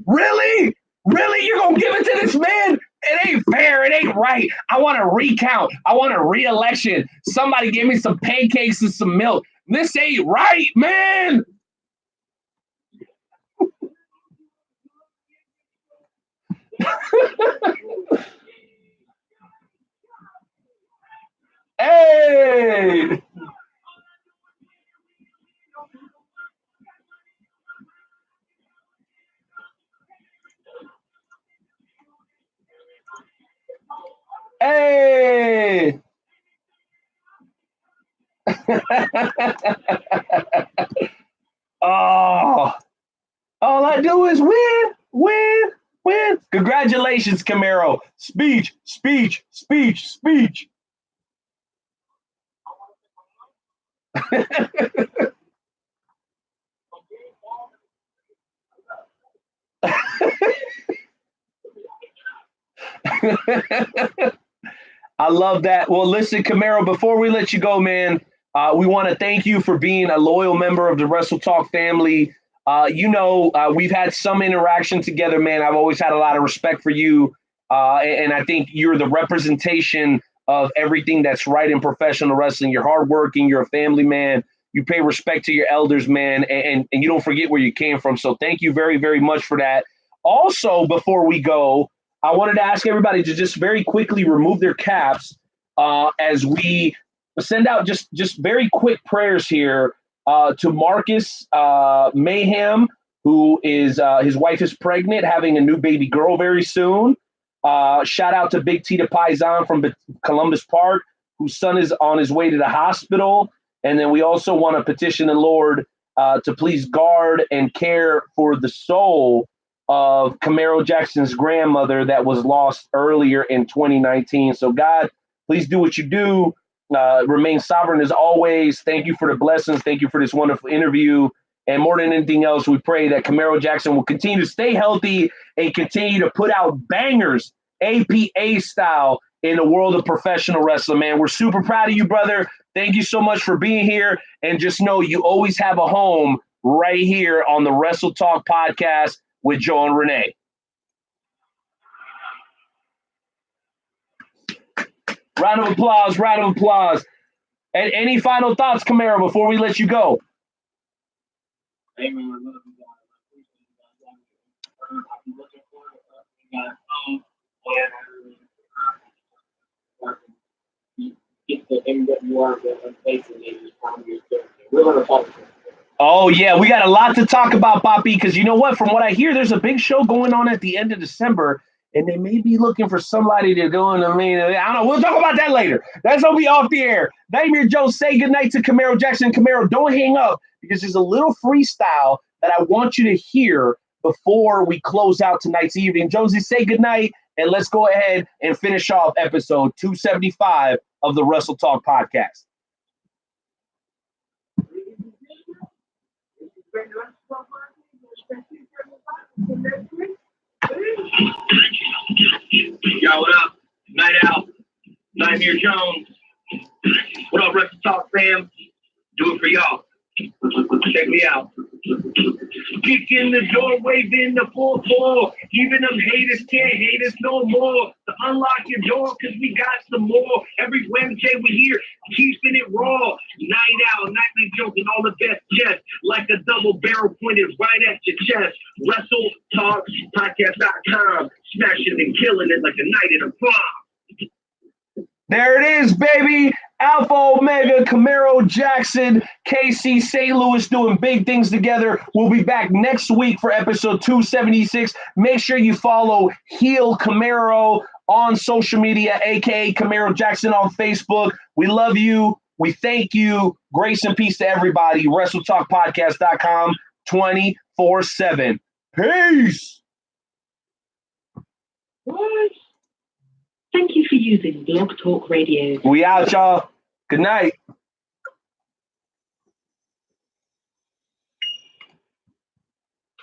Really? Really? You're gonna give it to this man? It ain't fair. It ain't right. I want a recount. I want a re-election. Somebody give me some pancakes and some milk. This ain't right, man. Hey! Hey! Oh, all I do is win, win, win. Congratulations, Camaro. Speech, speech, speech, speech. I love that. Well, listen, Camaro, before we let you go, man, we want to thank you for being a loyal member of the Wrestle Talk family. We've had some interaction together, man. I've always had a lot of respect for you. And I think you're the representation of everything that's right in professional wrestling. You're hardworking. You're a family man. You pay respect to your elders, man. And you don't forget where you came from. So thank you very, very much for that. Also, before we go, I wanted to ask everybody to just very quickly remove their caps as we send out just very quick prayers here to Marcus Mayhem, who is his wife is pregnant, having a new baby girl very soon. Shout out to Big Tita Paisan from Columbus Park, whose son is on his way to the hospital. And then we also want to petition the Lord to please guard and care for the soul of Camaro Jackson's grandmother that was lost earlier in 2019. So God, please do what you do. Remain sovereign as always. Thank you for the blessings. Thank you for this wonderful interview. And more than anything else, we pray that Camaro Jackson will continue to stay healthy and continue to put out bangers, APA style, in the world of professional wrestling, man. We're super proud of you, brother. Thank you so much for being here. And just know you always have a home right here on the Wrestle Talk podcast with Joe and Renee. Round of applause, round of applause. And any final thoughts, Camaro, before we let you go? Amen. I love you guys. I'm looking forward to get the MWR that basically from your character. We're going to talk about it. Oh, yeah, we got a lot to talk about, Poppy, because you know what? From what I hear, there's a big show going on at the end of December, and they may be looking for somebody to go in the main. I don't know. We'll talk about that later. That's going to be off the air. Nightmare Joe, say goodnight to Camaro Jackson. Camaro, don't hang up, because there's a little freestyle that I want you to hear before we close out tonight's evening. Jonesy, say goodnight, and let's go ahead and finish off episode 275 of the Wrestle Talk podcast. Yo, what up? Night out. Nightmare Jones. What up, Wrestle Talk fam? Do it for y'all. Check me out. Kick in the door, waving the 4-4. Even them haters can't hate us no more. To unlock your door, cause we got some more. Every Wednesday we here, keeping it raw. Night out, nightly joke and all the best jets. Like a double barrel pointed right at your chest. Wrestle Talk Podcast.com. Smashing and killing it like a night at a prom. There it is, baby. Alpha Omega, Camaro Jackson, KC St. Louis doing big things together. We'll be back next week for episode 276. Make sure you follow Heel Camaro on social media, aka Camaro Jackson on Facebook. We love you. We thank you. Grace and peace to everybody. WrestleTalkPodcast.com 24/7. Peace. What? Thank you for using Blog Talk Radio. We out, y'all. Good night.